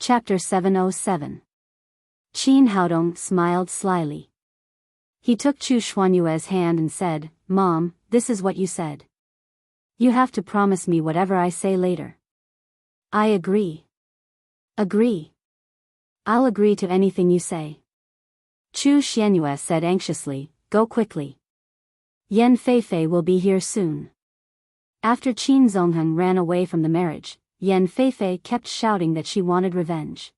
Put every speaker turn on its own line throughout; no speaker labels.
Chapter 707. Qin Haodong smiled slyly. He took Chu Xuanyue's hand and said, "Mom, this is what you said. You have to promise me whatever I say later." "I agree." "Agree? I'll agree to anything you say." Chu Xuanyue said anxiously, "Go quickly. Yan Feifei will be here soon." After Qin Zongheng ran away from the marriage, Yan Feifei kept shouting that she wanted revenge.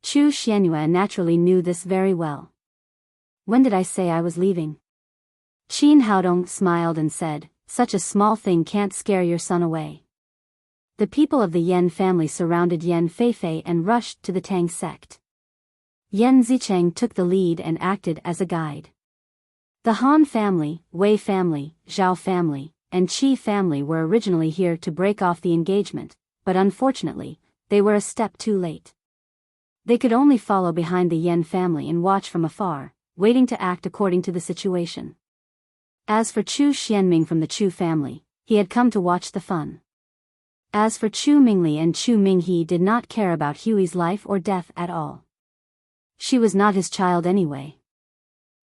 Chu Xuanyue naturally knew this very well. "When did I say I was leaving?" Qin Haodong smiled and said, "Such a small thing can't scare your son away." The people of the Yan family surrounded Yan Feifei and rushed to the Tang sect. Yan Zicheng took the lead and acted as a guide. The Han family, Wei family, Zhao family, and Qi family were originally here to break off the engagement, but unfortunately, they were a step too late. They could only follow behind the Yan family and watch from afar, waiting to act according to the situation. As for Chu Xianming from the Chu family, he had come to watch the fun. As for Chu Mingli and Chu Minghe did not care about Hui's life or death at all. She was not his child anyway.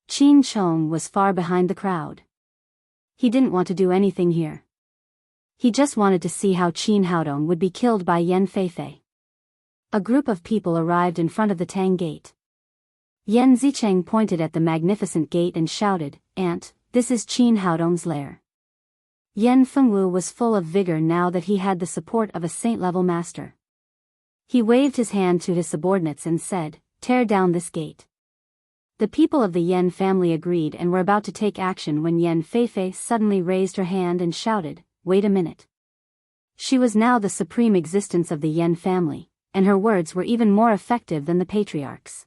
Qin Chong was far behind the crowd. He didn't want to do anything here. He just wanted to see how Qin Haodong would be killed by Yan Feifei. A group of people arrived in front of the Tang gate. Yan Zicheng pointed at the magnificent gate and shouted, "Aunt, this is Qin Haodong's lair." Yan Fengwu was full of vigor now that he had the support of a saint-level master. He waved his hand to his subordinates and said, "Tear down this gate." The people of the Yan family agreed and were about to take action when Yan Feifei suddenly raised her hand and shouted, "Wait a minute." She was now the supreme existence of the Yan family, and her words were even more effective than the patriarch's.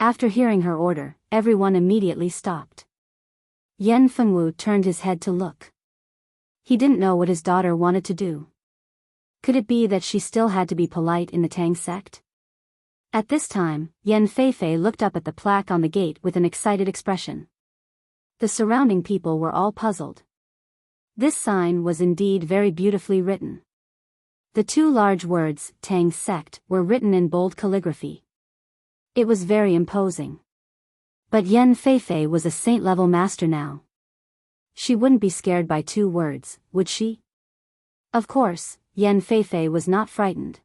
After hearing her order, everyone immediately stopped. Yan Fengwu turned his head to look. He didn't know what his daughter wanted to do. Could it be that she still had to be polite in the Tang sect? At this time, Yan Feifei looked up at the plaque on the gate with an excited expression. The surrounding people were all puzzled. This sign was indeed very beautifully written. The two large words, Tang sect, were written in bold calligraphy. It was very imposing. But Yan Feifei was a saint-level master now. She wouldn't be scared by two words, would she? Of course, Yan Feifei was not frightened.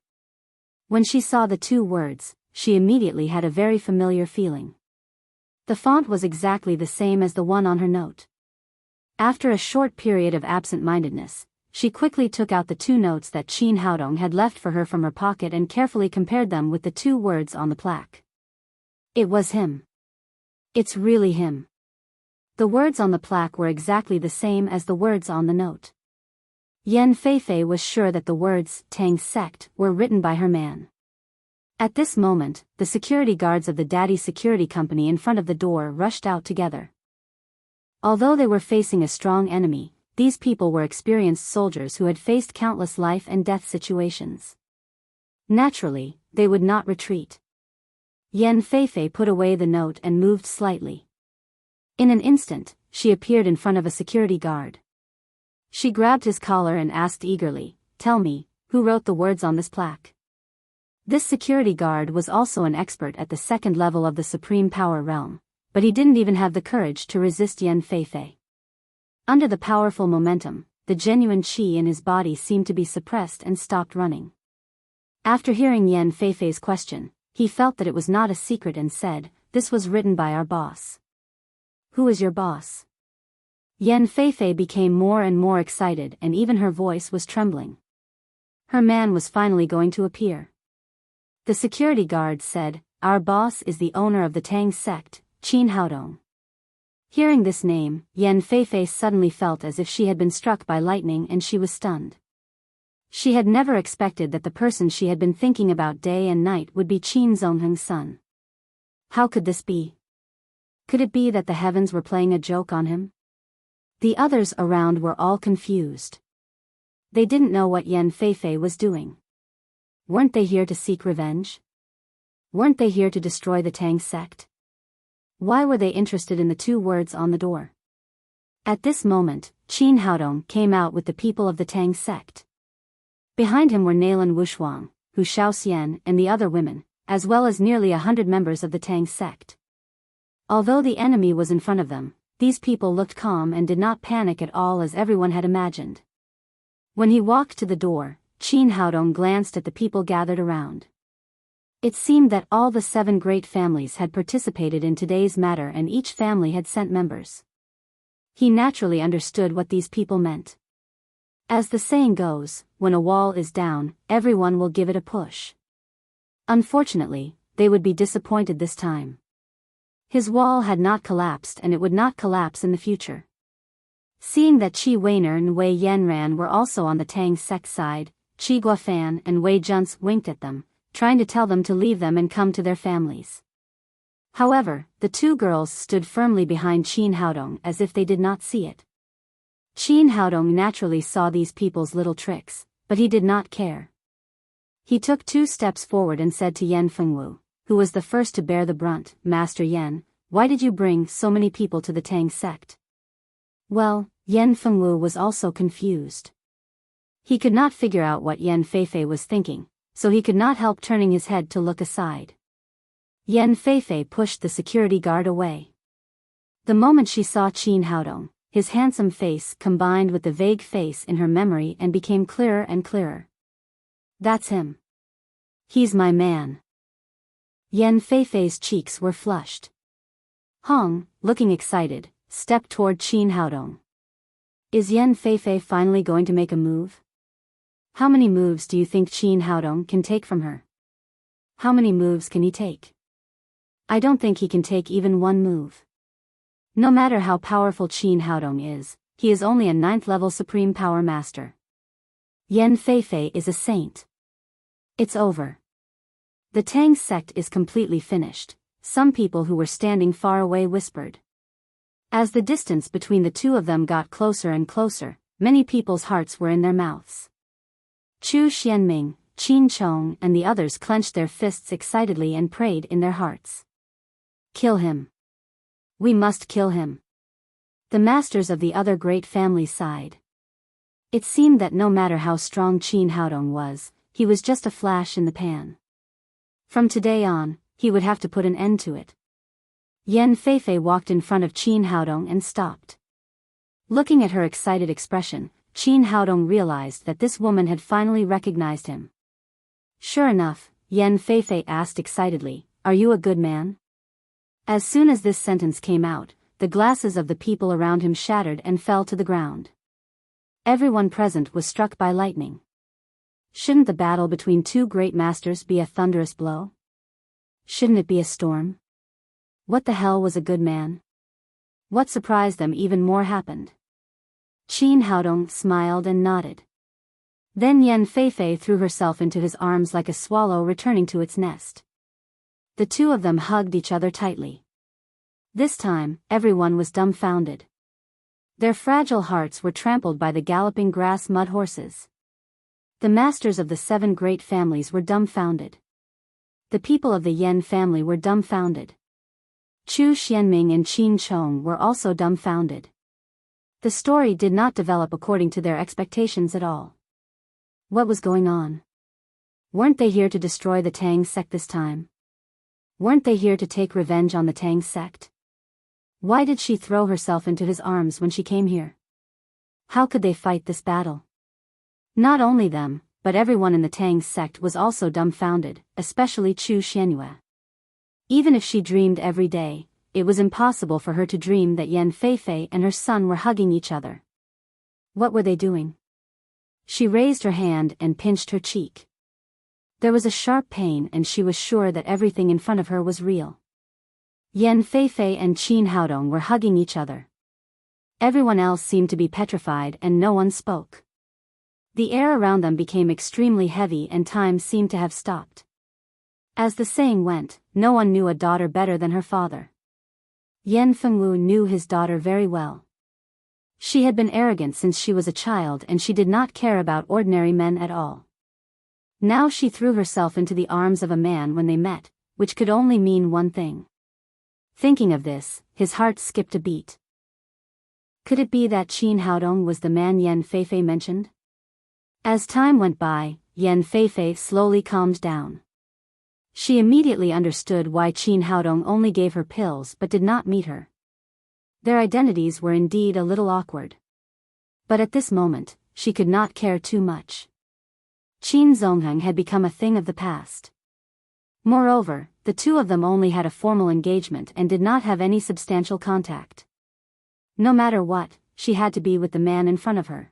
When she saw the two words, she immediately had a very familiar feeling. The font was exactly the same as the one on her note. After a short period of absent-mindedness, she quickly took out the two notes that Qin Haodong had left for her from her pocket and carefully compared them with the two words on the plaque. It was him. It's really him. The words on the plaque were exactly the same as the words on the note. Yan Feifei was sure that the words, Tang sect, were written by her man. At this moment, the security guards of the Daddy Security Company in front of the door rushed out together. Although they were facing a strong enemy, these people were experienced soldiers who had faced countless life and death situations. Naturally, they would not retreat. Yan Feifei put away the note and moved slightly. In an instant, she appeared in front of a security guard. She grabbed his collar and asked eagerly, "Tell me, who wrote the words on this plaque?" This security guard was also an expert at the second level of the Supreme Power realm, but he didn't even have the courage to resist Yan Feifei. Under the powerful momentum, the genuine qi in his body seemed to be suppressed and stopped running. After hearing Yan Feifei's question, he felt that it was not a secret and said, "This was written by our boss." "Who is your boss?" Yan Feifei became more and more excited and even her voice was trembling. Her man was finally going to appear. The security guard said, "Our boss is the owner of the Tang sect, Qin Haodong." Hearing this name, Yan Feifei suddenly felt as if she had been struck by lightning and she was stunned. She had never expected that the person she had been thinking about day and night would be Qin Zongheng's son. How could this be? Could it be that the heavens were playing a joke on him? The others around were all confused. They didn't know what Yan Feifei was doing. Weren't they here to seek revenge? Weren't they here to destroy the Tang sect? Why were they interested in the two words on the door? At this moment, Qin Haodong came out with the people of the Tang sect. Behind him were Nalan Wushuang, Hu Shaoxian, and the other women, as well as nearly 100 members of the Tang sect. Although the enemy was in front of them, these people looked calm and did not panic at all as everyone had imagined. When he walked to the door, Qin Haodong glanced at the people gathered around. It seemed that all the 7 great families had participated in today's matter and each family had sent members. He naturally understood what these people meant. As the saying goes, when a wall is down, everyone will give it a push. Unfortunately, they would be disappointed this time. His wall had not collapsed and it would not collapse in the future. Seeing that Qi Weiner and Wei Yanran were also on the Tang sect side, Qi Guofan and Wei Junce winked at them, trying to tell them to leave them and come to their families. However, the 2 girls stood firmly behind Qin Haodong as if they did not see it. Qin Haodong naturally saw these people's little tricks, but he did not care. He took 2 steps forward and said to Yan Fengwu, who was the first to bear the brunt, Master Yan, why did you bring so many people to the Tang sect? Well, Yan Fengwu was also confused. He could not figure out what Yan Feifei was thinking, so he could not help turning his head to look aside. Yan Feifei pushed the security guard away. The moment she saw Qin Haodong, his handsome face combined with the vague face in her memory and became clearer and clearer. That's him. He's my man. Yan Feifei's cheeks were flushed. Hong, looking excited, stepped toward Qin Haodong. Is Yan Feifei finally going to make a move? How many moves do you think Qin Haodong can take from her? How many moves can he take? I don't think he can take even 1 move. No matter how powerful Qin Haodong is, he is only a 9th level Supreme Power Master. Yan Feifei is a saint. It's over. The Tang sect is completely finished, some people who were standing far away whispered. As the distance between the 2 of them got closer and closer, many people's hearts were in their mouths. Chu Xianming, Qin Chong and the others clenched their fists excitedly and prayed in their hearts. Kill him. We must kill him. The masters of the other great families sighed. It seemed that no matter how strong Qin Haodong was, he was just a flash in the pan. From today on, he would have to put an end to it. Yan Feifei walked in front of Qin Haodong and stopped. Looking at her excited expression, Qin Haodong realized that this woman had finally recognized him. Sure enough, Yan Feifei asked excitedly, are you a good man? As soon as this sentence came out, the glasses of the people around him shattered and fell to the ground. Everyone present was struck by lightning. Shouldn't the battle between 2 great masters be a thunderous blow? Shouldn't it be a storm? What the hell was a good man? What surprised them even more happened. Qin Haodong smiled and nodded. Then Yan Feifei threw herself into his arms like a swallow returning to its nest. The 2 of them hugged each other tightly. This time, everyone was dumbfounded. Their fragile hearts were trampled by the galloping grass mud horses. The masters of the 7 great families were dumbfounded. The people of the Yan family were dumbfounded. Chu Xianming and Qin Chong were also dumbfounded. The story did not develop according to their expectations at all. What was going on? Weren't they here to destroy the Tang sect this time? Weren't they here to take revenge on the Tang sect? Why did she throw herself into his arms when she came here? How could they fight this battle? Not only them, but everyone in the Tang sect was also dumbfounded, especially Chu Xianyue. Even if she dreamed every day, it was impossible for her to dream that Yan Feifei and her son were hugging each other. What were they doing? She raised her hand and pinched her cheek. There was a sharp pain and she was sure that everything in front of her was real. Yan Feifei and Qin Haodong were hugging each other. Everyone else seemed to be petrified and no one spoke. The air around them became extremely heavy and time seemed to have stopped. As the saying went, no one knew a daughter better than her father. Yan Fengwu knew his daughter very well. She had been arrogant since she was a child and she did not care about ordinary men at all. Now she threw herself into the arms of a man when they met, which could only mean one thing. Thinking of this, his heart skipped a beat. Could it be that Qin Haodong was the man Yan Feifei mentioned? As time went by, Yan Feifei slowly calmed down. She immediately understood why Qin Haodong only gave her pills but did not meet her. Their identities were indeed a little awkward. But at this moment, she could not care too much. Qin Zongheng had become a thing of the past. Moreover, the two of them only had a formal engagement and did not have any substantial contact. No matter what, she had to be with the man in front of her.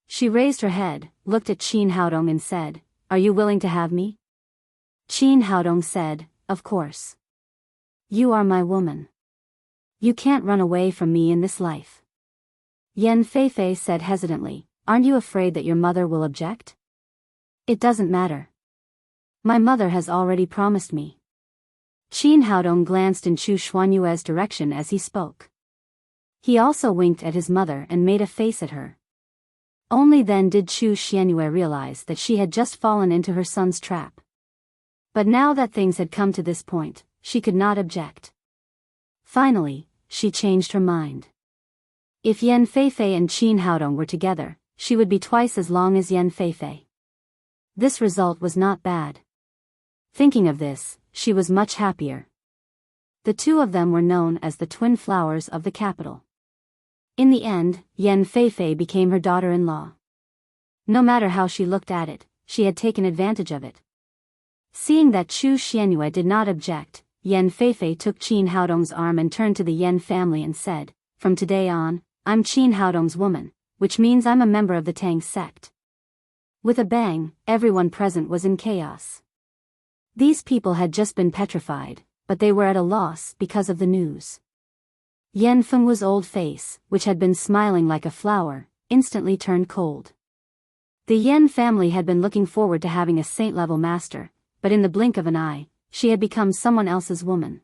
She raised her head, looked at Qin Haodong and said, "Are you willing to have me?" Qin Haodong said, "Of course. You are my woman. You can't run away from me in this life." Yan Feifei said hesitantly, "Aren't you afraid that your mother will object?" "It doesn't matter. My mother has already promised me." Qin Haodong glanced in Chu Xuanyue's direction as he spoke. He also winked at his mother and made a face at her. Only then did Chu Xuanyue realize that she had just fallen into her son's trap. But now that things had come to this point, she could not object. Finally, she changed her mind. If Yan Feifei and Qin Haodong were together, she would be twice as long as Yan Feifei. This result was not bad. Thinking of this, she was much happier. The two of them were known as the twin flowers of the capital. In the end, Yan Feifei became her daughter-in-law. No matter how she looked at it, she had taken advantage of it. Seeing that Chu Xuanyue did not object, Yan Feifei took Qin Haodong's arm and turned to the Yan family and said, "From today on, I'm Qin Haodong's woman, which means I'm a member of the Tang sect." With a bang, everyone present was in chaos. These people had just been petrified, but they were at a loss because of the news. Yan Fengwu's old face, which had been smiling like a flower, instantly turned cold. The Yan family had been looking forward to having a saint-level master, but in the blink of an eye, she had become someone else's woman.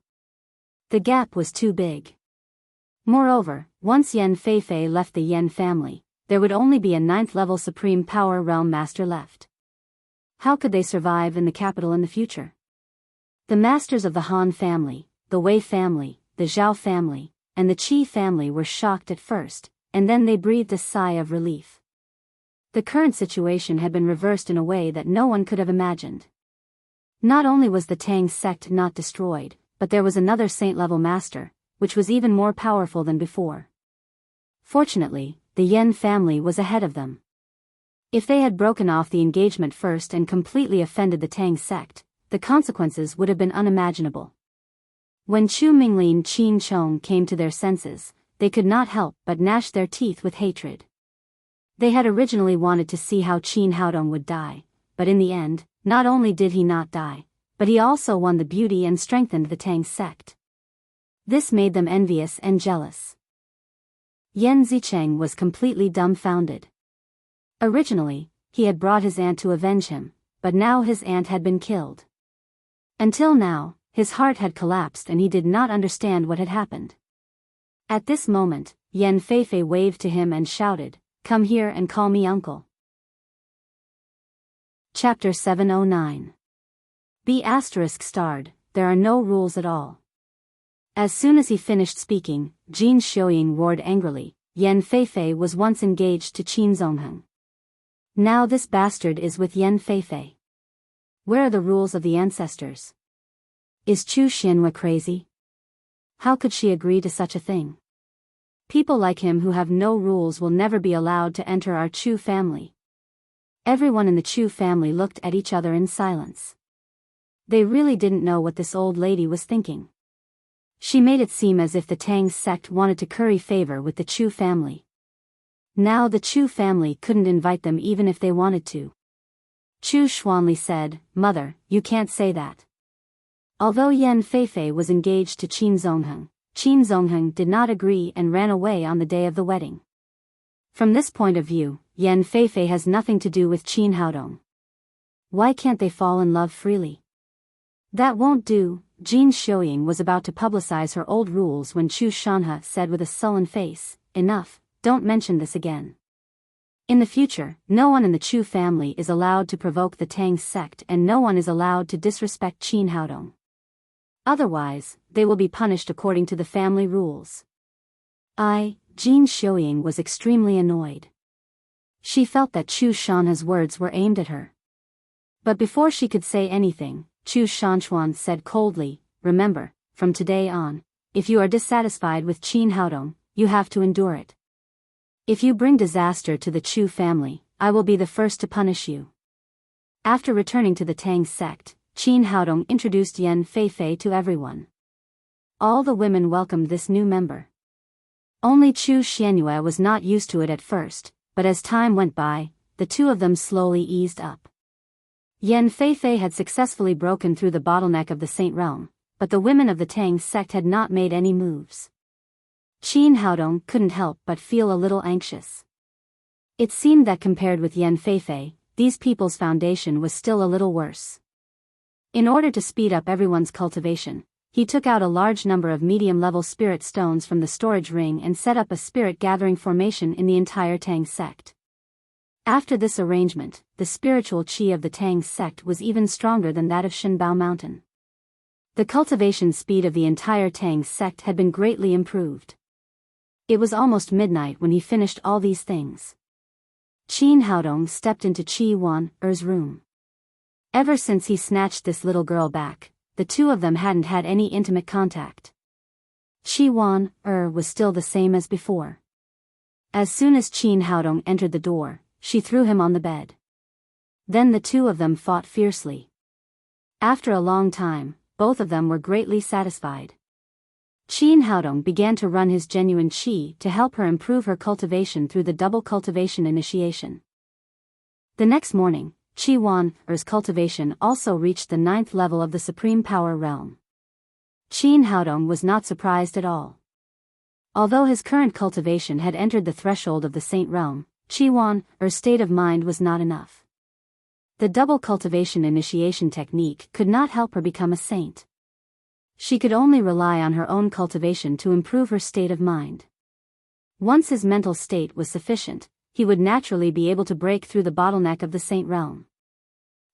The gap was too big. Moreover, once Yan Feifei left the Yan family, there would only be a 9th-level Supreme Power Realm Master left. How could they survive in the capital in the future? The masters of the Han family, the Wei family, the Zhao family, and the Qi family were shocked at first, and then they breathed a sigh of relief. The current situation had been reversed in a way that no one could have imagined. Not only was the Tang sect not destroyed, but there was another saint-level master, which was even more powerful than before. Fortunately, the Yan family was ahead of them. If they had broken off the engagement first and completely offended the Tang sect, the consequences would have been unimaginable. When Chu Minglin and Qin Chong came to their senses, they could not help but gnash their teeth with hatred. They had originally wanted to see how Qin Haodong would die, but in the end, not only did he not die, but he also won the beauty and strengthened the Tang sect. This made them envious and jealous. Yan Zicheng was completely dumbfounded. Originally, he had brought his aunt to avenge him, but now his aunt had been killed. Until now, his heart had collapsed and he did not understand what had happened. At this moment, Yan Feifei waved to him and shouted, "Come here and call me uncle." Chapter 709. B****, there are no rules at all. As soon as he finished speaking, Jin Xiuying roared angrily, "Yan Feifei was once engaged to Qin Zongheng. Now this bastard is with Yan Feifei. Where are the rules of the ancestors? Is Chu Xuanyue crazy? How could she agree to such a thing? People like him who have no rules will never be allowed to enter our Chu family." Everyone in the Chu family looked at each other in silence. They really didn't know what this old lady was thinking. She made it seem as if the Tang sect wanted to curry favor with the Chu family. Now the Chu family couldn't invite them even if they wanted to. Chu Xuanli said, "Mother, you can't say that." Although Yan Feifei was engaged to Qin Zongheng did not agree and ran away on the day of the wedding. From this point of view, Yan Feifei has nothing to do with Qin Haodong. Why can't they fall in love freely? That won't do. Jin Xiuying was about to publicize her old rules when Chu Shanhe said with a sullen face, "Enough, don't mention this again. In the future, no one in the Chu family is allowed to provoke the Tang sect and no one is allowed to disrespect Qin Haodong. Otherwise, they will be punished according to the family rules." Jin Xiuying was extremely annoyed. She felt that Chu Shanhe's words were aimed at her. But before she could say anything, Chu Shanchuan said coldly, "Remember, from today on, if you are dissatisfied with Qin Haodong, you have to endure it. If you bring disaster to the Chu family, I will be the first to punish you." After returning to the Tang sect, Qin Haodong introduced Yan Feifei to everyone. All the women welcomed this new member. Only Chu Xianyue was not used to it at first, but as time went by, the two of them slowly eased up. Yan Feifei had successfully broken through the bottleneck of the Saint Realm, but the women of the Tang sect had not made any moves. Qin Haodong couldn't help but feel a little anxious. It seemed that compared with Yan Feifei, these people's foundation was still a little worse. In order to speed up everyone's cultivation, he took out a large number of medium-level spirit stones from the storage ring and set up a spirit-gathering formation in the entire Tang sect. After this arrangement, the spiritual qi of the Tang sect was even stronger than that of Shenbao Mountain. The cultivation speed of the entire Tang sect had been greatly improved. It was almost midnight when he finished all these things. Qin Haodong stepped into Qi Wan-er's room. Ever since he snatched this little girl back, the two of them hadn't had any intimate contact. Qi Wan-er was still the same as before. As soon as Qin Haodong entered the door, she threw him on the bed. Then the two of them fought fiercely. After a long time, both of them were greatly satisfied. Qin Haodong began to run his genuine qi to help her improve her cultivation through the double cultivation initiation. The next morning, Qi Wan-er's cultivation also reached the 9th level of the Supreme Power Realm. Qin Haodong was not surprised at all. Although his current cultivation had entered the threshold of the Saint Realm, Qi Wan-er's state of mind was not enough. The double cultivation initiation technique could not help her become a saint. She could only rely on her own cultivation to improve her state of mind. Once his mental state was sufficient, he would naturally be able to break through the bottleneck of the Saint Realm.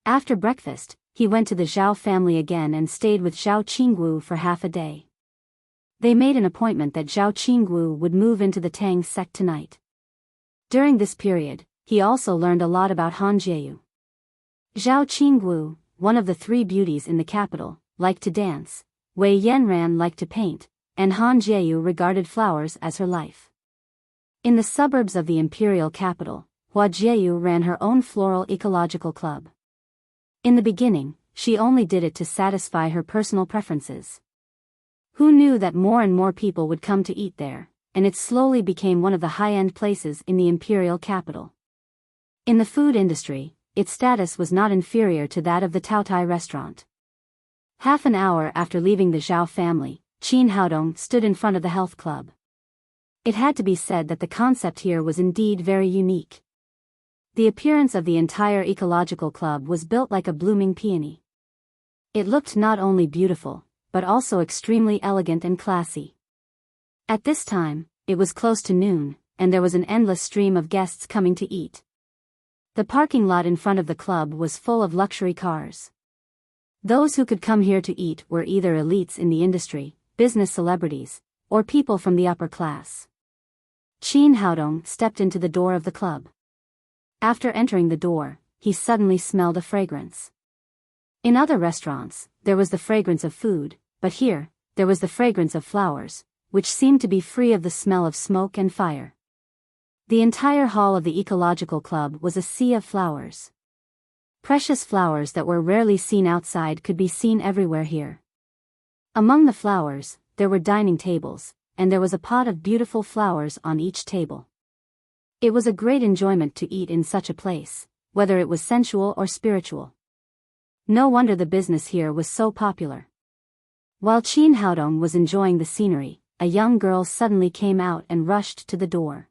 After breakfast, he went to the Zhao family again and stayed with Zhao Qinggu for half a day. They made an appointment that Zhao Qinggu would move into the Tang sect tonight. During this period, he also learned a lot about Han Jieyu. Zhao Qinggu, one of the three beauties in the capital, liked to dance, Wei Yanran liked to paint, and Han Jieyu regarded flowers as her life. In the suburbs of the imperial capital, Hua Jieyu ran her own floral ecological club. In the beginning, she only did it to satisfy her personal preferences. Who knew that more and more people would come to eat there, and it slowly became one of the high-end places in the imperial capital. In the food industry, its status was not inferior to that of the Taotai restaurant. Half an hour after leaving the Zhao family, Qin Haodong stood in front of the health club. It had to be said that the concept here was indeed very unique. The appearance of the entire ecological club was built like a blooming peony. It looked not only beautiful, but also extremely elegant and classy. At this time, it was close to noon, and there was an endless stream of guests coming to eat. The parking lot in front of the club was full of luxury cars. Those who could come here to eat were either elites in the industry, business celebrities, or people from the upper class. Qin Haodong stepped into the door of the club. After entering the door, he suddenly smelled a fragrance. In other restaurants, there was the fragrance of food, but here, there was the fragrance of flowers, which seemed to be free of the smell of smoke and fire. The entire hall of the ecological club was a sea of flowers. Precious flowers that were rarely seen outside could be seen everywhere here. Among the flowers, there were dining tables, and there was a pot of beautiful flowers on each table. It was a great enjoyment to eat in such a place, whether it was sensual or spiritual. No wonder the business here was so popular. While Qin Haodong was enjoying the scenery, a young girl suddenly came out and rushed to the door.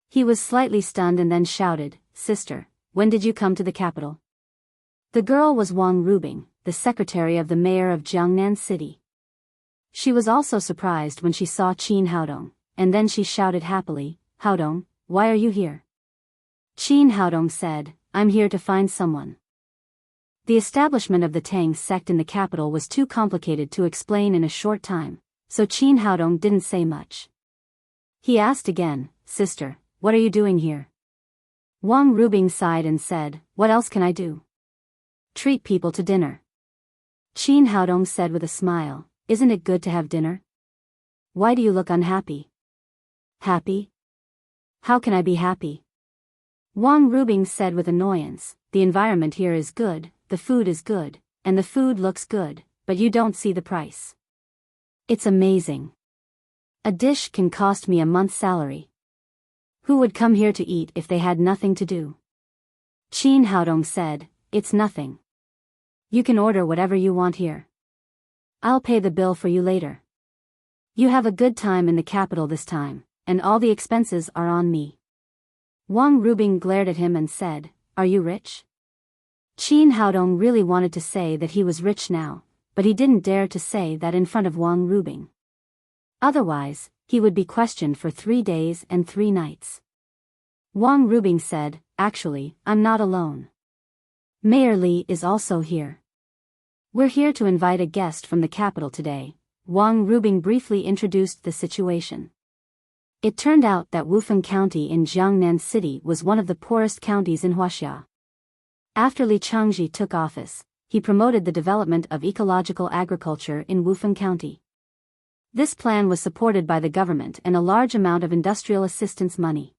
He was slightly stunned and then shouted, "Sister, when did you come to the capital?" The girl was Wang Rubing, the secretary of the mayor of Jiangnan City. She was also surprised when she saw Qin Haodong, and then she shouted happily, "Haodong, why are you here?" Qin Haodong said, "I'm here to find someone." The establishment of the Tang sect in the capital was too complicated to explain in a short time, so Qin Haodong didn't say much. He asked again, "Sister, what are you doing here?" Wang Rubing sighed and said, "What else can I do?" Treat people to dinner. Qin Haodong said with a smile, isn't it good to have dinner? Why do you look unhappy? Happy? How can I be happy? Wang Rubing said with annoyance, the environment here is good, the food is good, and the food looks good, but you don't see the price. It's amazing. A dish can cost me a month's salary. Who would come here to eat if they had nothing to do? Qin Haodong said, it's nothing. You can order whatever you want here. I'll pay the bill for you later. You have a good time in the capital this time, and all the expenses are on me. Wang Rubing glared at him and said, are you rich? Qin Haodong really wanted to say that he was rich now, but he didn't dare to say that in front of Wang Rubing. Otherwise, he would be questioned for 3 days and 3 nights. Wang Rubing said, actually, I'm not alone. Mayor Li is also here. We're here to invite a guest from the capital today. Wang Rubing briefly introduced the situation. It turned out that Wufeng County in Jiangnan City was one of the poorest counties in Huaxia. After Li Changji took office, he promoted the development of ecological agriculture in Wufeng County. This plan was supported by the government and a large amount of industrial assistance money.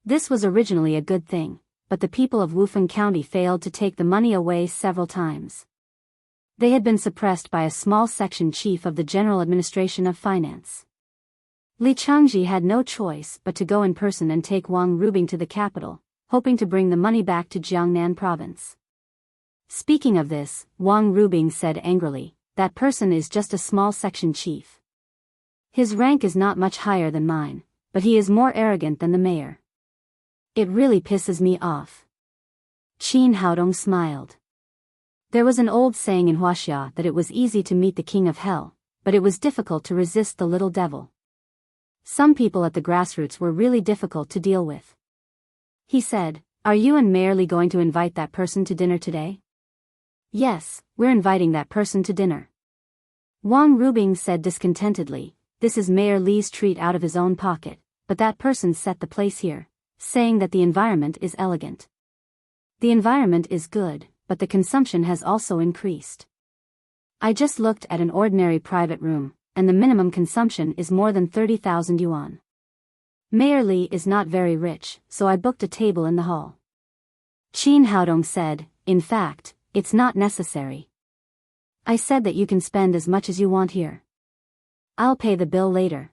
This was originally a good thing, but the people of Wufeng County failed to take the money away several times. They had been suppressed by a small section chief of the General Administration of Finance. Li Changji had no choice but to go in person and take Wang Rubing to the capital, hoping to bring the money back to Jiangnan province. Speaking of this, Wang Rubing said angrily, that person is just a small section chief. His rank is not much higher than mine, but he is more arrogant than the mayor. It really pisses me off. Qin Haodong smiled. There was an old saying in Huaxia that it was easy to meet the king of hell, but it was difficult to resist the little devil. Some people at the grassroots were really difficult to deal with. He said, are you and Mayor Li going to invite that person to dinner today? Yes, we're inviting that person to dinner. Wang Rubing said discontentedly, this is Mayor Li's treat out of his own pocket, but that person set the place here, saying that the environment is elegant. The environment is good, but the consumption has also increased. I just looked at an ordinary private room, and the minimum consumption is more than 30,000 yuan. Mayor Li is not very rich, so I booked a table in the hall. Qin Haodong said, in fact, it's not necessary. I said that you can spend as much as you want here. I'll pay the bill later.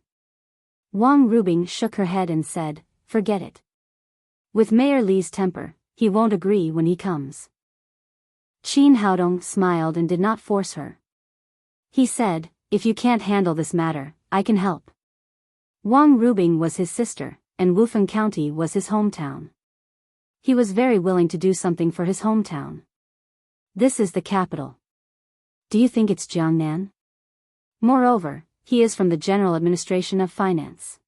Wang Rubing shook her head and said, forget it. With Mayor Li's temper, he won't agree when he comes. Qin Haodong smiled and did not force her. He said, if you can't handle this matter, I can help. Wang Rubing was his sister, and Wufeng County was his hometown. He was very willing to do something for his hometown. This is the capital. Do you think it's Jiangnan? Moreover, he is from the General Administration of Finance.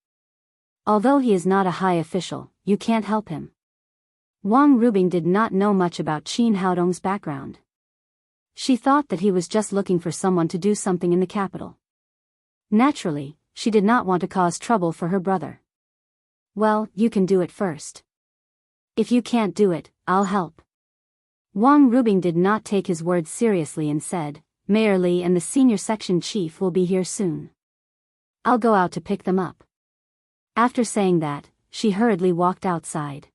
Although he is not a high official, you can't help him. Wang Rubing did not know much about Qin Haodong's background. She thought that he was just looking for someone to do something in the capital. Naturally, she did not want to cause trouble for her brother. Well, you can do it first. If you can't do it, I'll help. Wang Rubing did not take his words seriously and said, Mayor Li and the senior section chief will be here soon. I'll go out to pick them up. After saying that, she hurriedly walked outside.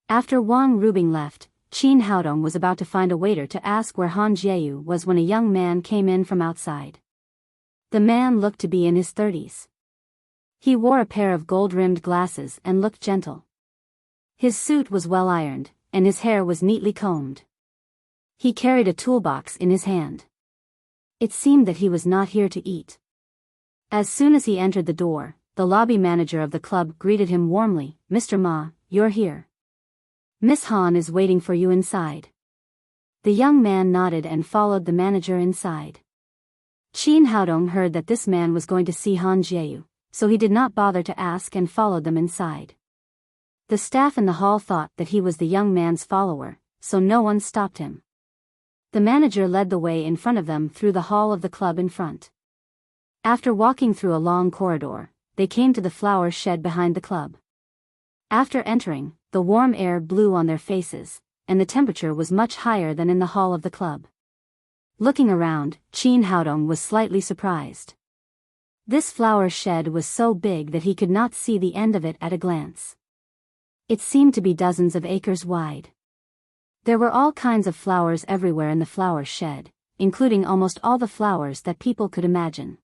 After Wang Rubing left, Qin Haodong was about to find a waiter to ask where Han Jieyu was when a young man came in from outside. The man looked to be in his 30s. He wore a pair of gold-rimmed glasses and looked gentle. His suit was well ironed, and his hair was neatly combed. He carried a toolbox in his hand. It seemed that he was not here to eat. As soon as he entered the door, the lobby manager of the club greeted him warmly, Mr. Ma, you're here. Miss Han is waiting for you inside. The young man nodded and followed the manager inside. Qin Haodong heard that this man was going to see Han Jieyu, so he did not bother to ask and followed them inside. The staff in the hall thought that he was the young man's follower, so no one stopped him. The manager led the way in front of them through the hall of the club in front. After walking through a long corridor, they came to the flower shed behind the club. After entering, the warm air blew on their faces, and the temperature was much higher than in the hall of the club. Looking around, Qin Haodong was slightly surprised. This flower shed was so big that he could not see the end of it at a glance. It seemed to be dozens of acres wide. There were all kinds of flowers everywhere in the flower shed, including almost all the flowers that people could imagine.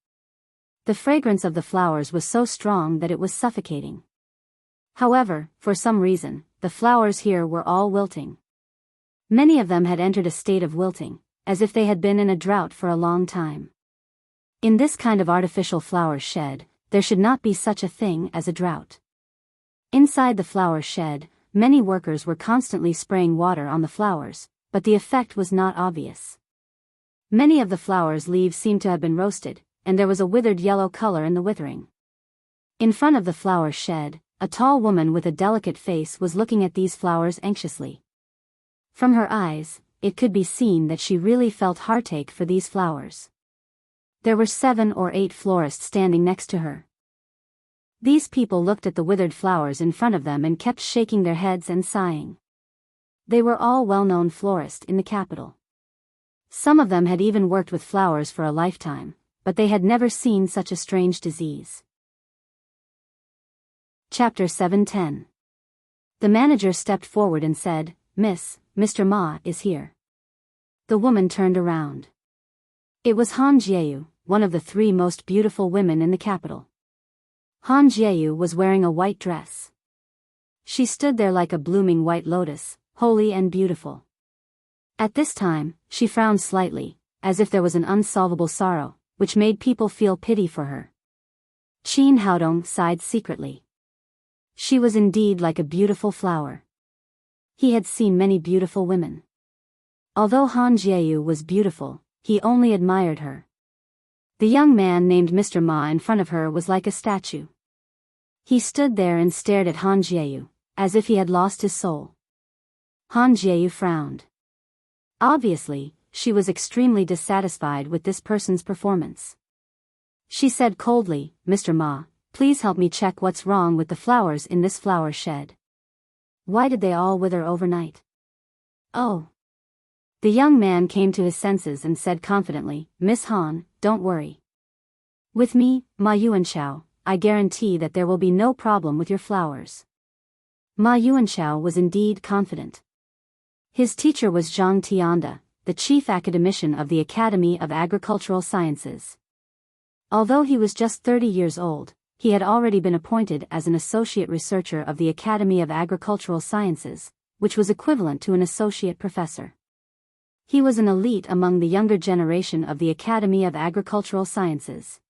The fragrance of the flowers was so strong that it was suffocating. However, for some reason, the flowers here were all wilting. Many of them had entered a state of wilting, as if they had been in a drought for a long time. In this kind of artificial flower shed, there should not be such a thing as a drought. Inside the flower shed, many workers were constantly spraying water on the flowers, but the effect was not obvious. Many of the flowers' leaves seemed to have been roasted, and there was a withered yellow color in the withering. In front of the flower shed, a tall woman with a delicate face was looking at these flowers anxiously. From her eyes, it could be seen that she really felt heartache for these flowers. There were 7 or 8 florists standing next to her. These people looked at the withered flowers in front of them and kept shaking their heads and sighing. They were all well-known florists in the capital. Some of them had even worked with flowers for a lifetime, but they had never seen such a strange disease. Chapter 7:10. The manager stepped forward and said, Mr. Ma is here." The woman turned around. It was Han Jiayu, one of the 3 most beautiful women in the capital. Han Jiayu was wearing a white dress. She stood there like a blooming white lotus, holy and beautiful. At this time, she frowned slightly, as if there was an unsolvable sorrow, which made people feel pity for her. Qin Haodong sighed secretly. She was indeed like a beautiful flower. He had seen many beautiful women. Although Han Jiayu was beautiful, he only admired her. The young man named Mr. Ma in front of her was like a statue. He stood there and stared at Han Jiayu, as if he had lost his soul. Han Jiayu frowned. Obviously, she was extremely dissatisfied with this person's performance. She said coldly, "Mr. Ma, please help me check what's wrong with the flowers in this flower shed. Why did they all wither overnight?" "Oh." The young man came to his senses and said confidently, "Miss Han, don't worry. With me, Ma Yuanchao, I guarantee that there will be no problem with your flowers." Ma Yuanchao was indeed confident. His teacher was Zhang Tianda, the chief academician of the Academy of Agricultural Sciences. Although he was just 30 years old, he had already been appointed as an associate researcher of the Academy of Agricultural Sciences, which was equivalent to an associate professor. He was an elite among the younger generation of the Academy of Agricultural Sciences.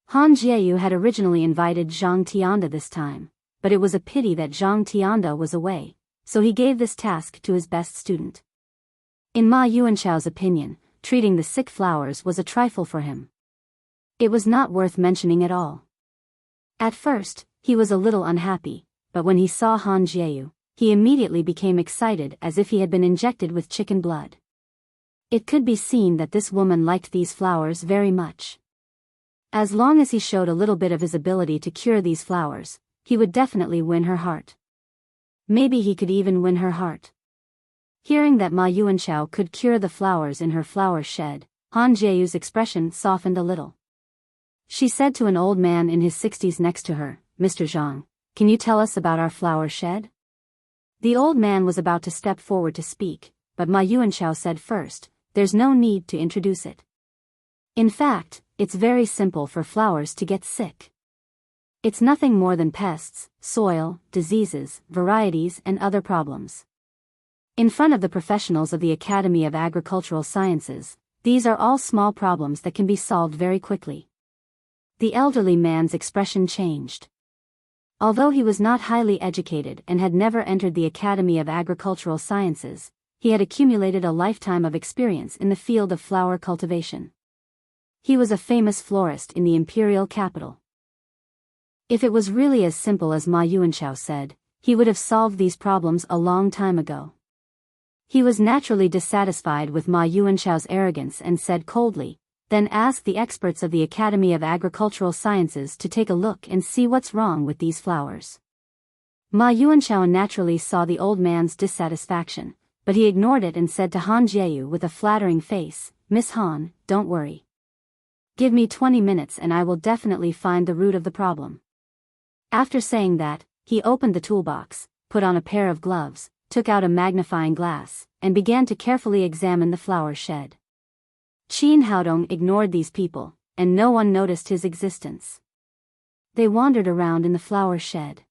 Han Jiayu had originally invited Zhang Tianda this time, but it was a pity that Zhang Tianda was away, so he gave this task to his best student. In Ma Yuanchao's opinion, treating the sick flowers was a trifle for him. It was not worth mentioning at all. At first, he was a little unhappy, but when he saw Han Jiayu, he immediately became excited as if he had been injected with chicken blood. It could be seen that this woman liked these flowers very much. As long as he showed a little bit of his ability to cure these flowers, he would definitely win her heart. Maybe he could even win her heart. Hearing that Ma Yuanchao could cure the flowers in her flower shed, Han Jiayu's expression softened a little. She said to an old man in his 60s next to her, "Mr. Zhang, can you tell us about our flower shed?" The old man was about to step forward to speak, but Ma Yuanchao said first, "There's no need to introduce it. In fact, it's very simple for flowers to get sick. It's nothing more than pests, soil, diseases, varieties and other problems. In front of the professionals of the Academy of Agricultural Sciences, these are all small problems that can be solved very quickly." The elderly man's expression changed. Although he was not highly educated and had never entered the Academy of Agricultural Sciences, he had accumulated a lifetime of experience in the field of flower cultivation. He was a famous florist in the imperial capital. If it was really as simple as Ma Yuanchao said, he would have solved these problems a long time ago. He was naturally dissatisfied with Ma Yuanchao's arrogance and said coldly, "Then ask the experts of the Academy of Agricultural Sciences to take a look and see what's wrong with these flowers." Ma Yuanchao naturally saw the old man's dissatisfaction, but he ignored it and said to Han Jieyu with a flattering face, "Miss Han, don't worry. Give me 20 minutes and I will definitely find the root of the problem." After saying that, he opened the toolbox, put on a pair of gloves, took out a magnifying glass, and began to carefully examine the flower shed. Qin Haodong ignored these people, and no one noticed his existence. They wandered around in the flower shed.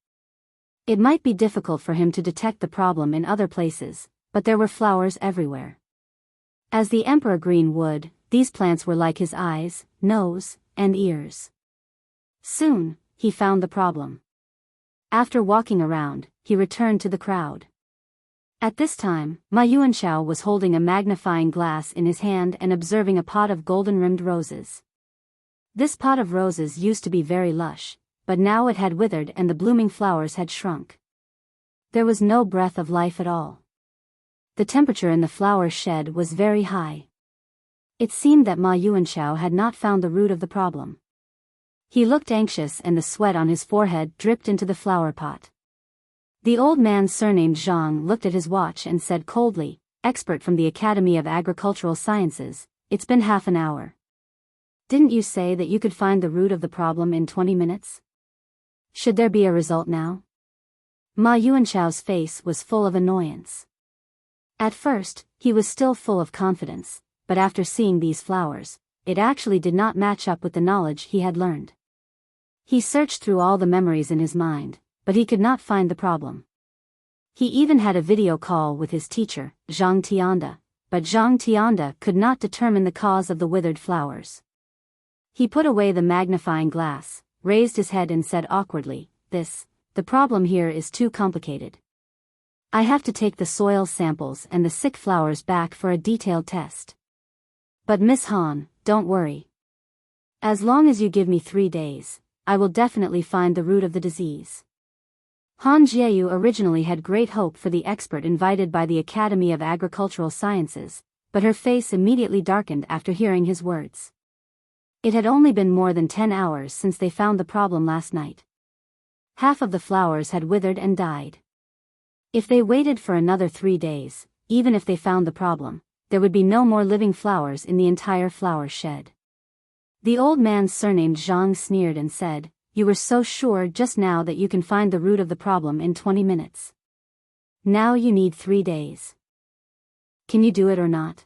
It might be difficult for him to detect the problem in other places, but there were flowers everywhere. As the emperor green would, these plants were like his eyes, nose, and ears. Soon, he found the problem. After walking around, he returned to the crowd. At this time, Ma Yuanshao was holding a magnifying glass in his hand and observing a pot of golden-rimmed roses. This pot of roses used to be very lush, but now it had withered and the blooming flowers had shrunk. There was no breath of life at all. The temperature in the flower shed was very high. It seemed that Ma Yuanshao had not found the root of the problem. He looked anxious and the sweat on his forehead dripped into the flower pot. The old man surnamed Zhang looked at his watch and said coldly, "Expert from the Academy of Agricultural Sciences, it's been half an hour. Didn't you say that you could find the root of the problem in 20 minutes? Should there be a result now?" Ma Yuanshao's face was full of annoyance. At first, he was still full of confidence, but after seeing these flowers, it actually did not match up with the knowledge he had learned. He searched through all the memories in his mind, but he could not find the problem. He even had a video call with his teacher, Zhang Tianda, but Zhang Tianda could not determine the cause of the withered flowers. He put away the magnifying glass, raised his head and said awkwardly, the problem here is too complicated. I have to take the soil samples and the sick flowers back for a detailed test. But Miss Han, don't worry. As long as you give me 3 days, I will definitely find the root of the disease." Han Jieyu originally had great hope for the expert invited by the Academy of Agricultural Sciences, but her face immediately darkened after hearing his words. It had only been more than 10 hours since they found the problem last night. Half of the flowers had withered and died. If they waited for another 3 days, even if they found the problem, there would be no more living flowers in the entire flower shed. The old man surnamed Zhang sneered and said, "You were so sure just now that you can find the root of the problem in 20 minutes. Now you need 3 days. Can you do it or not?"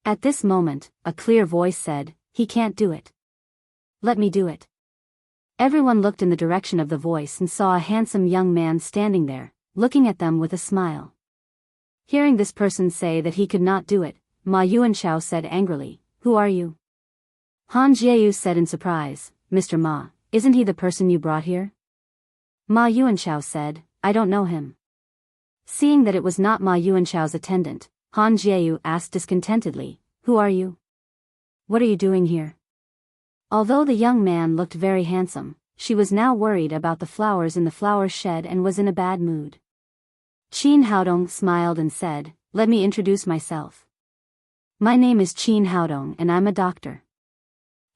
At this moment, a clear voice said, "He can't do it. Let me do it." Everyone looked in the direction of the voice and saw a handsome young man standing there, looking at them with a smile. Hearing this person say that he could not do it, Ma Yuanshao said angrily, "Who are you?" Han Jieyu said in surprise, "Mr. Ma, isn't he the person you brought here?" Ma Yuanshao said, "I don't know him." Seeing that it was not Ma Yuanshao's attendant, Han Jieyu asked discontentedly, "Who are you? What are you doing here?" Although the young man looked very handsome, she was now worried about the flowers in the flower shed and was in a bad mood. Qin Haodong smiled and said, "Let me introduce myself. My name is Qin Haodong and I'm a doctor."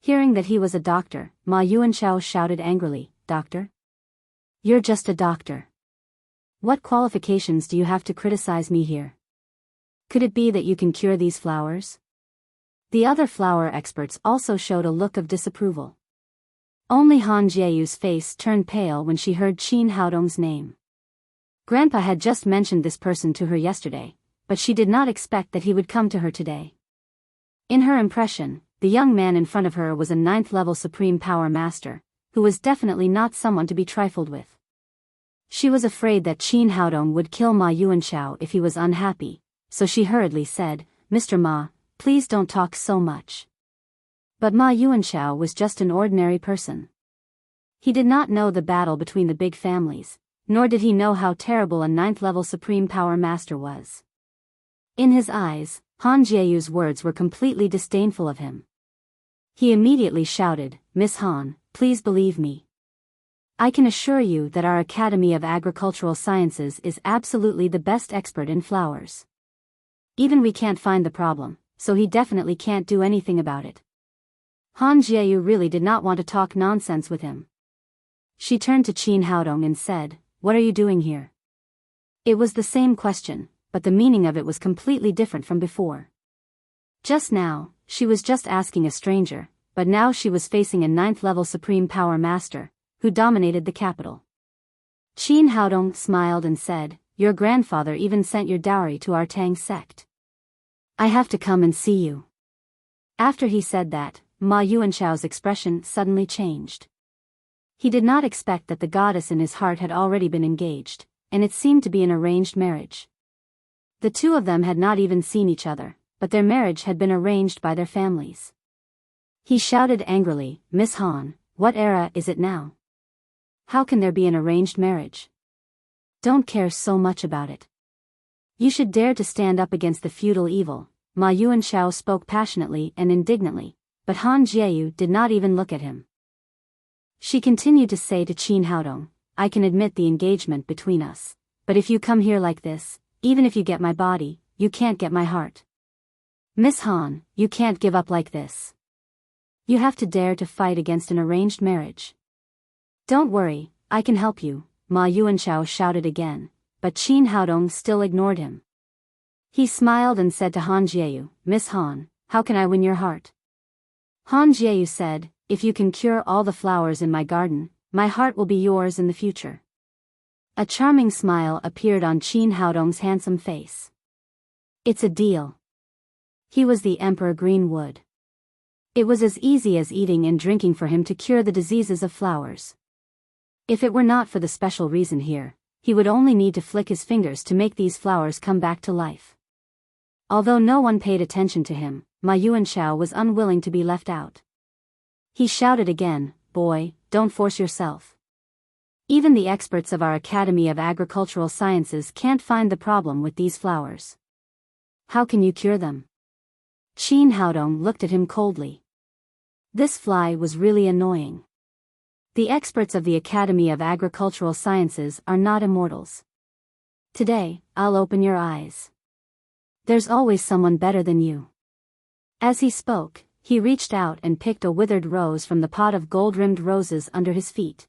Hearing that he was a doctor, Ma Yuanshao shouted angrily, "Doctor? You're just a doctor. What qualifications do you have to criticize me here? Could it be that you can cure these flowers?" The other flower experts also showed a look of disapproval. Only Han Jieyu's face turned pale when she heard Qin Haodong's name. Grandpa had just mentioned this person to her yesterday, but she did not expect that he would come to her today. In her impression, the young man in front of her was a 9th-level Supreme Power Master, who was definitely not someone to be trifled with. She was afraid that Qin Haodong would kill Ma Yuanshao if he was unhappy, so she hurriedly said, "Mr. Ma, please don't talk so much." But Ma Yuanshao was just an ordinary person. He did not know the battle between the big families, nor did he know how terrible a 9th-level Supreme Power Master was. In his eyes, Han Jieyu's words were completely disdainful of him. He immediately shouted, "Miss Han, please believe me. I can assure you that our Academy of Agricultural Sciences is absolutely the best expert in flowers. Even we can't find the problem, so he definitely can't do anything about it." Han Jieyu really did not want to talk nonsense with him. She turned to Qin Haodong and said, "What are you doing here?" It was the same question, but the meaning of it was completely different from before. Just now, she was just asking a stranger, but now she was facing a 9th-level Supreme Power Master, who dominated the capital. Qin Haodong smiled and said, "Your grandfather even sent your dowry to our Tang sect. I have to come and see you." After he said that, Ma Yuanchao's expression suddenly changed. He did not expect that the goddess in his heart had already been engaged, and it seemed to be an arranged marriage. The two of them had not even seen each other, but their marriage had been arranged by their families. He shouted angrily, "Miss Han, what era is it now? How can there be an arranged marriage? Don't care so much about it. You should dare to stand up against the feudal evil." Ma Yuanchao spoke passionately and indignantly, but Han Jieyu did not even look at him. She continued to say to Qin Haodong, "I can admit the engagement between us, but if you come here like this, even if you get my body, you can't get my heart. Miss Han, you can't give up like this. You have to dare to fight against an arranged marriage." "Don't worry, I can help you," Ma Yuanchao shouted again, but Qin Haodong still ignored him. He smiled and said to Han Jieyu, "Miss Han, how can I win your heart?" Han Jieyu said, "If you can cure all the flowers in my garden, my heart will be yours in the future." A charming smile appeared on Qin Haodong's handsome face. "It's a deal." He was the Emperor Greenwood. It was as easy as eating and drinking for him to cure the diseases of flowers. If it were not for the special reason here, he would only need to flick his fingers to make these flowers come back to life. Although no one paid attention to him, Ma Yuanchao was unwilling to be left out. He shouted again, "Boy, don't force yourself. Even the experts of our Academy of Agricultural Sciences can't find the problem with these flowers. How can you cure them?" Qin Haodong looked at him coldly. This fly was really annoying. The experts of the Academy of Agricultural Sciences are not immortals. Today, I'll open your eyes. There's always someone better than you. As he spoke, he reached out and picked a withered rose from the pot of gold-rimmed roses under his feet.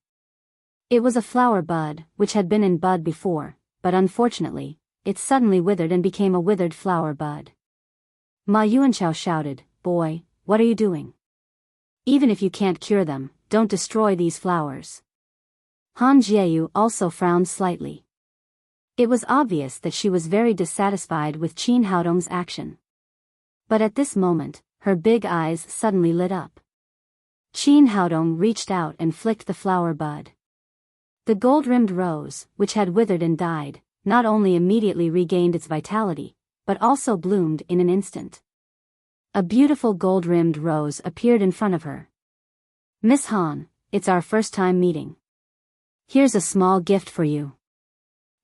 It was a flower bud, which had been in bud before, but unfortunately, it suddenly withered and became a withered flower bud. Ma Yuanchao shouted, "Boy, what are you doing? Even if you can't cure them, don't destroy these flowers." Han Jieyu also frowned slightly. It was obvious that she was very dissatisfied with Qin Haodong's action. But at this moment, her big eyes suddenly lit up. Qin Haodong reached out and flicked the flower bud. The gold-rimmed rose, which had withered and died, not only immediately regained its vitality, but also bloomed in an instant. A beautiful gold-rimmed rose appeared in front of her. "Miss Han, it's our first time meeting. Here's a small gift for you,"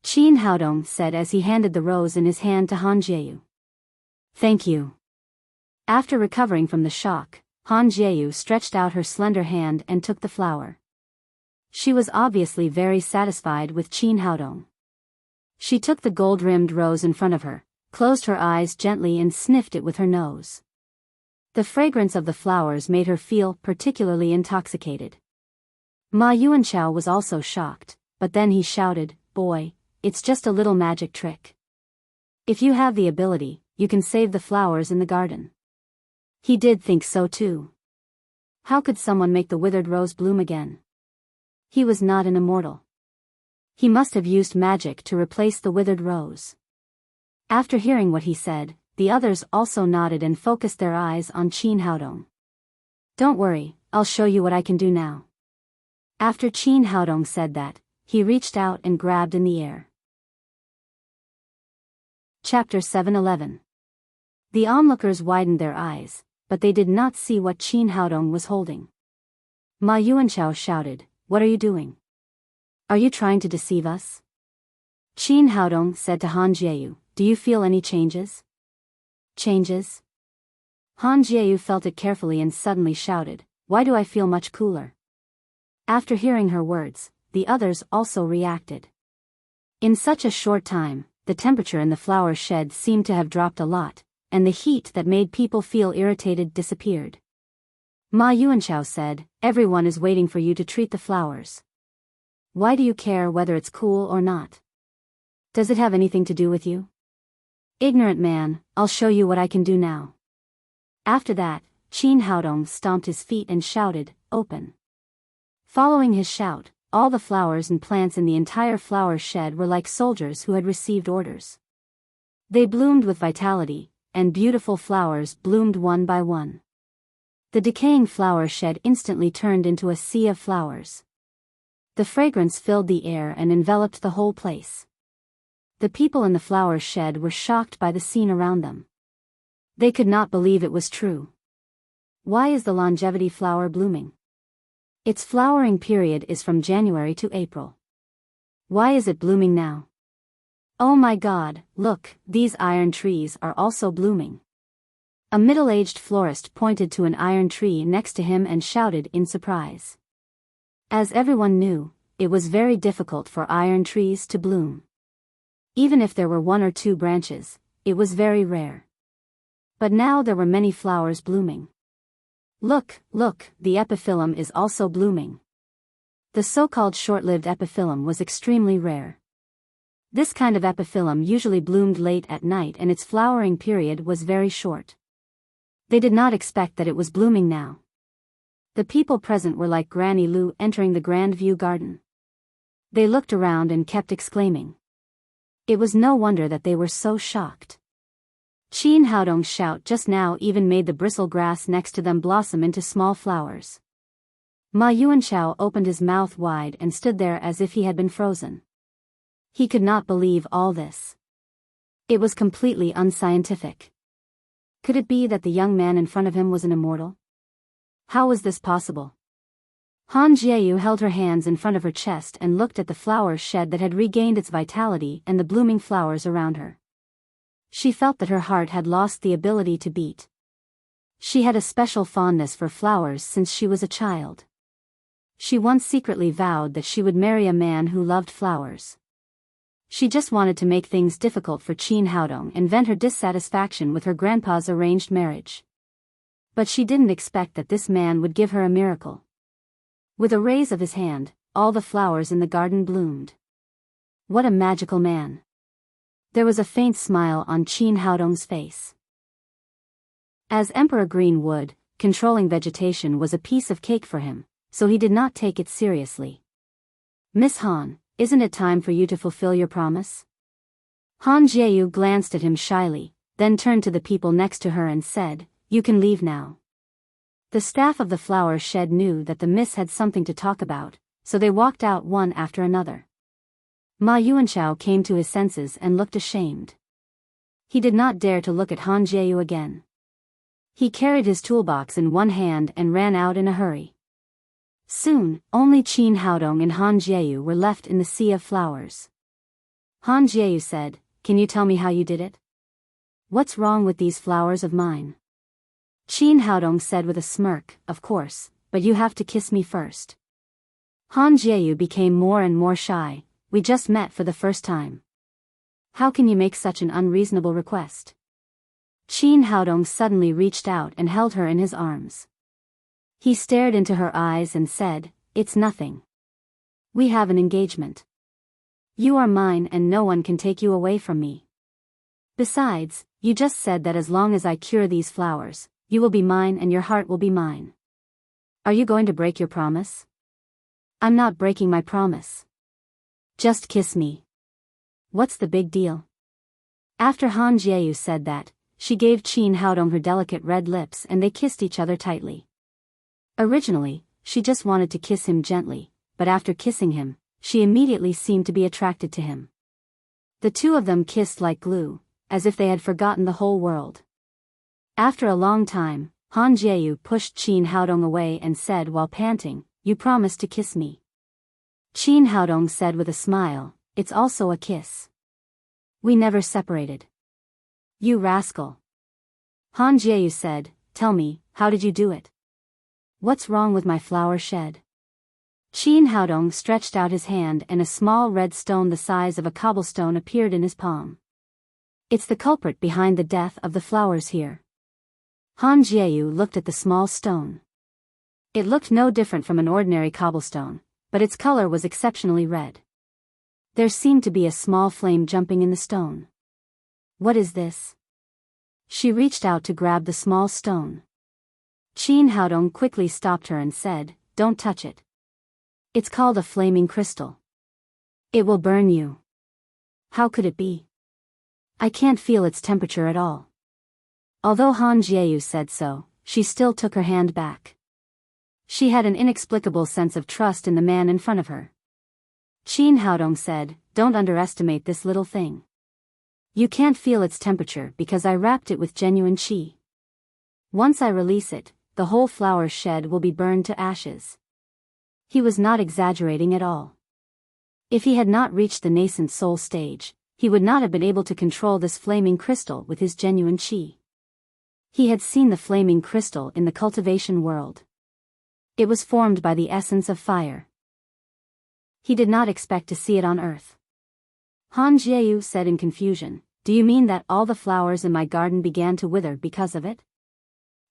Qin Haodong said as he handed the rose in his hand to Han Jieyu. "Thank you." After recovering from the shock, Han Jieyu stretched out her slender hand and took the flower. She was obviously very satisfied with Qin Haodong. She took the gold-rimmed rose in front of her, closed her eyes gently and sniffed it with her nose. The fragrance of the flowers made her feel particularly intoxicated. Ma Yuanchao was also shocked, but then he shouted, "Boy, it's just a little magic trick. If you have the ability, you can save the flowers in the garden." He did think so too. How could someone make the withered rose bloom again? He was not an immortal. He must have used magic to replace the withered rose. After hearing what he said, the others also nodded and focused their eyes on Qin Haodong. "Don't worry, I'll show you what I can do now." After Qin Haodong said that, he reached out and grabbed in the air. Chapter 711. The onlookers widened their eyes, but they did not see what Qin Haodong was holding. Ma Yuanchao shouted, "What are you doing? Are you trying to deceive us?" Qin Haodong said to Han Jieyu, "Do you feel any changes?" "Changes?" Han Jieyu felt it carefully and suddenly shouted, "Why do I feel much cooler?" After hearing her words, the others also reacted. In such a short time, the temperature in the flower shed seemed to have dropped a lot, and the heat that made people feel irritated disappeared. Ma Yuanchao said, "Everyone is waiting for you to treat the flowers. Why do you care whether it's cool or not? Does it have anything to do with you?" Ignorant man, I'll show you what I can do now. After that, Qin Haodong stomped his feet and shouted, "Open." Following his shout, all the flowers and plants in the entire flower shed were like soldiers who had received orders. They bloomed with vitality, and beautiful flowers bloomed one by one. The decaying flower shed instantly turned into a sea of flowers. The fragrance filled the air and enveloped the whole place. The people in the flower shed were shocked by the scene around them. They could not believe it was true. Why is the longevity flower blooming? Its flowering period is from January to April. Why is it blooming now? Oh my God, look, these iron trees are also blooming. A middle-aged florist pointed to an iron tree next to him and shouted in surprise. As everyone knew, it was very difficult for iron trees to bloom. Even if there were 1 or 2 branches, it was very rare. But now there were many flowers blooming. Look, the epiphyllum is also blooming. The so-called short-lived epiphyllum was extremely rare. This kind of epiphyllum usually bloomed late at night and its flowering period was very short. They did not expect that it was blooming now. The people present were like Granny Lu entering the Grand View Garden. They looked around and kept exclaiming. It was no wonder that they were so shocked. Qin Haodong's shout just now even made the bristle grass next to them blossom into small flowers. Ma Yuanchao opened his mouth wide and stood there as if he had been frozen. He could not believe all this. It was completely unscientific. Could it be that the young man in front of him was an immortal? How was this possible? Han Jieyu held her hands in front of her chest and looked at the flower shed that had regained its vitality and the blooming flowers around her. She felt that her heart had lost the ability to beat. She had a special fondness for flowers since she was a child. She once secretly vowed that she would marry a man who loved flowers. She just wanted to make things difficult for Qin Haodong and vent her dissatisfaction with her grandpa's arranged marriage. But she didn't expect that this man would give her a miracle. With a raise of his hand, all the flowers in the garden bloomed. What a magical man. There was a faint smile on Qin Haodong's face. As Emperor Greenwood, controlling vegetation was a piece of cake for him, so he did not take it seriously. Miss Han, isn't it time for you to fulfill your promise? Han Jieyu glanced at him shyly, then turned to the people next to her and said, "You can leave now." The staff of the flower shed knew that the miss had something to talk about, so they walked out one after another. Ma Yuanchao came to his senses and looked ashamed. He did not dare to look at Han Jieyu again. He carried his toolbox in one hand and ran out in a hurry. Soon, only Qin Haodong and Han Jieyu were left in the sea of flowers. Han Jieyu said, "Can you tell me how you did it? What's wrong with these flowers of mine?" Qin Haodong said with a smirk, "Of course, but you have to kiss me first." Han Jieyu became more and more shy. "We just met for the first time. How can you make such an unreasonable request?" Qin Haodong suddenly reached out and held her in his arms. He stared into her eyes and said, "It's nothing. We have an engagement. You are mine and no one can take you away from me. Besides, you just said that as long as I cure these flowers, you will be mine and your heart will be mine. Are you going to break your promise?" "I'm not breaking my promise. Just kiss me. What's the big deal?" After Han Jieyu said that, she gave Qin Haodong her delicate red lips and they kissed each other tightly. Originally, she just wanted to kiss him gently, but after kissing him, she immediately seemed to be attracted to him. The two of them kissed like glue, as if they had forgotten the whole world. After a long time, Han Jieyu pushed Qin Haodong away and said while panting, "You promised to kiss me." Qin Haodong said with a smile, "It's also a kiss. We never separated." "You rascal." Han Jieyu said, "Tell me, how did you do it? What's wrong with my flower shed?" Qin Haodong stretched out his hand and a small red stone the size of a cobblestone appeared in his palm. "It's the culprit behind the death of the flowers here." Han Jieyu looked at the small stone. It looked no different from an ordinary cobblestone, but its color was exceptionally red. There seemed to be a small flame jumping in the stone. What is this? She reached out to grab the small stone. Qin Haodong quickly stopped her and said, "Don't touch it. It's called a flaming crystal. It will burn you." How could it be? I can't feel its temperature at all. Although Han Jiayu said so, she still took her hand back. She had an inexplicable sense of trust in the man in front of her. Qin Haodong said, "Don't underestimate this little thing. You can't feel its temperature because I wrapped it with genuine qi. Once I release it, the whole flower shed will be burned to ashes." He was not exaggerating at all. If he had not reached the nascent soul stage, he would not have been able to control this flaming crystal with his genuine qi. He had seen the flaming crystal in the cultivation world. It was formed by the essence of fire. He did not expect to see it on earth. Han Jiayu said in confusion, "Do you mean that all the flowers in my garden began to wither because of it?"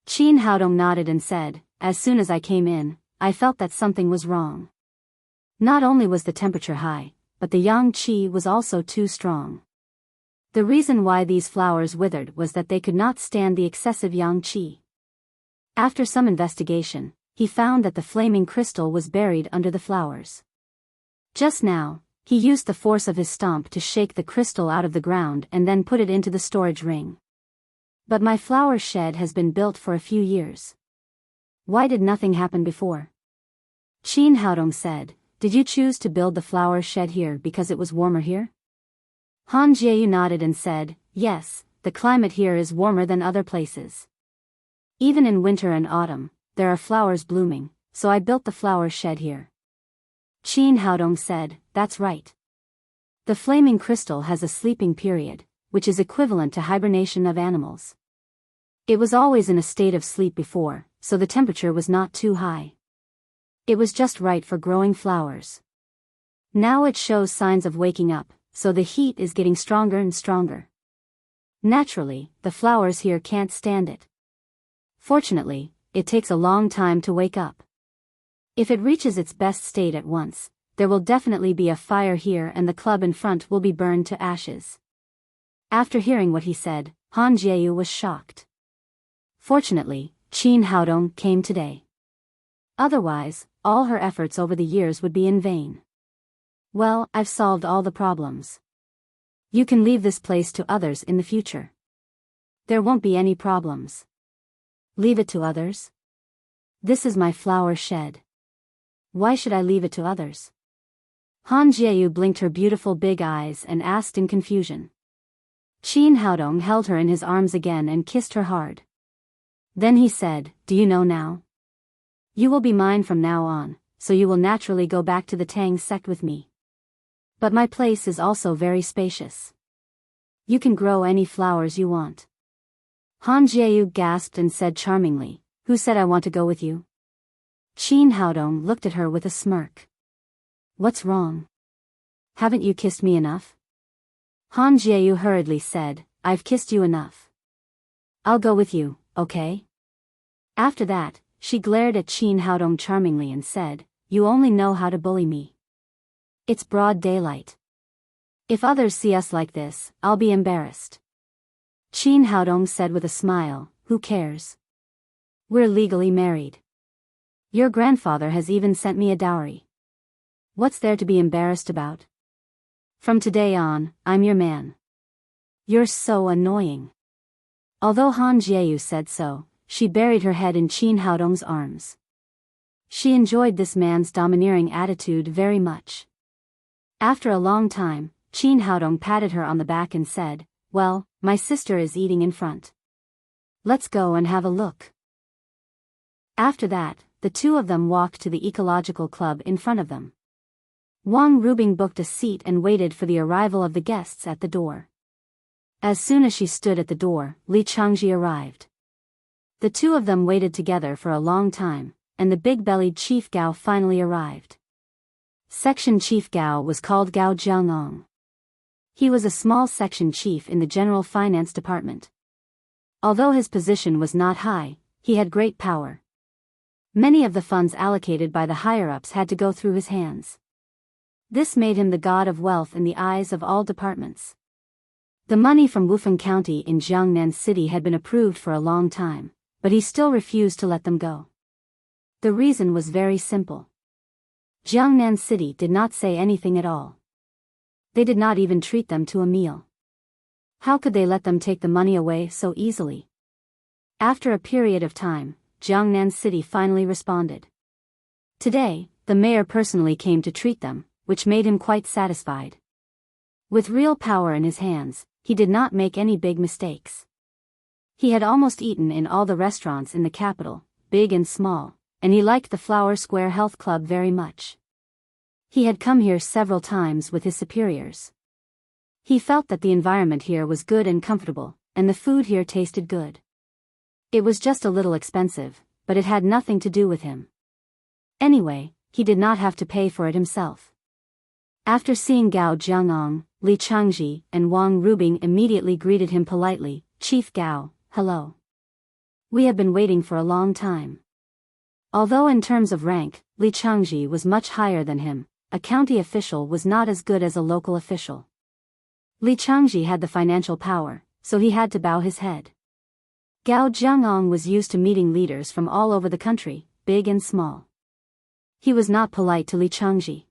Qin Haodong nodded and said, "As soon as I came in, I felt that something was wrong. Not only was the temperature high, but the yang qi was also too strong. The reason why these flowers withered was that they could not stand the excessive yang qi. After some investigation, he found that the flaming crystal was buried under the flowers. Just now, he used the force of his stomp to shake the crystal out of the ground and then put it into the storage ring. But my flower shed has been built for a few years. Why did nothing happen before?" Qin Haodong said, "Did you choose to build the flower shed here because it was warmer here?" Han Jiayu nodded and said, "Yes, the climate here is warmer than other places. Even in winter and autumn, there are flowers blooming, so I built the flower shed here." Qin Haodong said, "That's right. The flaming crystal has a sleeping period, which is equivalent to hibernation of animals. It was always in a state of sleep before, so the temperature was not too high. It was just right for growing flowers. Now it shows signs of waking up, so the heat is getting stronger and stronger. Naturally, the flowers here can't stand it. Fortunately, it takes a long time to wake up. If it reaches its best state at once, there will definitely be a fire here and the club in front will be burned to ashes." After hearing what he said, Han Jiayu was shocked. Fortunately, Qin Haodong came today. Otherwise, all her efforts over the years would be in vain. "Well, I've solved all the problems. You can leave this place to others in the future. There won't be any problems." "Leave it to others? This is my flower shed. Why should I leave it to others?" Han Jiayu blinked her beautiful big eyes and asked in confusion. Qin Haodong held her in his arms again and kissed her hard. Then he said, "Do you know now? You will be mine from now on, so you will naturally go back to the Tang sect with me. But my place is also very spacious. You can grow any flowers you want." Han Jiayu gasped and said charmingly, "Who said I want to go with you?" Qin Haodong looked at her with a smirk. "What's wrong? Haven't you kissed me enough?" Han Jiayu hurriedly said, "I've kissed you enough. I'll go with you, okay?" After that, she glared at Qin Haodong charmingly and said, "You only know how to bully me. It's broad daylight. If others see us like this, I'll be embarrassed." Qin Haodong said with a smile, "Who cares? We're legally married. Your grandfather has even sent me a dowry. What's there to be embarrassed about? From today on, I'm your man." "You're so annoying." Although Han Jiayu said so, she buried her head in Qin Haodong's arms. She enjoyed this man's domineering attitude very much. After a long time, Qin Haodong patted her on the back and said, "Well, my sister is eating in front. Let's go and have a look." After that, the two of them walked to the ecological club in front of them. Wang Rubing booked a seat and waited for the arrival of the guests at the door. As soon as she stood at the door, Li Changji arrived. The two of them waited together for a long time, and the big-bellied Chief Gao finally arrived. Section Chief Gao was called Gao Jiangong. He was a small section chief in the General Finance Department. Although his position was not high, he had great power. Many of the funds allocated by the higher-ups had to go through his hands. This made him the god of wealth in the eyes of all departments. The money from Wufeng County in Jiangnan City had been approved for a long time, but he still refused to let them go. The reason was very simple. Jiangnan City did not say anything at all. They did not even treat them to a meal. How could they let them take the money away so easily? After a period of time, Jiangnan City finally responded. Today, the mayor personally came to treat them, which made him quite satisfied. With real power in his hands, he did not make any big mistakes. He had almost eaten in all the restaurants in the capital, big and small, and he liked the Flower Square Health Club very much. He had come here several times with his superiors. He felt that the environment here was good and comfortable, and the food here tasted good. It was just a little expensive, but it had nothing to do with him. Anyway, he did not have to pay for it himself. After seeing Gao Jiangong, Li Changji and Wang Rubing immediately greeted him politely. "Chief Gao, hello. We have been waiting for a long time." Although in terms of rank, Li Changji was much higher than him, a county official was not as good as a local official. Li Changji had the financial power, so he had to bow his head. Gao Jiangong was used to meeting leaders from all over the country, big and small. He was not polite to Li Changji.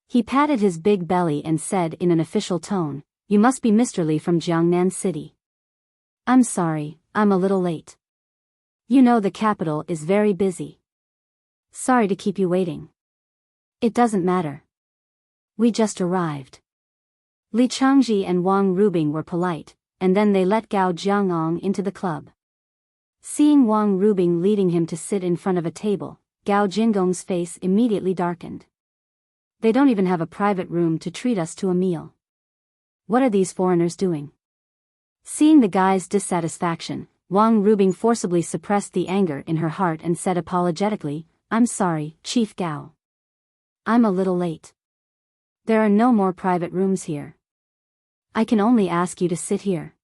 He patted his big belly and said in an official tone, "You must be Mr. Li from Jiangnan City. I'm sorry, I'm a little late. You know the capital is very busy. Sorry to keep you waiting." "It doesn't matter. We just arrived." Li Changji and Wang Rubing were polite, and then they let Gao Jiangong into the club. Seeing Wang Rubing leading him to sit in front of a table, Gao Jingong's face immediately darkened. "They don't even have a private room to treat us to a meal. What are these foreigners doing?" Seeing the guy's dissatisfaction, Wang Rubing forcibly suppressed the anger in her heart and said apologetically, "I'm sorry, Chief Gao. I'm a little late. There are no more private rooms here. I can only ask you to sit here."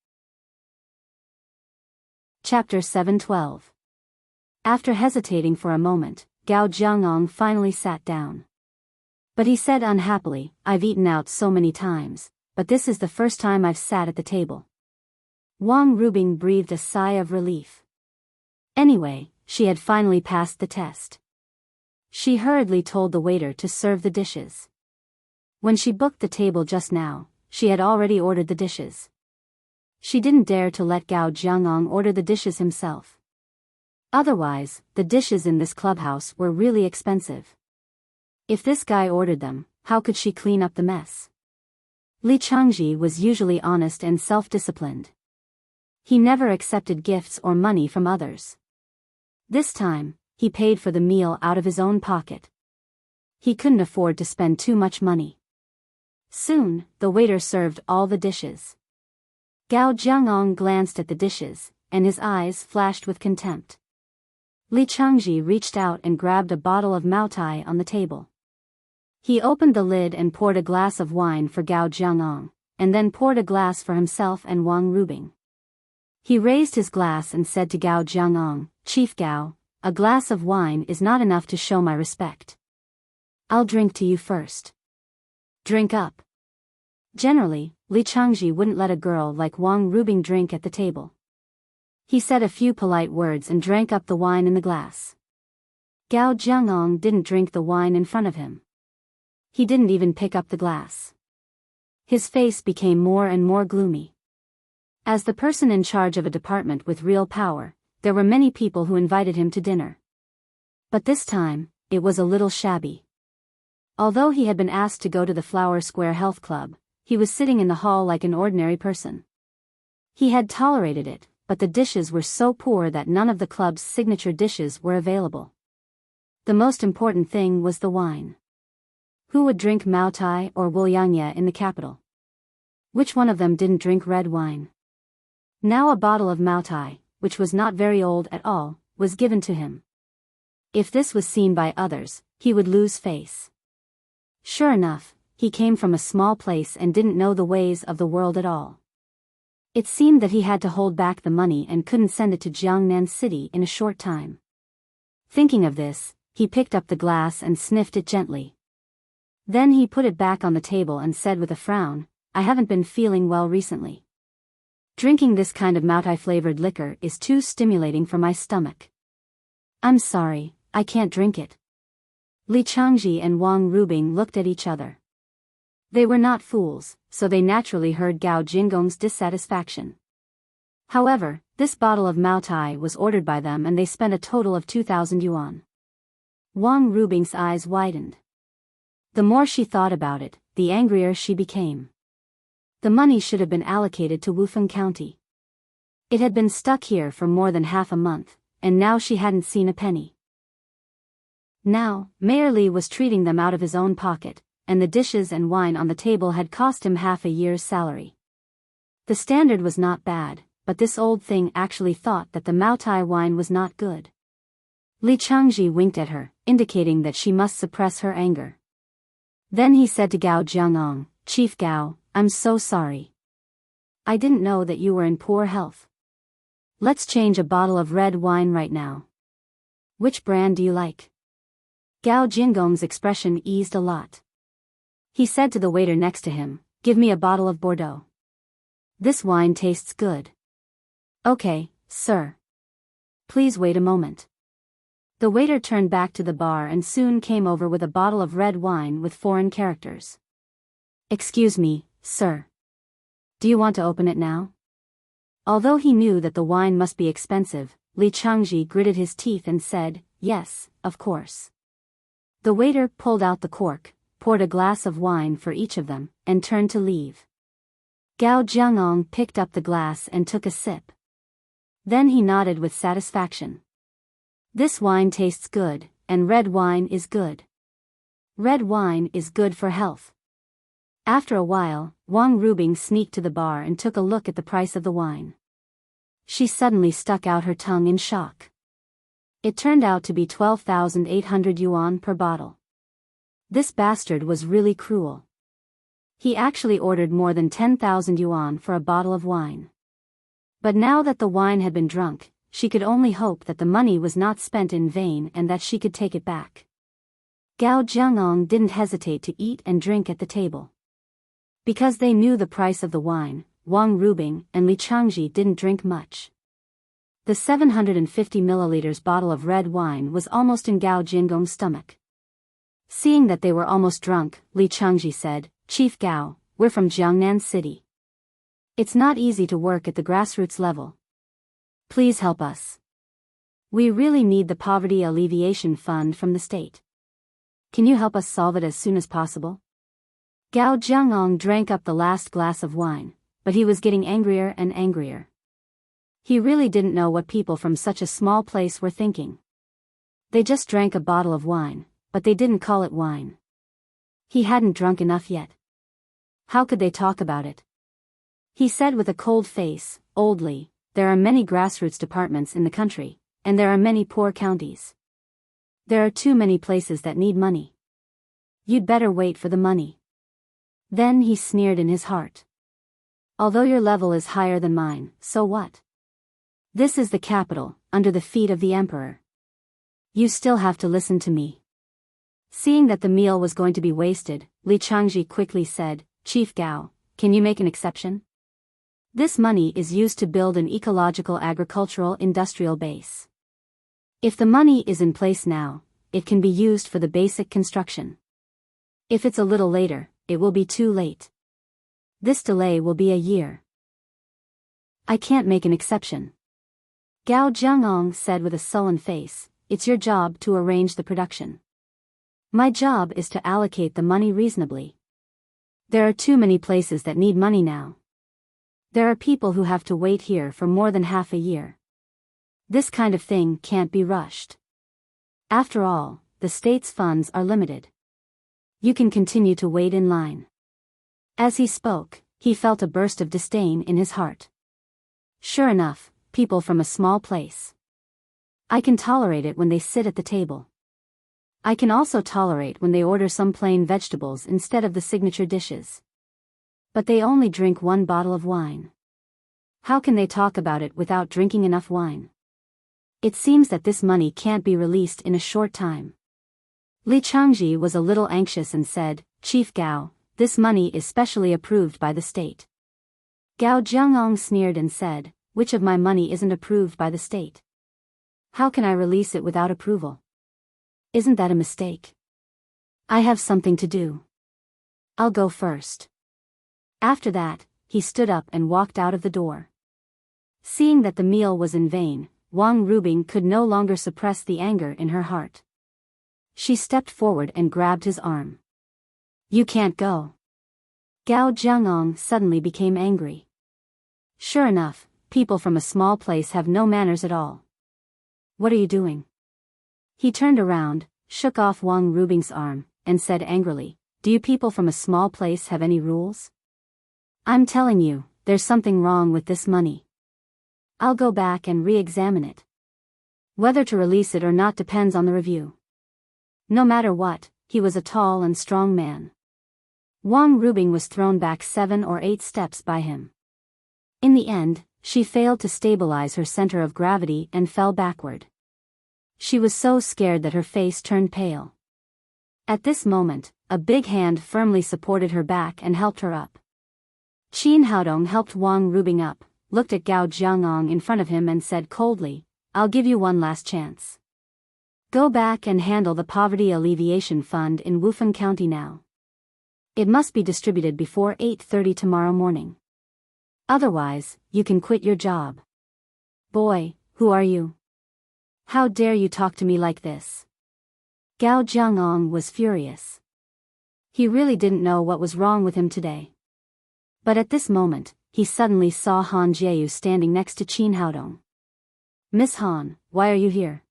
Chapter 712. After hesitating for a moment, Gao Jiangong finally sat down. But he said unhappily, "I've eaten out so many times, but this is the first time I've sat at the table." Wang Rubing breathed a sigh of relief. Anyway, she had finally passed the test. She hurriedly told the waiter to serve the dishes. When she booked the table just now, she had already ordered the dishes. She didn't dare to let Gao Jiangong order the dishes himself. Otherwise, the dishes in this clubhouse were really expensive. If this guy ordered them, how could she clean up the mess? Li Changji was usually honest and self-disciplined. He never accepted gifts or money from others. This time, he paid for the meal out of his own pocket. He couldn't afford to spend too much money. Soon, the waiter served all the dishes. Gao Jiangong glanced at the dishes, and his eyes flashed with contempt. Li Changji reached out and grabbed a bottle of Maotai on the table. He opened the lid and poured a glass of wine for Gao Jiangong, and then poured a glass for himself and Wang Rubing. He raised his glass and said to Gao Jiangong, "Chief Gao, a glass of wine is not enough to show my respect. I'll drink to you first. Drink up." Generally, Li Changji wouldn't let a girl like Wang Rubing drink at the table. He said a few polite words and drank up the wine in the glass. Gao Jiangong didn't drink the wine in front of him. He didn't even pick up the glass. His face became more and more gloomy. As the person in charge of a department with real power, there were many people who invited him to dinner. But this time, it was a little shabby. Although he had been asked to go to the Flower Square Health Club, he was sitting in the hall like an ordinary person. He had tolerated it, but the dishes were so poor that none of the club's signature dishes were available. The most important thing was the wine. Who would drink Maotai or Wuliangye in the capital? Which one of them didn't drink red wine? Now a bottle of Maotai, which was not very old at all, was given to him. If this was seen by others, he would lose face. Sure enough, he came from a small place and didn't know the ways of the world at all. It seemed that he had to hold back the money and couldn't send it to Jiangnan City in a short time. Thinking of this, he picked up the glass and sniffed it gently. Then he put it back on the table and said with a frown, I haven't been feeling well recently. Drinking this kind of Maotai-flavored liquor is too stimulating for my stomach. I'm sorry, I can't drink it. Li Changji and Wang Rubing looked at each other. They were not fools, so they naturally heard Gao Jinggong's dissatisfaction. However, this bottle of Maotai was ordered by them and they spent a total of 2,000 yuan. Wang Rubing's eyes widened. The more she thought about it, the angrier she became. The money should have been allocated to Wufeng County. It had been stuck here for more than half a month, and now she hadn't seen a penny. Now, Mayor Li was treating them out of his own pocket, and the dishes and wine on the table had cost him half a year's salary. The standard was not bad, but this old thing actually thought that the Maotai wine was not good. Li Changji winked at her, indicating that she must suppress her anger. Then he said to Gao Jiangong, Chief Gao, I'm so sorry. I didn't know that you were in poor health. Let's change a bottle of red wine right now. Which brand do you like? Gao Jinggong's expression eased a lot. He said to the waiter next to him, Give me a bottle of Bordeaux. This wine tastes good. Okay, sir. Please wait a moment. The waiter turned back to the bar and soon came over with a bottle of red wine with foreign characters. Excuse me, sir. Do you want to open it now? Although he knew that the wine must be expensive, Li Changji gritted his teeth and said, Yes, of course. The waiter pulled out the cork, poured a glass of wine for each of them, and turned to leave. Gao Jiangong picked up the glass and took a sip. Then he nodded with satisfaction. This wine tastes good, and red wine is good. Red wine is good for health. After a while, Wang Rubing sneaked to the bar and took a look at the price of the wine. She suddenly stuck out her tongue in shock. It turned out to be 12,800 yuan per bottle. This bastard was really cruel. He actually ordered more than 10,000 yuan for a bottle of wine. But now that the wine had been drunk, she could only hope that the money was not spent in vain and that she could take it back. Gao Jiangong didn't hesitate to eat and drink at the table. Because they knew the price of the wine, Wang Rubing and Li Changji didn't drink much. The 750 milliliters bottle of red wine was almost in Gao Jinggong's stomach. Seeing that they were almost drunk, Li Changji said, Chief Gao, we're from Jiangnan City. It's not easy to work at the grassroots level. Please help us. We really need the poverty alleviation fund from the state. Can you help us solve it as soon as possible? Gao Jiangong drank up the last glass of wine, but he was getting angrier and angrier. He really didn't know what people from such a small place were thinking. They just drank a bottle of wine, but they didn't call it wine. He hadn't drunk enough yet. How could they talk about it? He said with a cold face, Old Li, there are many grassroots departments in the country, and there are many poor counties. There are too many places that need money. You'd better wait for the money. Then he sneered in his heart. Although your level is higher than mine, so what? This is the capital, under the feet of the emperor. You still have to listen to me. Seeing that the meal was going to be wasted, Li Changji quickly said, Chief Gao, can you make an exception? This money is used to build an ecological agricultural industrial base. If the money is in place now, it can be used for the basic construction. If it's a little later, it will be too late. This delay will be a year. I can't make an exception. Gao Jiangong said with a sullen face, It's your job to arrange the production. My job is to allocate the money reasonably. There are too many places that need money now. There are people who have to wait here for more than half a year. This kind of thing can't be rushed. After all, the state's funds are limited. You can continue to wait in line. As he spoke, he felt a burst of disdain in his heart. Sure enough, people from a small place. I can tolerate it when they sit at the table. I can also tolerate when they order some plain vegetables instead of the signature dishes. But they only drink one bottle of wine. How can they talk about it without drinking enough wine? It seems that this money can't be released in a short time. Li Changji was a little anxious and said, Chief Gao, This money is specially approved by the state. Gao Jiangong sneered and said, which of my money isn't approved by the state? How can I release it without approval? Isn't that a mistake? I have something to do. I'll go first. After that, he stood up and walked out of the door. Seeing that the meal was in vain, Wang Rubing could no longer suppress the anger in her heart. She stepped forward and grabbed his arm. You can't go. Gao Jiangong suddenly became angry. Sure enough, people from a small place have no manners at all. What are you doing? He turned around, shook off Wang Rubing's arm, and said angrily, do you people from a small place have any rules? I'm telling you, there's something wrong with this money. I'll go back and re-examine it. Whether to release it or not depends on the review. No matter what, he was a tall and strong man. Wang Rubing was thrown back 7 or 8 steps by him. In the end, she failed to stabilize her center of gravity and fell backward. She was so scared that her face turned pale. At this moment, a big hand firmly supported her back and helped her up. Qin Haodong helped Wang Rubing up, looked at Gao Jiangong in front of him and said coldly, I'll give you one last chance. Go back and handle the Poverty Alleviation Fund in Wufeng County now. It must be distributed before 8:30 tomorrow morning. Otherwise, you can quit your job. Boy, who are you? How dare you talk to me like this? Gao Jiangong was furious. He really didn't know what was wrong with him today. But at this moment, he suddenly saw Han Jiayu standing next to Qin Haodong. Miss Han, why are you here?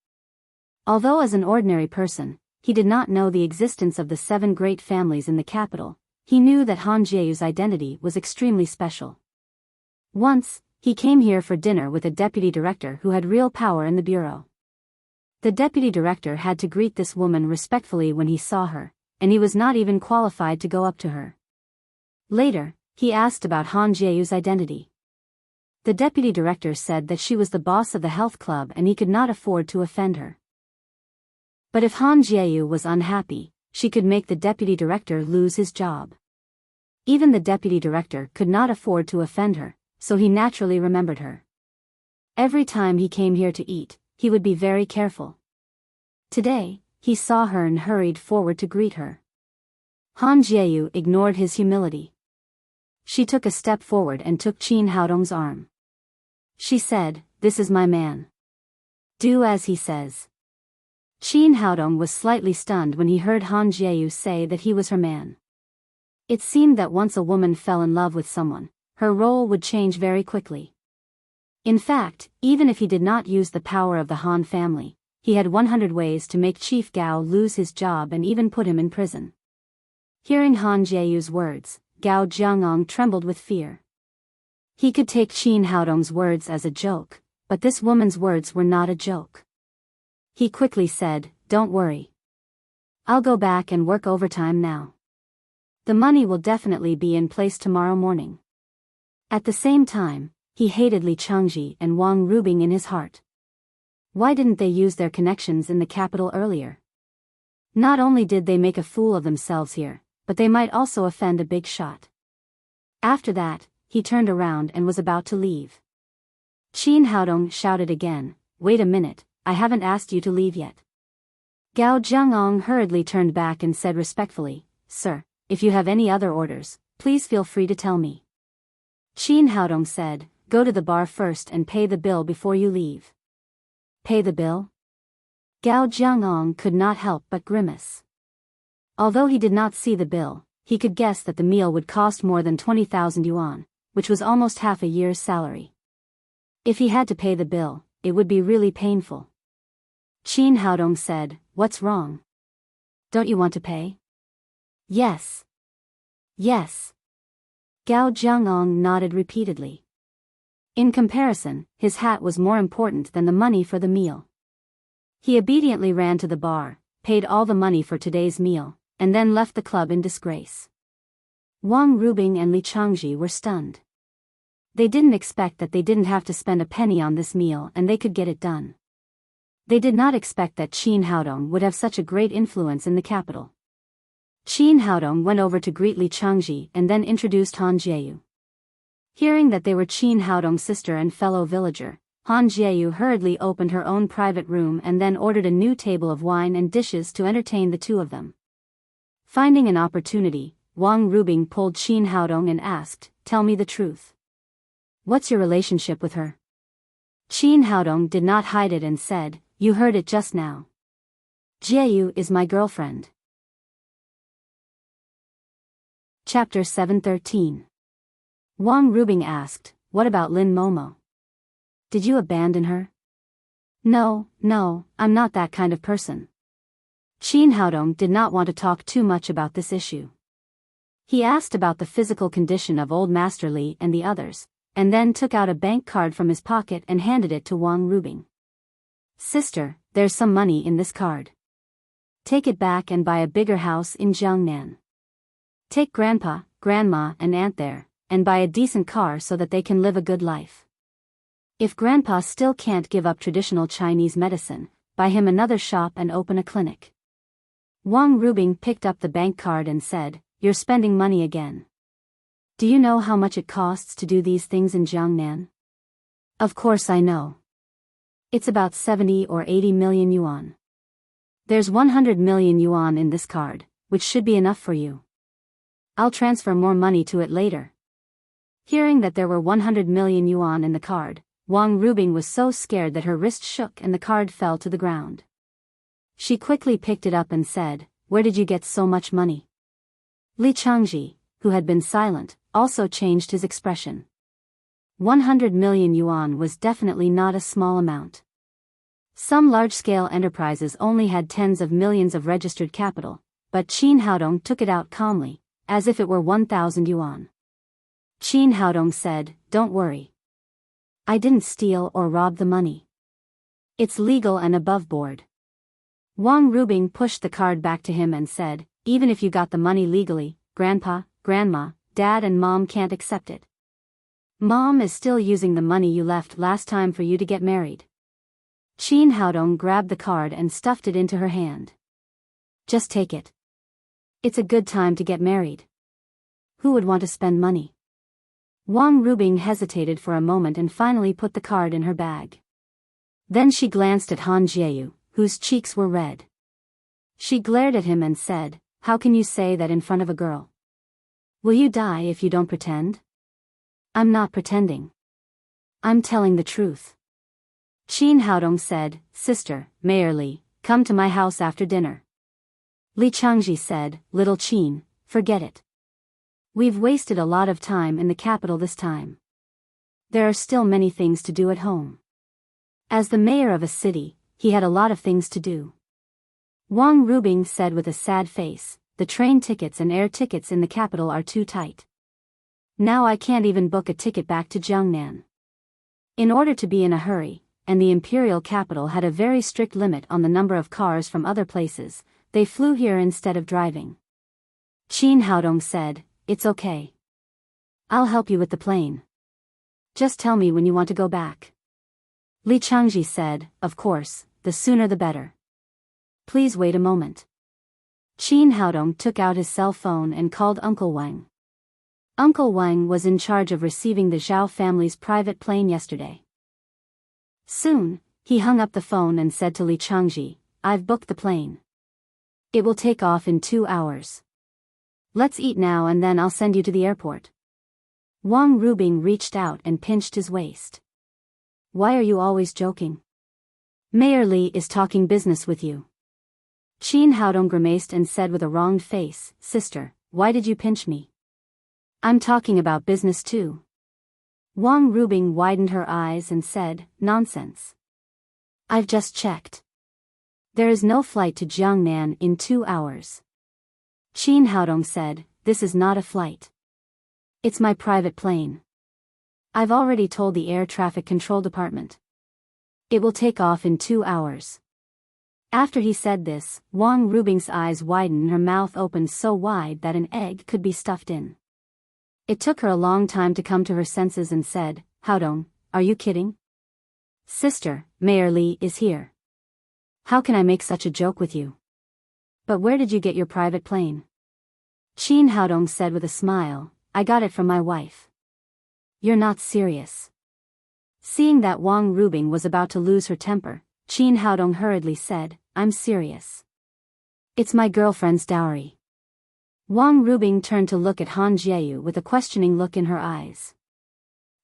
Although as an ordinary person, he did not know the existence of the 7 great families in the capital, he knew that Han Jiayu's identity was extremely special. Once, he came here for dinner with a deputy director who had real power in the bureau. The deputy director had to greet this woman respectfully when he saw her, and he was not even qualified to go up to her. Later, he asked about Han Jiayu's identity. The deputy director said that she was the boss of the health club and he could not afford to offend her. But if Han Jiayu was unhappy, she could make the deputy director lose his job. Even the deputy director could not afford to offend her, so he naturally remembered her. Every time he came here to eat, he would be very careful. Today, he saw her and hurried forward to greet her. Han Jiayu ignored his humility. She took a step forward and took Qin Haodong's arm. She said, this is my man. Do as he says. Qin Haodong was slightly stunned when he heard Han Jiayu say that he was her man. It seemed that once a woman fell in love with someone, her role would change very quickly. In fact, even if he did not use the power of the Han family, he had 100 ways to make Chief Gao lose his job and even put him in prison. Hearing Han Jiayu's words, Gao Jiangong trembled with fear. He could take Qin Haodong's words as a joke, but this woman's words were not a joke. He quickly said, don't worry. I'll go back and work overtime now. The money will definitely be in place tomorrow morning. At the same time, he hated Li Changji and Wang Rubing in his heart. Why didn't they use their connections in the capital earlier? Not only did they make a fool of themselves here, but they might also offend a big shot. After that, he turned around and was about to leave. Qin Haodong shouted again, wait a minute, I haven't asked you to leave yet. Gao Jiangong hurriedly turned back and said respectfully, sir, if you have any other orders, please feel free to tell me. Qin Haodong said, go to the bar first and pay the bill before you leave. Pay the bill? Gao Jiangong could not help but grimace. Although he did not see the bill, he could guess that the meal would cost more than 20,000 yuan, which was almost half a year's salary. If he had to pay the bill, it would be really painful. Qin Haodong said, what's wrong? Don't you want to pay? Yes. Yes. Gao Jiangong nodded repeatedly. In comparison, his hat was more important than the money for the meal. He obediently ran to the bar, paid all the money for today's meal, and then left the club in disgrace. Wang Rubing and Li Changji were stunned. They didn't expect that they didn't have to spend a penny on this meal and they could get it done. They did not expect that Qin Haodong would have such a great influence in the capital. Qin Haodong went over to greet Li Changji and then introduced Han Jieyu. Hearing that they were Qin Haodong's sister and fellow villager, Han Jieyu hurriedly opened her own private room and then ordered a new table of wine and dishes to entertain the two of them. Finding an opportunity, Wang Rubing pulled Qin Haodong and asked, "Tell me the truth. What's your relationship with her?" Qin Haodong did not hide it and said, "You heard it just now. Jieyu is my girlfriend." Chapter 713. Wang Rubing asked, "What about Lin Momo? Did you abandon her?" No, I'm not that kind of person." Qin Haodong did not want to talk too much about this issue. He asked about the physical condition of old Master Li and the others, and then took out a bank card from his pocket and handed it to Wang Rubing. "Sister, there's some money in this card. Take it back and buy a bigger house in Jiangnan. Take grandpa, grandma and aunt there, and buy a decent car so that they can live a good life. If grandpa still can't give up traditional Chinese medicine, buy him another shop and open a clinic." Wang Rubing picked up the bank card and said, "You're spending money again. Do you know how much it costs to do these things in Jiangnan?" "Of course I know. It's about 70 or 80 million yuan. There's 100 million yuan in this card, which should be enough for you. I'll transfer more money to it later." Hearing that there were 100 million yuan in the card, Wang Rubing was so scared that her wrist shook and the card fell to the ground. She quickly picked it up and said, "Where did you get so much money?" Li Changji, who had been silent, also changed his expression. 100 million yuan was definitely not a small amount. Some large-scale enterprises only had tens of millions of registered capital, but Qin Haodong took it out calmly, as if it were 1,000 yuan. Qin Haodong said, "Don't worry. I didn't steal or rob the money. It's legal and above board." Wang Rubing pushed the card back to him and said, "Even if you got the money legally, grandpa, grandma, dad and mom can't accept it. Mom is still using the money you left last time for you to get married." Qin Haodong grabbed the card and stuffed it into her hand. "Just take it. It's a good time to get married. Who would want to spend money?" Wang Rubing hesitated for a moment and finally put the card in her bag. Then she glanced at Han Jieyu, whose cheeks were red. She glared at him and said, "How can you say that in front of a girl? Will you die if you don't pretend?" "I'm not pretending. I'm telling the truth." Qin Haodong said, "Sister, Mayor Li, come to my house after dinner." Li Changji said, "Little Qin, forget it. We've wasted a lot of time in the capital this time. There are still many things to do at home." As the mayor of a city, he had a lot of things to do. Wang Rubing said with a sad face, "The train tickets and air tickets in the capital are too tight. Now I can't even book a ticket back to Jiangnan." In order to be in a hurry, and the imperial capital had a very strict limit on the number of cars from other places, they flew here instead of driving. Qin Haodong said, "It's okay. I'll help you with the plane. Just tell me when you want to go back." Li Changji said, "Of course, the sooner the better. Please wait a moment." Qin Haodong took out his cell phone and called Uncle Wang. Uncle Wang was in charge of receiving the Zhao family's private plane yesterday. Soon, he hung up the phone and said to Li Changji, "I've booked the plane. It will take off in 2 hours. Let's eat now and then I'll send you to the airport." Wang Rubing reached out and pinched his waist. "Why are you always joking? Mayor Li is talking business with you." Qin Haodong grimaced and said with a wronged face, "Sister, why did you pinch me? I'm talking about business too." Wang Rubing widened her eyes and said, "Nonsense. I've just checked. There is no flight to Jiangnan in 2 hours." Qin Haodong said, "This is not a flight. It's my private plane. I've already told the air traffic control department. It will take off in 2 hours. After he said this, Wang Rubing's eyes widened and her mouth opened so wide that an egg could be stuffed in. It took her a long time to come to her senses and said, "Haodong, are you kidding? Sister, Mayor Li is here. How can I make such a joke with you? But where did you get your private plane?" Qin Haodong said with a smile, I got it from my wife. You're not serious. Seeing that Wang Rubing was about to lose her temper, Qin Haodong hurriedly said, I'm serious. It's my girlfriend's dowry. Wang Rubing turned to look at Han Jieyu with a questioning look in her eyes.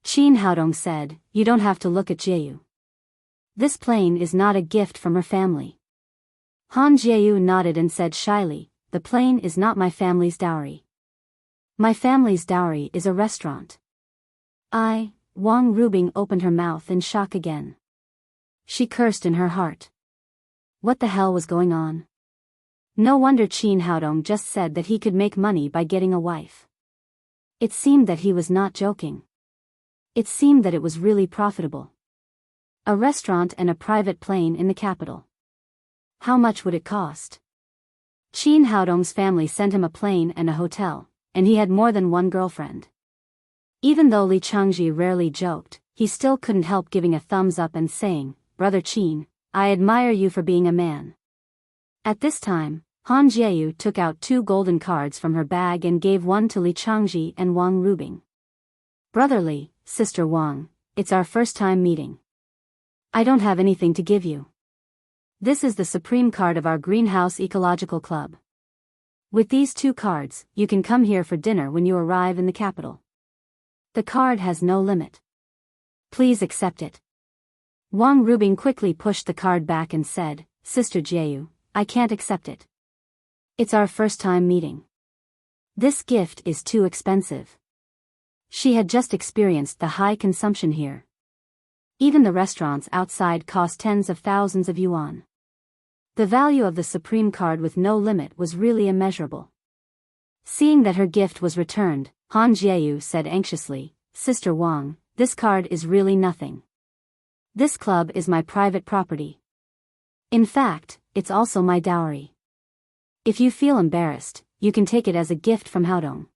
Qin Haodong said, you don't have to look at Jieyu. This plane is not a gift from her family. Han Jieyu nodded and said shyly, the plane is not my family's dowry. My family's dowry is a restaurant. Wang Rubing opened her mouth in shock again. She cursed in her heart. What the hell was going on? No wonder Qin Haodong just said that he could make money by getting a wife. It seemed that he was not joking. It seemed that it was really profitable. A restaurant and a private plane in the capital. How much would it cost? Qin Haodong's family sent him a plane and a hotel, and he had more than one girlfriend. Even though Li Changji rarely joked, he still couldn't help giving a thumbs up and saying, Brother Qin, I admire you for being a man. At this time, Han Jieyu took out 2 golden cards from her bag and gave one to Li Changji and Wang Rubing. Brother Li, Sister Wang, it's our first time meeting. I don't have anything to give you. This is the supreme card of our Greenhouse Ecological Club. With these 2 cards, you can come here for dinner when you arrive in the capital. The card has no limit. Please accept it. Wang Rubing quickly pushed the card back and said, Sister Jieyu, I can't accept it. It's our first time meeting. This gift is too expensive. She had just experienced the high consumption here. Even the restaurants outside cost tens of thousands of yuan. The value of the supreme card with no limit was really immeasurable. Seeing that her gift was returned, Han Jieyu said anxiously, Sister Wang, this card is really nothing. This club is my private property. In fact, it's also my dowry. If you feel embarrassed, you can take it as a gift from Haodong.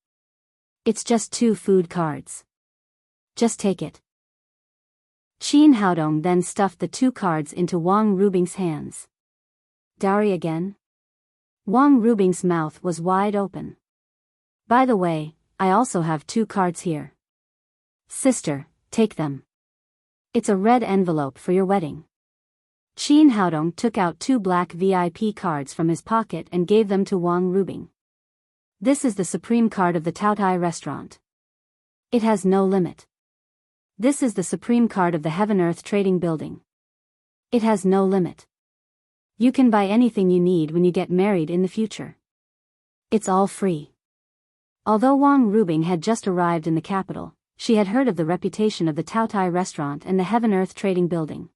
It's just 2 food cards. Just take it. Qin Haodong then stuffed the 2 cards into Wang Rubing's hands. Dowry again? Wang Rubing's mouth was wide open. By the way, I also have 2 cards here. Sister, take them. It's a red envelope for your wedding. Qin Haodong took out 2 black VIP cards from his pocket and gave them to Wang Rubing. This is the supreme card of the Taotai restaurant. It has no limit. This is the supreme card of the Heaven-Earth Trading Building. It has no limit. You can buy anything you need when you get married in the future. It's all free. Although Wang Rubing had just arrived in the capital, she had heard of the reputation of the Taotai restaurant and the Heaven-Earth Trading Building.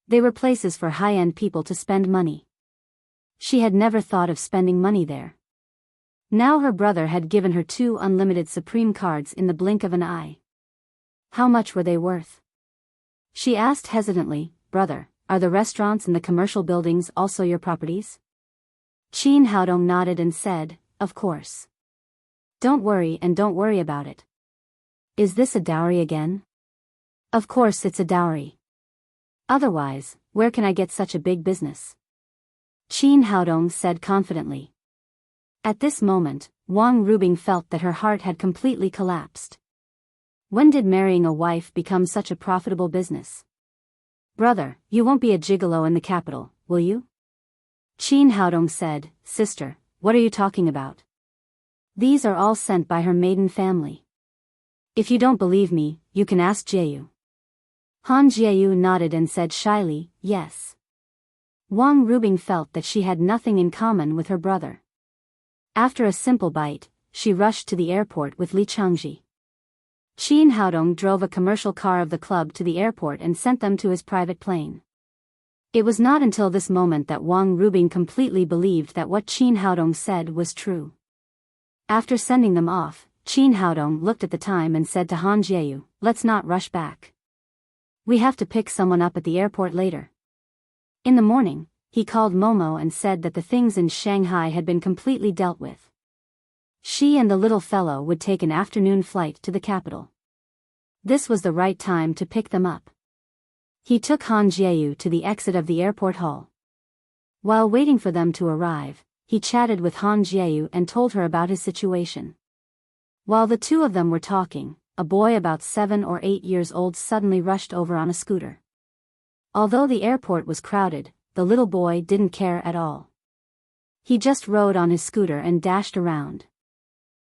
They were places for high-end people to spend money. She had never thought of spending money there. Now her brother had given her 2 unlimited supreme cards in the blink of an eye. How much were they worth? She asked hesitantly, Brother, are the restaurants and the commercial buildings also your properties? Qin Haodong nodded and said, Of course. Don't worry and don't worry about it. Is this a dowry again? Of course it's a dowry. Otherwise, where can I get such a big business? Qin Haodong said confidently. At this moment, Wang Rubing felt that her heart had completely collapsed. When did marrying a wife become such a profitable business? Brother, you won't be a gigolo in the capital, will you? Qin Haodong said, Sister, what are you talking about? These are all sent by her maiden family. If you don't believe me, you can ask Jieyu. Han Jieyu nodded and said shyly, yes. Wang Rubing felt that she had nothing in common with her brother. After a simple bite, she rushed to the airport with Li Changji. Qin Haodong drove a commercial car of the club to the airport and sent them to his private plane. It was not until this moment that Wang Rubing completely believed that what Qin Haodong said was true. After sending them off, Qin Haodong looked at the time and said to Han Jieyu, Let's not rush back. We have to pick someone up at the airport later. In the morning, he called Momo and said that the things in Shanghai had been completely dealt with. She and the little fellow would take an afternoon flight to the capital. This was the right time to pick them up. He took Han Jieyu to the exit of the airport hall. While waiting for them to arrive, he chatted with Han Jiayu and told her about his situation. While the two of them were talking, a boy about 7 or 8 years old suddenly rushed over on a scooter. Although the airport was crowded, the little boy didn't care at all. He just rode on his scooter and dashed around.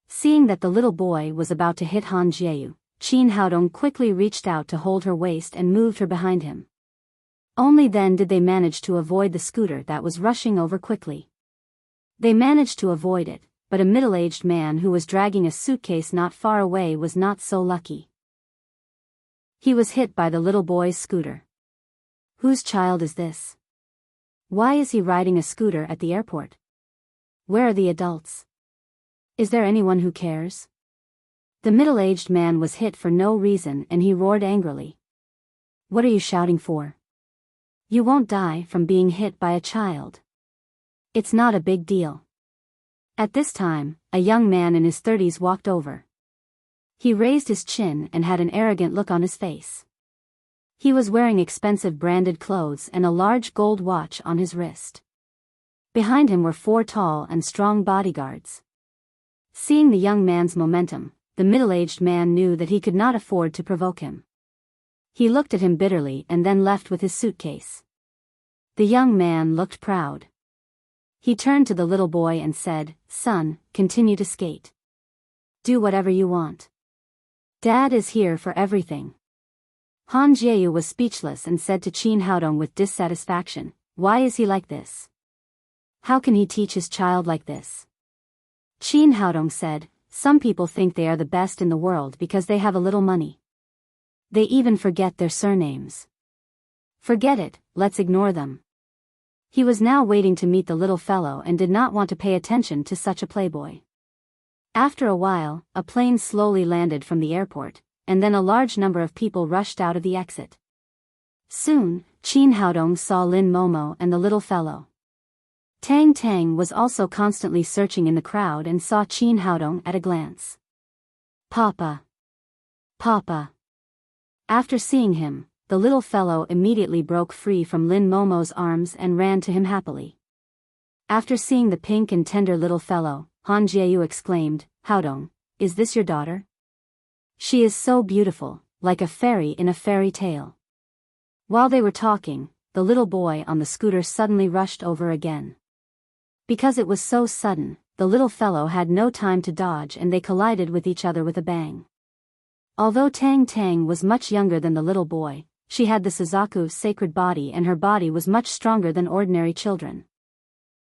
Seeing that the little boy was about to hit Han Jiayu, Qin Haodong quickly reached out to hold her waist and moved her behind him. Only then did they manage to avoid the scooter that was rushing over quickly. They managed to avoid it, but a middle-aged man who was dragging a suitcase not far away was not so lucky. He was hit by the little boy's scooter. Whose child is this? Why is he riding a scooter at the airport? Where are the adults? Is there anyone who cares? The middle-aged man was hit for no reason and he roared angrily. What are you shouting for? You won't die from being hit by a child. It's not a big deal. At this time, a young man in his 30s walked over. He raised his chin and had an arrogant look on his face. He was wearing expensive branded clothes and a large gold watch on his wrist. Behind him were 4 tall and strong bodyguards. Seeing the young man's momentum, the middle-aged man knew that he could not afford to provoke him. He looked at him bitterly and then left with his suitcase. The young man looked proud. He turned to the little boy and said, "Son, continue to skate. Do whatever you want. Dad is here for everything." Han Jiayu was speechless and said to Qin Haodong with dissatisfaction, "Why is he like this? How can he teach his child like this?" Qin Haodong said, "Some people think they are the best in the world because they have a little money. They even forget their surnames. Forget it, let's ignore them." He was now waiting to meet the little fellow and did not want to pay attention to such a playboy. After a while, a plane slowly landed from the airport, and then a large number of people rushed out of the exit. Soon, Qin Haodong saw Lin Momo and the little fellow. Tang Tang was also constantly searching in the crowd and saw Qin Haodong at a glance. "Papa! Papa!" After seeing him, the little fellow immediately broke free from Lin Momo's arms and ran to him happily. After seeing the pink and tender little fellow, Han Jiayu exclaimed, "Haodong, is this your daughter? She is so beautiful, like a fairy in a fairy tale." While they were talking, the little boy on the scooter suddenly rushed over again. Because it was so sudden, the little fellow had no time to dodge and they collided with each other with a bang. Although Tang Tang was much younger than the little boy, she had the Suzaku's sacred body and her body was much stronger than ordinary children.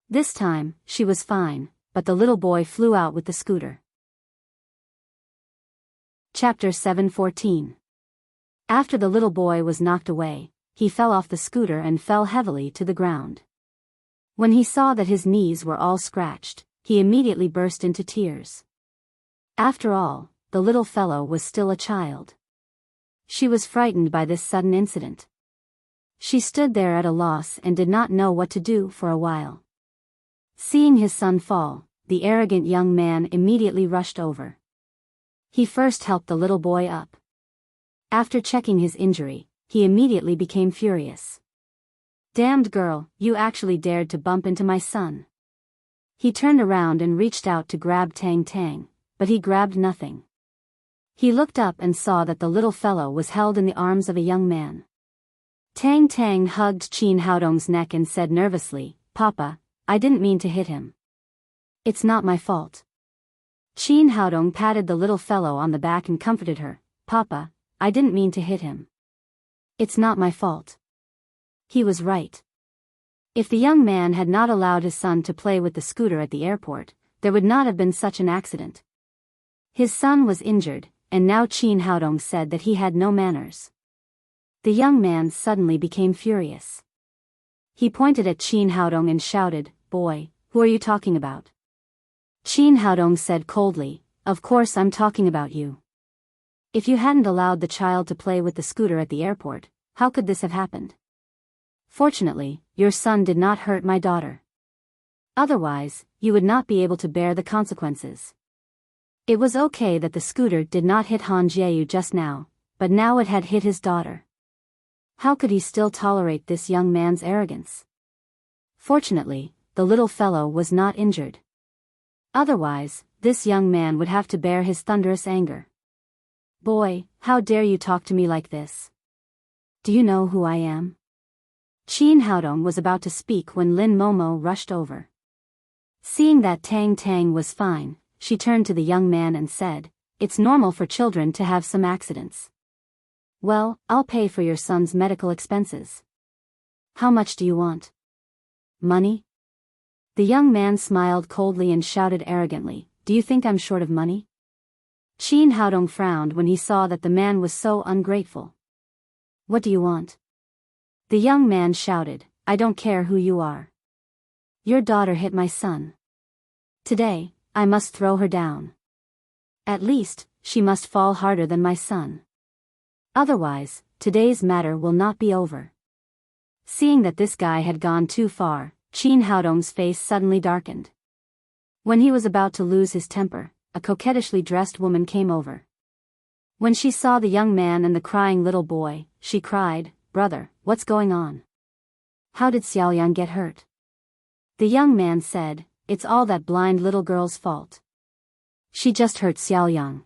This time, she was fine, but the little boy flew out with the scooter. Chapter 7:14. After the little boy was knocked away, he fell off the scooter and fell heavily to the ground. When he saw that his knees were all scratched, he immediately burst into tears. After all, the little fellow was still a child. She was frightened by this sudden incident. She stood there at a loss and did not know what to do for a while. Seeing his son fall, the arrogant young man immediately rushed over. He first helped the little boy up. After checking his injury, he immediately became furious. "Damned girl, you actually dared to bump into my son." He turned around and reached out to grab Tang Tang, but he grabbed nothing. He looked up and saw that the little fellow was held in the arms of a young man. Tang Tang hugged Qin Haodong's neck and said nervously, "Papa, I didn't mean to hit him. It's not my fault." Qin Haodong patted the little fellow on the back and comforted her, "Papa, I didn't mean to hit him. It's not my fault." He was right. If the young man had not allowed his son to play with the scooter at the airport, there would not have been such an accident. His son was injured, and now Qin Haodong said that he had no manners. The young man suddenly became furious. He pointed at Qin Haodong and shouted, "Boy, who are you talking about?" Qin Haodong said coldly, "Of course I'm talking about you. If you hadn't allowed the child to play with the scooter at the airport, how could this have happened? Fortunately, your son did not hurt my daughter. Otherwise, you would not be able to bear the consequences." It was okay that the scooter did not hit Han Jiayu just now, but now it had hit his daughter. How could he still tolerate this young man's arrogance? Fortunately, the little fellow was not injured. Otherwise, this young man would have to bear his thunderous anger. "Boy, how dare you talk to me like this? Do you know who I am?" Qin Haodong was about to speak when Lin Momo rushed over. Seeing that Tang Tang was fine, she turned to the young man and said, "It's normal for children to have some accidents. Well, I'll pay for your son's medical expenses. How much do you want?" "Money?" The young man smiled coldly and shouted arrogantly, "Do you think I'm short of money?" Qin Haodong frowned when he saw that the man was so ungrateful. "What do you want?" The young man shouted, "I don't care who you are. Your daughter hit my son. Today, I must throw her down. At least, she must fall harder than my son. Otherwise, today's matter will not be over." Seeing that this guy had gone too far, Qin Haodong's face suddenly darkened. When he was about to lose his temper, a coquettishly dressed woman came over. When she saw the young man and the crying little boy, she cried, "Brother, what's going on? How did Xiaoyang get hurt?" The young man said, "It's all that blind little girl's fault. She just hurt Xiaoyang.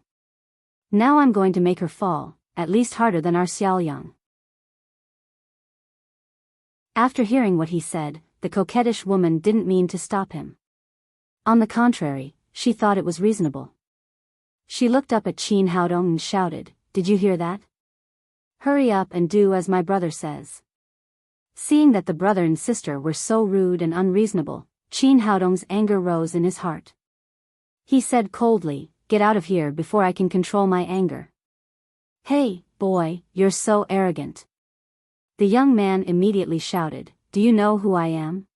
Now I'm going to make her fall, at least harder than our Xiaoyang." After hearing what he said, the coquettish woman didn't mean to stop him. On the contrary, she thought it was reasonable. She looked up at Qin Haodong and shouted, "Did you hear that? Hurry up and do as my brother says." Seeing that the brother and sister were so rude and unreasonable, Qin Haodong's anger rose in his heart. He said coldly, "Get out of here before I can control my anger." "Hey, boy, you're so arrogant." The young man immediately shouted, "Do you know who I am?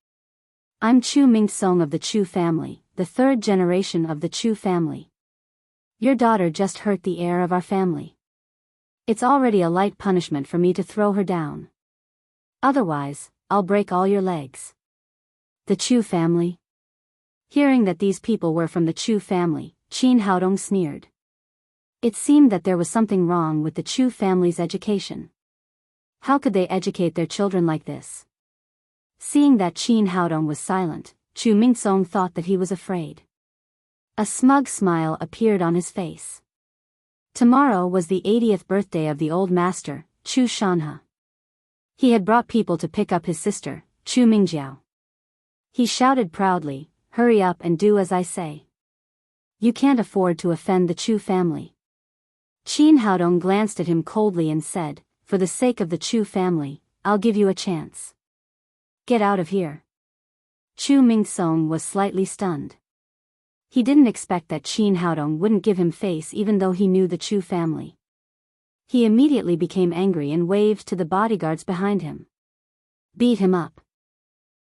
I'm Chu Mingsong of the Chu family, the third generation of the Chu family. Your daughter just hurt the heir of our family. It's already a light punishment for me to throw her down. Otherwise, I'll break all your legs." The Chu family? Hearing that these people were from the Chu family, Qin Haodong sneered. It seemed that there was something wrong with the Chu family's education. How could they educate their children like this? Seeing that Qin Haodong was silent, Chu Mingsong thought that he was afraid. A smug smile appeared on his face. Tomorrow was the 80th birthday of the old master, Chu Shanhe. He had brought people to pick up his sister, Chu Mingjiao. He shouted proudly, "Hurry up and do as I say. You can't afford to offend the Chu family." Qin Haodong glanced at him coldly and said, "For the sake of the Chu family, I'll give you a chance. Get out of here." Chu Mingsong was slightly stunned. He didn't expect that Qin Haodong wouldn't give him face even though he knew the Chu family. He immediately became angry and waved to the bodyguards behind him. "Beat him up.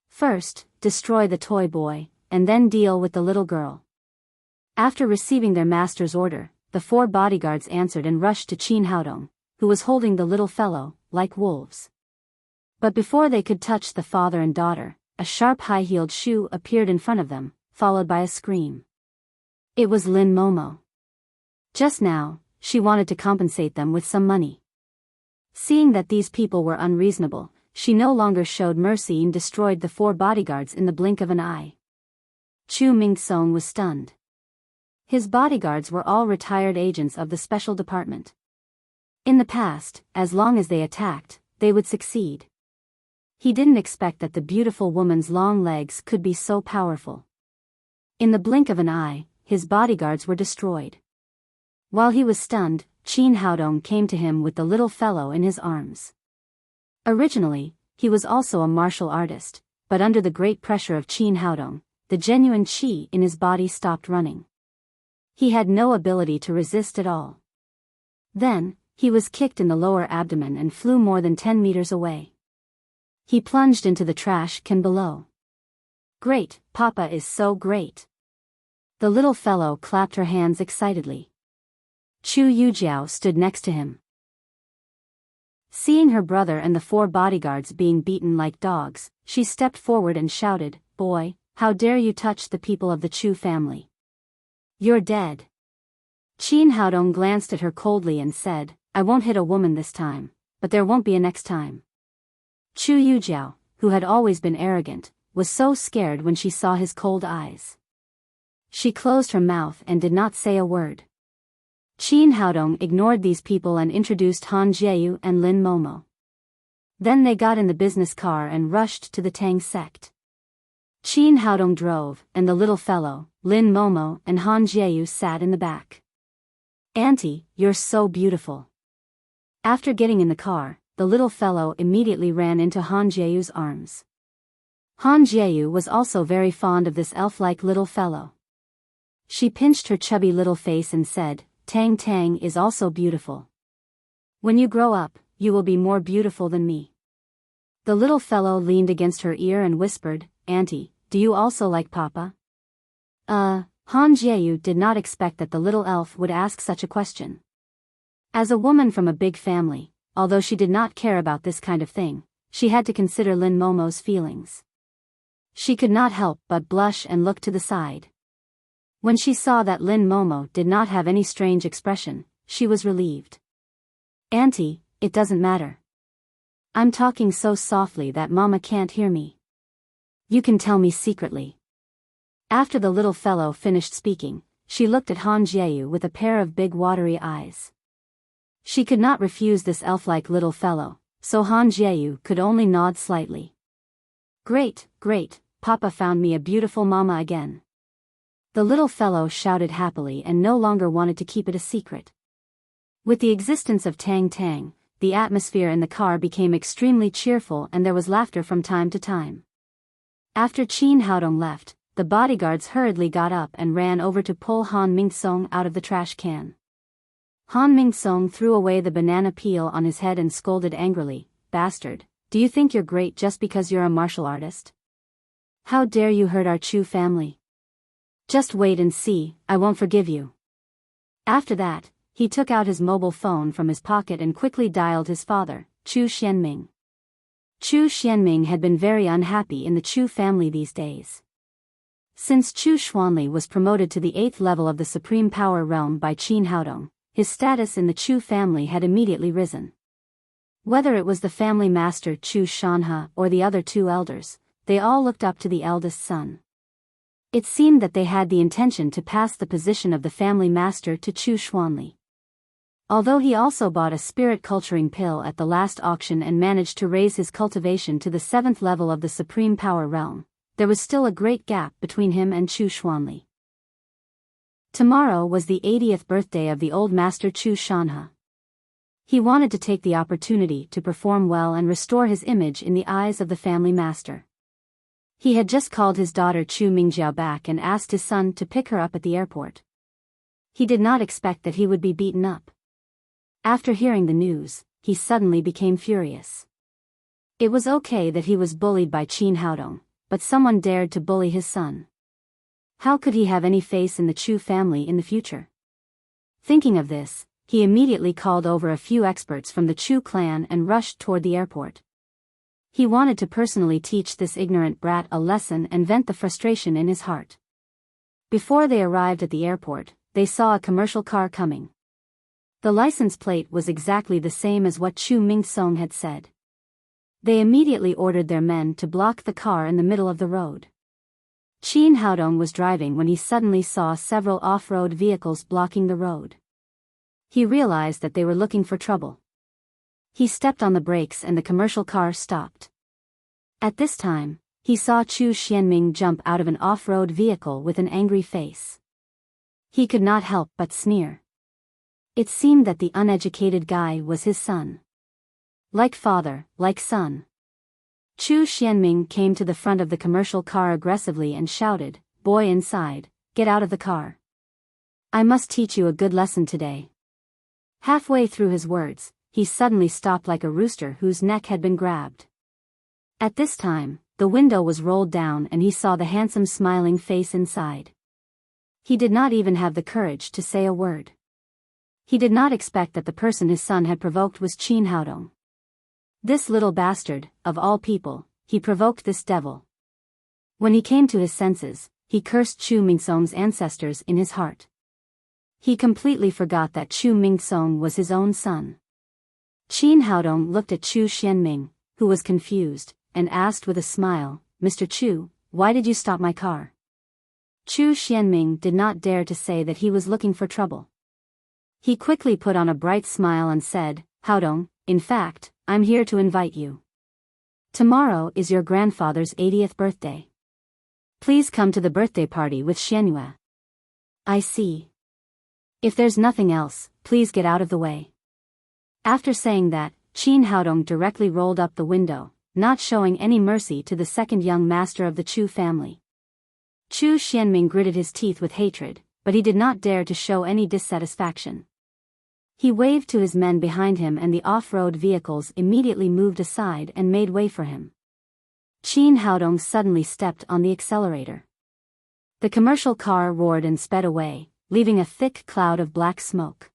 First, destroy the toy boy, and then deal with the little girl." After receiving their master's order, the 4 bodyguards answered and rushed to Qin Haodong, who was holding the little fellow, like wolves. But before they could touch the father and daughter, a sharp high-heeled shoe appeared in front of them, followed by a scream. It was Lin Momo. Just now, she wanted to compensate them with some money. Seeing that these people were unreasonable, she no longer showed mercy and destroyed the 4 bodyguards in the blink of an eye. Chu Mingsong was stunned. His bodyguards were all retired agents of the special department. In the past, as long as they attacked, they would succeed. He didn't expect that the beautiful woman's long legs could be so powerful. In the blink of an eye, his bodyguards were destroyed. While he was stunned, Qin Haodong came to him with the little fellow in his arms. Originally, he was also a martial artist, but under the great pressure of Qin Haodong, the genuine qi in his body stopped running. He had no ability to resist at all. Then, he was kicked in the lower abdomen and flew more than 10 meters away. He plunged into the trash can below. "Great, Papa is so great." The little fellow clapped her hands excitedly. Chu Yujiao stood next to him. Seeing her brother and the 4 bodyguards being beaten like dogs, she stepped forward and shouted, "Boy, how dare you touch the people of the Chu family? You're dead." Qin Haodong glanced at her coldly and said, "I won't hit a woman this time, but there won't be a next time." Chu Yujiao, who had always been arrogant, was so scared when she saw his cold eyes. She closed her mouth and did not say a word. Qin Haodong ignored these people and introduced Han Jieyu and Lin Momo. Then they got in the business car and rushed to the Tang sect. Qin Haodong drove, and the little fellow, Lin Momo and Han Jieyu sat in the back. "Auntie, you're so beautiful." After getting in the car, the little fellow immediately ran into Han Jieyu's arms. Han Jieyu was also very fond of this elf-like little fellow. She pinched her chubby little face and said, "Tang Tang is also beautiful. When you grow up, you will be more beautiful than me." The little fellow leaned against her ear and whispered, "Auntie, do you also like Papa?" Han Jieyu did not expect that the little elf would ask such a question. As a woman from a big family, although she did not care about this kind of thing, she had to consider Lin Momo's feelings. She could not help but blush and look to the side. When she saw that Lin Momo did not have any strange expression, she was relieved. "Auntie, it doesn't matter. I'm talking so softly that Mama can't hear me. You can tell me secretly." After the little fellow finished speaking, she looked at Han Jieyu with a pair of big watery eyes. She could not refuse this elf-like little fellow, so Han Jieyu could only nod slightly. "Great, great, Papa found me a beautiful mama again." The little fellow shouted happily and no longer wanted to keep it a secret. With the existence of Tang Tang, the atmosphere in the car became extremely cheerful and there was laughter from time to time. After Qin Haodong left, the bodyguards hurriedly got up and ran over to pull Han Mingsong out of the trash can. Han Mingsong threw away the banana peel on his head and scolded angrily, "Bastard, do you think you're great just because you're a martial artist? How dare you hurt our Chu family? Just wait and see, I won't forgive you." After that, he took out his mobile phone from his pocket and quickly dialed his father, Chu Xianming. Chu Xianming had been very unhappy in the Chu family these days. Since Chu Xuanli was promoted to the 8th level of the Supreme Power Realm by Qin Haodong, his status in the Chu family had immediately risen. Whether it was the family master Chu Shanhe or the other two elders, they all looked up to the eldest son. It seemed that they had the intention to pass the position of the family master to Chu Xuanli. Although he also bought a spirit culturing pill at the last auction and managed to raise his cultivation to the 7th level of the Supreme Power Realm, there was still a great gap between him and Chu Xuanli. Tomorrow was the 80th birthday of the old master Chu Shanhe. He wanted to take the opportunity to perform well and restore his image in the eyes of the family master. He had just called his daughter Chu Mingjiao back and asked his son to pick her up at the airport. He did not expect that he would be beaten up. After hearing the news, he suddenly became furious. It was okay that he was bullied by Qin Haodong, but someone dared to bully his son. How could he have any face in the Chu family in the future? Thinking of this, he immediately called over a few experts from the Chu clan and rushed toward the airport. He wanted to personally teach this ignorant brat a lesson and vent the frustration in his heart. Before they arrived at the airport, they saw a commercial car coming. The license plate was exactly the same as what Chu Mingsong had said. They immediately ordered their men to block the car in the middle of the road. Qin Haodong was driving when he suddenly saw several off-road vehicles blocking the road. He realized that they were looking for trouble. He stepped on the brakes and the commercial car stopped. At this time, he saw Chu Xianming jump out of an off-road vehicle with an angry face. He could not help but sneer. It seemed that the uneducated guy was his son. Like father, like son. Chu Xianming came to the front of the commercial car aggressively and shouted, "Boy inside, get out of the car. I must teach you a good lesson today." Halfway through his words, he suddenly stopped like a rooster whose neck had been grabbed. At this time, the window was rolled down and he saw the handsome smiling face inside. He did not even have the courage to say a word. He did not expect that the person his son had provoked was Qin Haodong. This little bastard, of all people, he provoked this devil. When he came to his senses, he cursed Chu Mingsong's ancestors in his heart. He completely forgot that Chu Mingsong was his own son. Qin Haodong looked at Chu Xianming, who was confused, and asked with a smile, Mr. Chu, why did you stop my car? Chu Xianming did not dare to say that he was looking for trouble. He quickly put on a bright smile and said, Haodong, in fact, I'm here to invite you. Tomorrow is your grandfather's 80th birthday. Please come to the birthday party with Xianyue. I see. If there's nothing else, please get out of the way. After saying that, Qin Haodong directly rolled up the window, not showing any mercy to the second young master of the Chu family. Chu Xianming gritted his teeth with hatred, but he did not dare to show any dissatisfaction. He waved to his men behind him and the off-road vehicles immediately moved aside and made way for him. Qin Haodong suddenly stepped on the accelerator. The commercial car roared and sped away, leaving a thick cloud of black smoke.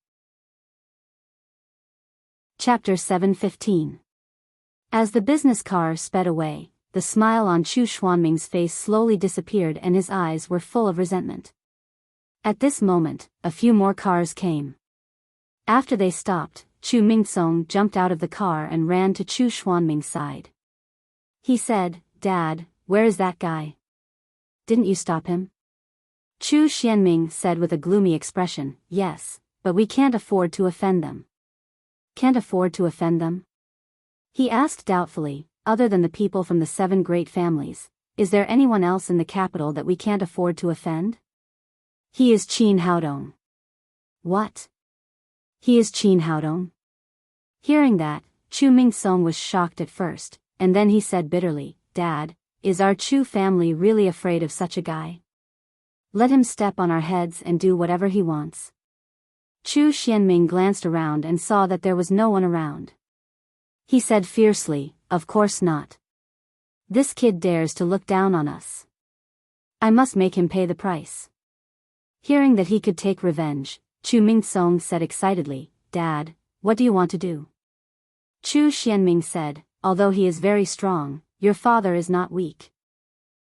Chapter 7:15. As the business car sped away, the smile on Chu Xuanming's face slowly disappeared and his eyes were full of resentment. At this moment, a few more cars came. After they stopped, Chu Mingsong jumped out of the car and ran to Chu Xuanming's side. He said, Dad, where is that guy? Didn't you stop him? Chu Xianming said with a gloomy expression, Yes, but we can't afford to offend them. Can't afford to offend them? He asked doubtfully, other than the people from the 7 great families, is there anyone else in the capital that we can't afford to offend? He is Qin Haodong. What? He is Qin Haodong? Hearing that, Chu Mingsong was shocked at first, and then he said bitterly, Dad, is our Chu family really afraid of such a guy? Let him step on our heads and do whatever he wants. Chu Xianming glanced around and saw that there was no one around. He said fiercely, Of course not. This kid dares to look down on us. I must make him pay the price. Hearing that he could take revenge, Chu Mingsong said excitedly, Dad, what do you want to do? Chu Xianming said, Although he is very strong, your father is not weak.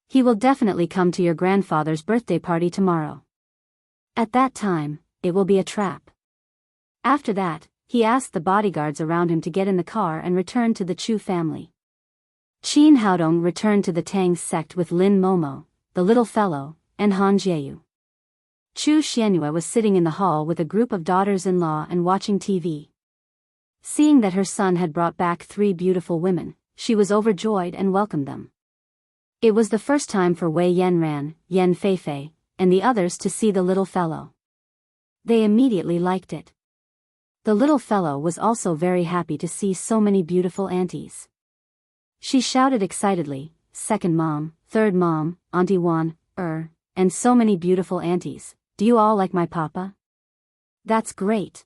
He will definitely come to your grandfather's birthday party tomorrow. At that time, it will be a trap. After that, he asked the bodyguards around him to get in the car and return to the Chu family. Qin Haodong returned to the Tang sect with Lin Momo, the little fellow, and Han Jieyu. Chu Xianyue was sitting in the hall with a group of daughters-in-law and watching TV. Seeing that her son had brought back 3 beautiful women, she was overjoyed and welcomed them. It was the first time for Wei Yanran, Yan Feifei, and the others to see the little fellow. They immediately liked it. The little fellow was also very happy to see so many beautiful aunties. She shouted excitedly, Second mom, third mom, Auntie Wan, and so many beautiful aunties, do you all like my papa? That's great.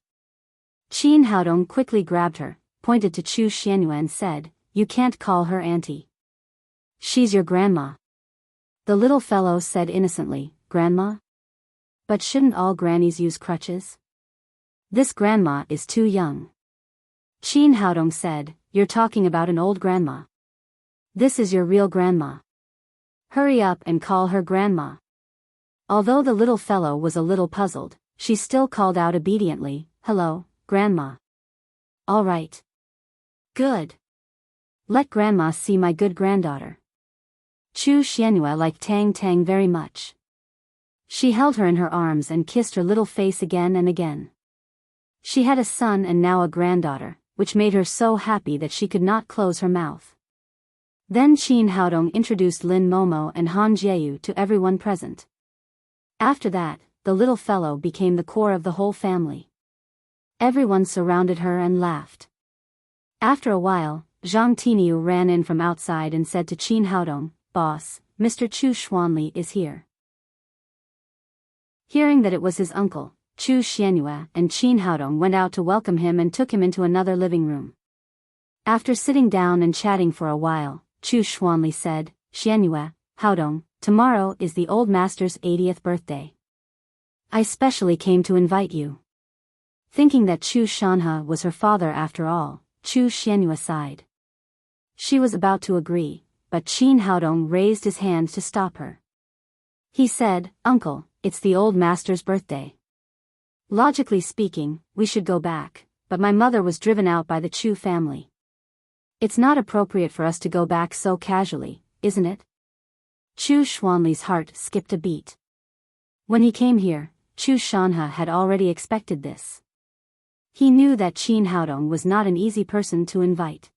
Qin Haodong quickly grabbed her, pointed to Chu Xianyue and said, You can't call her auntie. She's your grandma. The little fellow said innocently, Grandma? But shouldn't all grannies use crutches? This grandma is too young. Qin Haodong said, You're talking about an old grandma. This is your real grandma. Hurry up and call her grandma. Although the little fellow was a little puzzled, she still called out obediently, Hello, Grandma. All right. Good. Let Grandma see my good granddaughter. Chu Xianyue liked Tang very much. She held her in her arms and kissed her little face again and again. She had a son and now a granddaughter, which made her so happy that she could not close her mouth. Then Qin Haodong introduced Lin Momo and Han Jieyu to everyone present. After that, the little fellow became the core of the whole family. Everyone surrounded her and laughed. After a while, Zhang Tiniu ran in from outside and said to Qin Haodong, Boss, Mr. Chu Xuanli is here. Hearing that it was his uncle, Chu Xianyue and Qin Haodong went out to welcome him and took him into another living room. After sitting down and chatting for a while, Chu Xuanli said, Xianyue, Haodong, tomorrow is the old master's 80th birthday. I specially came to invite you. Thinking that Chu Shanhe was her father after all, Chu Xianyue sighed. She was about to agree, but Qin Haodong raised his hand to stop her. He said, Uncle, it's the old master's birthday. Logically speaking, we should go back, but my mother was driven out by the Chu family. It's not appropriate for us to go back so casually, isn't it? Chu Xuanli's heart skipped a beat. When he came here, Chu Shanhe had already expected this. He knew that Qin Haodong was not an easy person to invite.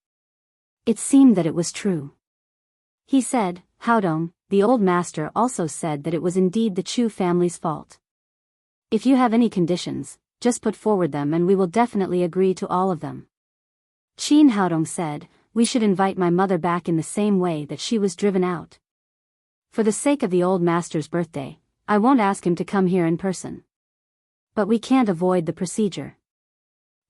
It seemed that it was true. He said, Haodong, the old master also said that it was indeed the Chu family's fault. If you have any conditions, just put forward them and we will definitely agree to all of them. Qin Haodong said, we should invite my mother back in the same way that she was driven out. For the sake of the old master's birthday, I won't ask him to come here in person. But we can't avoid the procedure.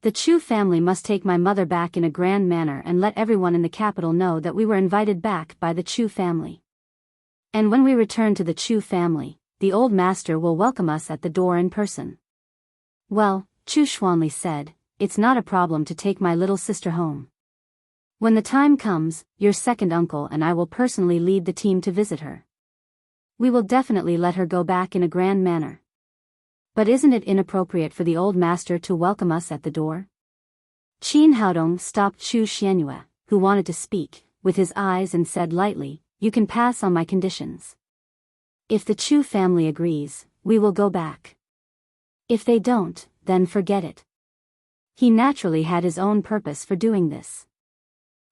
The Chu family must take my mother back in a grand manner and let everyone in the capital know that we were invited back by the Chu family. And when we return to the Chu family, the old master will welcome us at the door in person. Well, Chu Xuanli said, it's not a problem to take my little sister home. When the time comes, your second uncle and I will personally lead the team to visit her. We will definitely let her go back in a grand manner. But isn't it inappropriate for the old master to welcome us at the door? Qin Haodong stopped Chu Xianyue, who wanted to speak, with his eyes and said lightly, you can pass on my conditions. If the Chu family agrees, we will go back. If they don't, then forget it. He naturally had his own purpose for doing this.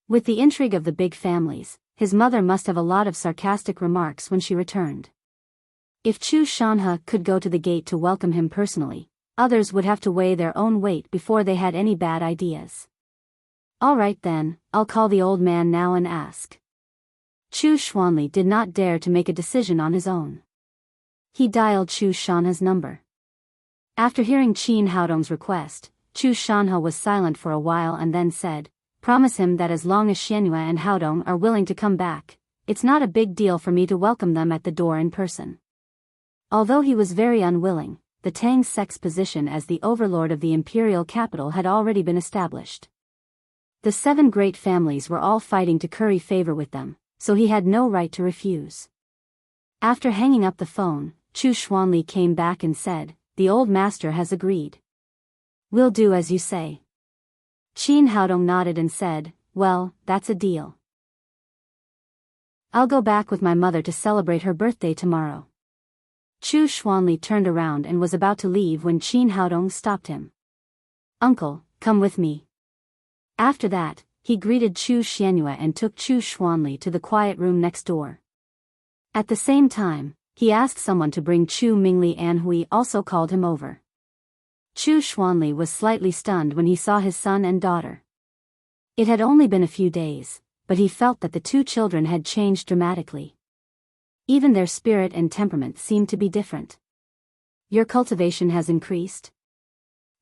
With the intrigue of the big families, his mother must have a lot of sarcastic remarks when she returned. If Chu Shanhe could go to the gate to welcome him personally, others would have to weigh their own weight before they had any bad ideas. All right then, I'll call the old man now and ask. Chu Xuanli did not dare to make a decision on his own. He dialed Chu Shanhe's number. After hearing Qin Haodong's request, Chu Shanhe was silent for a while and then said, promise him that as long as Xianyue and Haodong are willing to come back, it's not a big deal for me to welcome them at the door in person. Although he was very unwilling, the Tang sect's position as the overlord of the imperial capital had already been established. The 7 great families were all fighting to curry favor with them, so he had no right to refuse. After hanging up the phone, Chu Xuanli came back and said, the old master has agreed. We'll do as you say. Qin Haodong nodded and said, well, that's a deal. I'll go back with my mother to celebrate her birthday tomorrow. Chu Xuanli turned around and was about to leave when Qin Haodong stopped him. Uncle, come with me. After that, he greeted Chu Xianyue and took Chu Xuanli to the quiet room next door. At the same time, he asked someone to bring Chu Mingli and Hui also called him over. Chu Xuanli was slightly stunned when he saw his son and daughter. It had only been a few days, but he felt that the 2 children had changed dramatically. Even their spirit and temperament seemed to be different. Your cultivation has increased?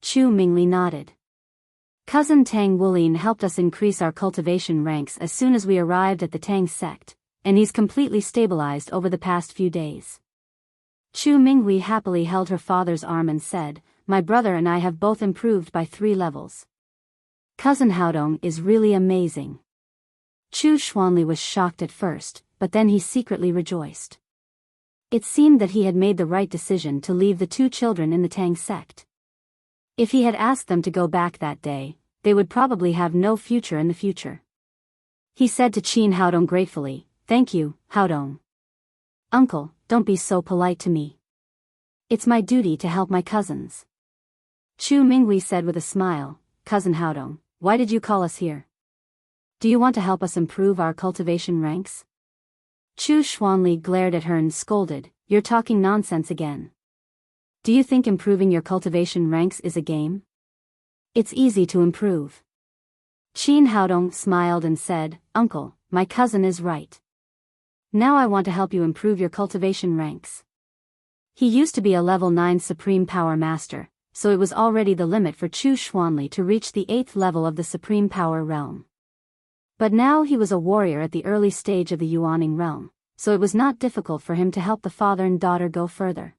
Chu Mingli nodded. Cousin Tang Wulin helped us increase our cultivation ranks as soon as we arrived at the Tang sect, and he's completely stabilized over the past few days. Chu Minghui happily held her father's arm and said, my brother and I have both improved by 3 levels. Cousin Haodong is really amazing. Chu Xuanli was shocked at first, but then he secretly rejoiced. It seemed that he had made the right decision to leave the 2 children in the Tang sect. If he had asked them to go back that day, they would probably have no future in the future. He said to Qin Haodong gratefully, thank you, Haodong. Uncle, don't be so polite to me. It's my duty to help my cousins. Chu Minghui said with a smile, Cousin Haodong, why did you call us here? Do you want to help us improve our cultivation ranks? Chu Xuanli glared at her and scolded, you're talking nonsense again. Do you think improving your cultivation ranks is a game? It's easy to improve. Qin Haodong smiled and said, Uncle, my cousin is right. Now I want to help you improve your cultivation ranks. He used to be a level 9 Supreme Power Master, so it was already the limit for Chu Xuanli to reach the 8th level of the Supreme Power Realm. But now he was a warrior at the early stage of the Yuaning realm, so it was not difficult for him to help the father and daughter go further.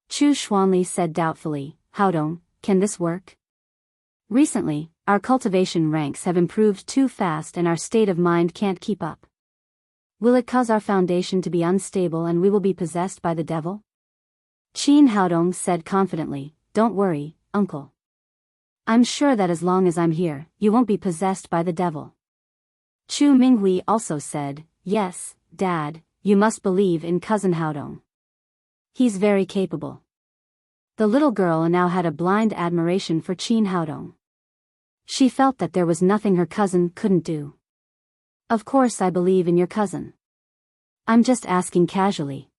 Chu Xuanli said doubtfully, Haodong, can this work? Recently, our cultivation ranks have improved too fast and our state of mind can't keep up. Will it cause our foundation to be unstable and we will be possessed by the devil? Qin Haodong said confidently, don't worry, uncle. I'm sure that as long as I'm here, you won't be possessed by the devil. Chu Minghui also said, yes, Dad, you must believe in cousin Haodong. He's very capable. The little girl now had a blind admiration for Qin Haodong. She felt that there was nothing her cousin couldn't do. Of course I believe in your cousin. I'm just asking casually.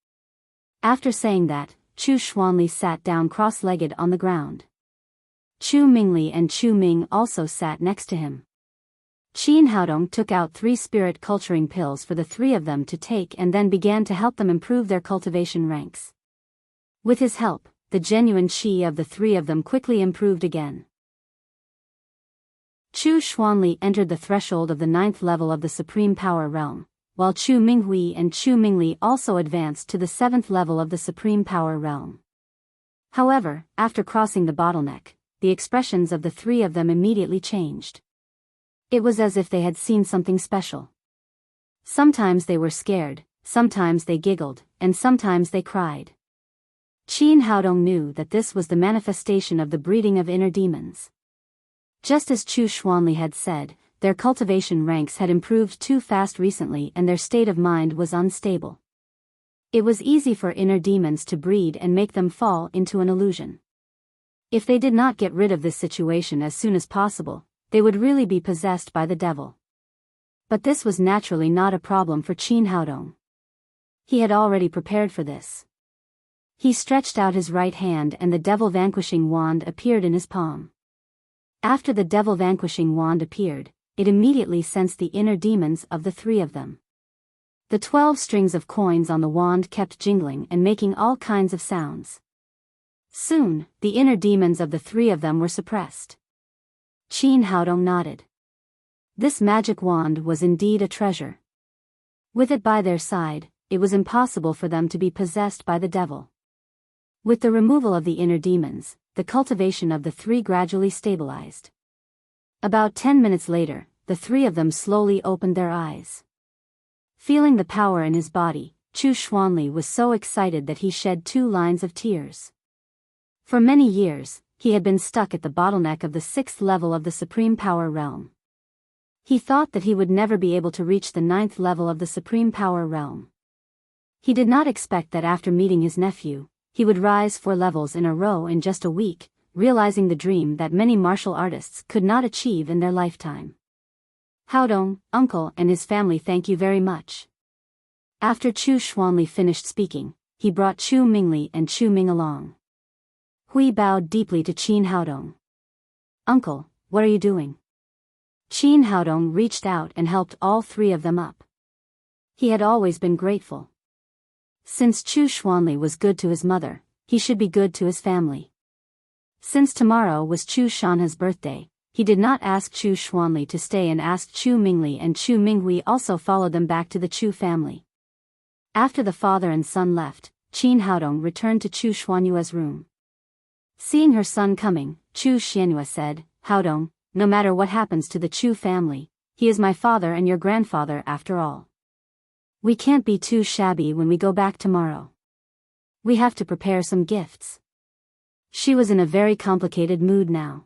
After saying that, Chu Xuanli sat down cross-legged on the ground. Chu Mingli and Chu Ming also sat next to him. Qin Haodong took out 3 spirit culturing pills for the 3 of them to take and then began to help them improve their cultivation ranks. With his help, the genuine qi of the 3 of them quickly improved again. Chu Xuanli entered the threshold of the 9th level of the Supreme Power Realm, while Chu Minghui and Chu Mingli also advanced to the 7th level of the Supreme Power Realm. However, after crossing the bottleneck, the expressions of the 3 of them immediately changed. It was as if they had seen something special. Sometimes they were scared, sometimes they giggled, and sometimes they cried. Qin Haodong knew that this was the manifestation of the breeding of inner demons. Just as Chu Xuanli had said, their cultivation ranks had improved too fast recently and their state of mind was unstable. It was easy for inner demons to breed and make them fall into an illusion. If they did not get rid of this situation as soon as possible, they would really be possessed by the devil. But this was naturally not a problem for Qin Haodong. He had already prepared for this. He stretched out his right hand and the devil vanquishing wand appeared in his palm. After the devil vanquishing wand appeared, it immediately sensed the inner demons of the 3 of them. The 12 strings of coins on the wand kept jingling and making all kinds of sounds. Soon, the inner demons of the 3 of them were suppressed. Qin Haodong nodded. This magic wand was indeed a treasure. With it by their side, it was impossible for them to be possessed by the devil. With the removal of the inner demons, the cultivation of the 3 gradually stabilized. About 10 minutes later, the 3 of them slowly opened their eyes. Feeling the power in his body, Chu Xuanli was so excited that he shed 2 lines of tears. For many years, he had been stuck at the bottleneck of the 6th level of the Supreme Power Realm. He thought that he would never be able to reach the 9th level of the Supreme Power Realm. He did not expect that after meeting his nephew, he would rise 4 levels in a row in just a week, realizing the dream that many martial artists could not achieve in their lifetime. Haodong, uncle and his family, thank you very much. After Chu Xuanli finished speaking, he brought Chu Mingli and Chu Ming along. Hui bowed deeply to Qin Haodong. Uncle, what are you doing? Qin Haodong reached out and helped all 3 of them up. He had always been grateful. Since Chu Xuanli was good to his mother, he should be good to his family. Since tomorrow was Chu Shanha's birthday, he did not ask Chu Xuanli to stay and asked Chu Mingli and Chu Minghui also followed them back to the Chu family. After the father and son left, Qin Haodong returned to Chu Xuanyue's room. Seeing her son coming, Chu Xianyue said, Haodong, no matter what happens to the Chu family, he is my father and your grandfather after all. We can't be too shabby when we go back tomorrow. We have to prepare some gifts. She was in a very complicated mood now.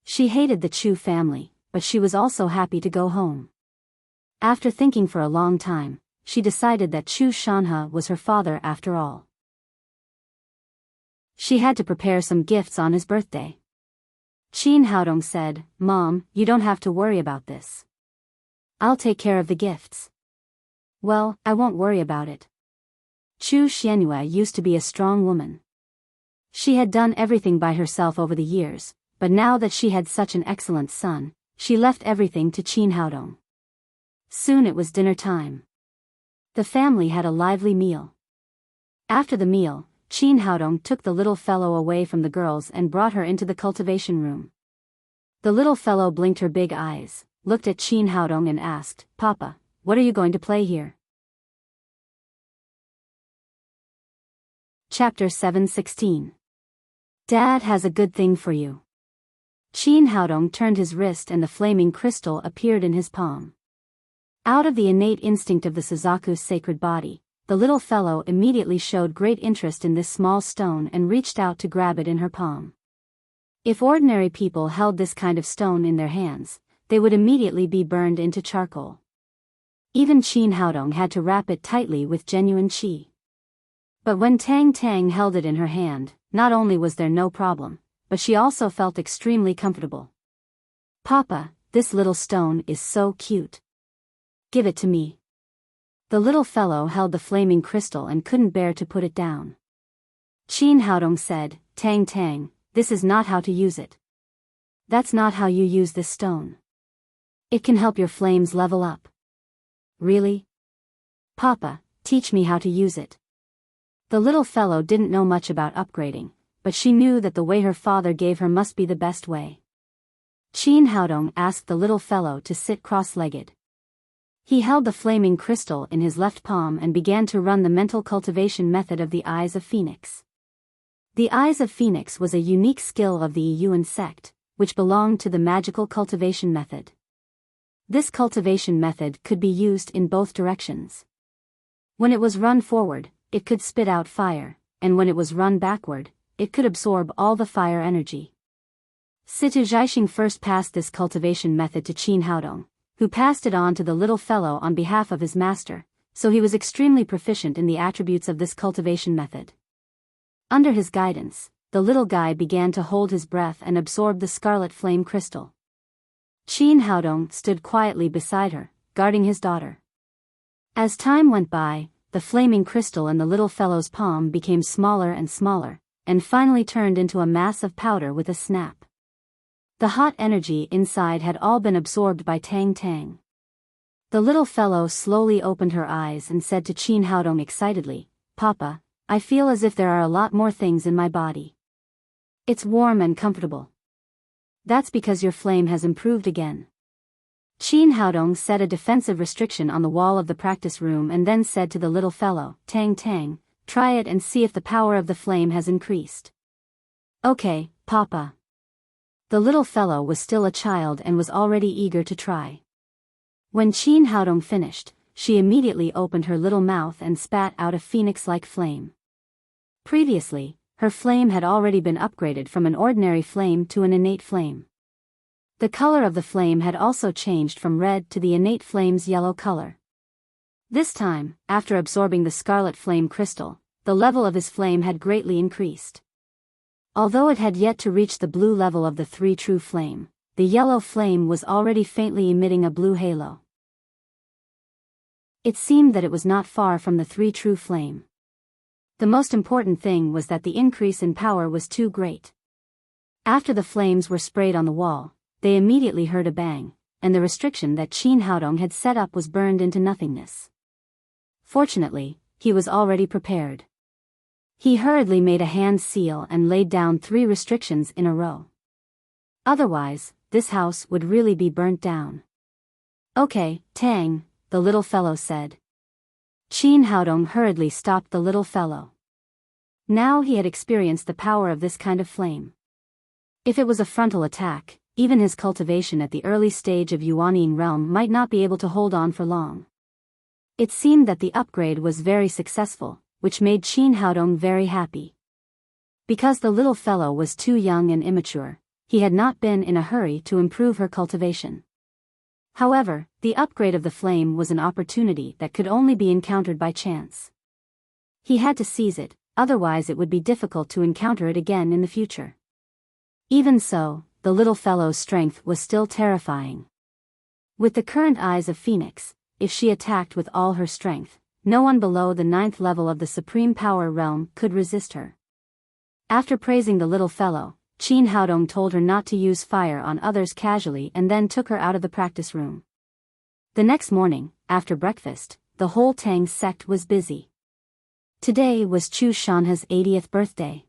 She hated the Chu family, but she was also happy to go home. After thinking for a long time, she decided that Chu Shanha was her father after all. She had to prepare some gifts on his birthday. Qin Haodong said, Mom, you don't have to worry about this. I'll take care of the gifts. Well, I won't worry about it. Chu Xianyue used to be a strong woman. She had done everything by herself over the years, but now that she had such an excellent son, she left everything to Qin Haodong. Soon it was dinner time. The family had a lively meal. After the meal, Qin Haodong took the little fellow away from the girls and brought her into the cultivation room. The little fellow blinked her big eyes, looked at Qin Haodong and asked, Papa, what are you going to play here? Chapter 7:16. Dad has a good thing for you. Qin Haodong turned his wrist and the flaming crystal appeared in his palm. Out of the innate instinct of the Suzaku's sacred body, the little fellow immediately showed great interest in this small stone and reached out to grab it in her palm. If ordinary people held this kind of stone in their hands, they would immediately be burned into charcoal. Even Qin Haodong had to wrap it tightly with genuine qi. But when Tang Tang held it in her hand, not only was there no problem, but she also felt extremely comfortable. "Papa, this little stone is so cute. Give it to me." The little fellow held the flaming crystal and couldn't bear to put it down. Qin Haodong said, "Tang Tang, this is not how to use it. That's not how you use this stone. It can help your flames level up." "Really? Papa, teach me how to use it." The little fellow didn't know much about upgrading, but she knew that the way her father gave her must be the best way. Qin Haodong asked the little fellow to sit cross-legged. He held the flaming crystal in his left palm and began to run the mental cultivation method of the Eyes of Phoenix. The Eyes of Phoenix was a unique skill of the Yuan sect, which belonged to the magical cultivation method. This cultivation method could be used in both directions. When it was run forward, it could spit out fire, and when it was run backward, it could absorb all the fire energy. Situ Zhaixing first passed this cultivation method to Qin Haodong, who passed it on to the little fellow on behalf of his master, so he was extremely proficient in the attributes of this cultivation method. Under his guidance, the little guy began to hold his breath and absorb the scarlet flame crystal. Qin Haodong stood quietly beside her, guarding his daughter. As time went by, the flaming crystal in the little fellow's palm became smaller and smaller, and finally turned into a mass of powder with a snap. The hot energy inside had all been absorbed by Tang Tang. The little fellow slowly opened her eyes and said to Qin Haodong excitedly, "Papa, I feel as if there are a lot more things in my body. It's warm and comfortable." "That's because your flame has improved again." Qin Haodong set a defensive restriction on the wall of the practice room and then said to the little fellow, "Tang Tang, try it and see if the power of the flame has increased." "Okay, Papa." The little fellow was still a child and was already eager to try. When Qin Haodong finished, she immediately opened her little mouth and spat out a phoenix-like flame. Previously, her flame had already been upgraded from an ordinary flame to an innate flame. The color of the flame had also changed from red to the innate flame's yellow color. This time, after absorbing the scarlet flame crystal, the level of his flame had greatly increased. Although it had yet to reach the blue level of the three true flame, the yellow flame was already faintly emitting a blue halo. It seemed that it was not far from the three true flame. The most important thing was that the increase in power was too great. After the flames were sprayed on the wall, they immediately heard a bang, and the restriction that Qin Haodong had set up was burned into nothingness. Fortunately, he was already prepared. He hurriedly made a hand seal and laid down 3 restrictions in a row. Otherwise, this house would really be burnt down. "Okay, Tang," the little fellow said. Qin Haodong hurriedly stopped the little fellow. Now he had experienced the power of this kind of flame. If it was a frontal attack, even his cultivation at the early stage of Yuanying realm might not be able to hold on for long. It seemed that the upgrade was very successful, which made Qin Haodong very happy. Because the little fellow was too young and immature, he had not been in a hurry to improve her cultivation. However, the upgrade of the flame was an opportunity that could only be encountered by chance. He had to seize it, otherwise it would be difficult to encounter it again in the future. Even so, the little fellow's strength was still terrifying. With the current Eyes of Phoenix, if she attacked with all her strength, no one below the 9th level of the Supreme Power Realm could resist her. After praising the little fellow, Qin Haodong told her not to use fire on others casually and then took her out of the practice room. The next morning, after breakfast, the whole Tang sect was busy. Today was Chu Shanhe's 80th birthday.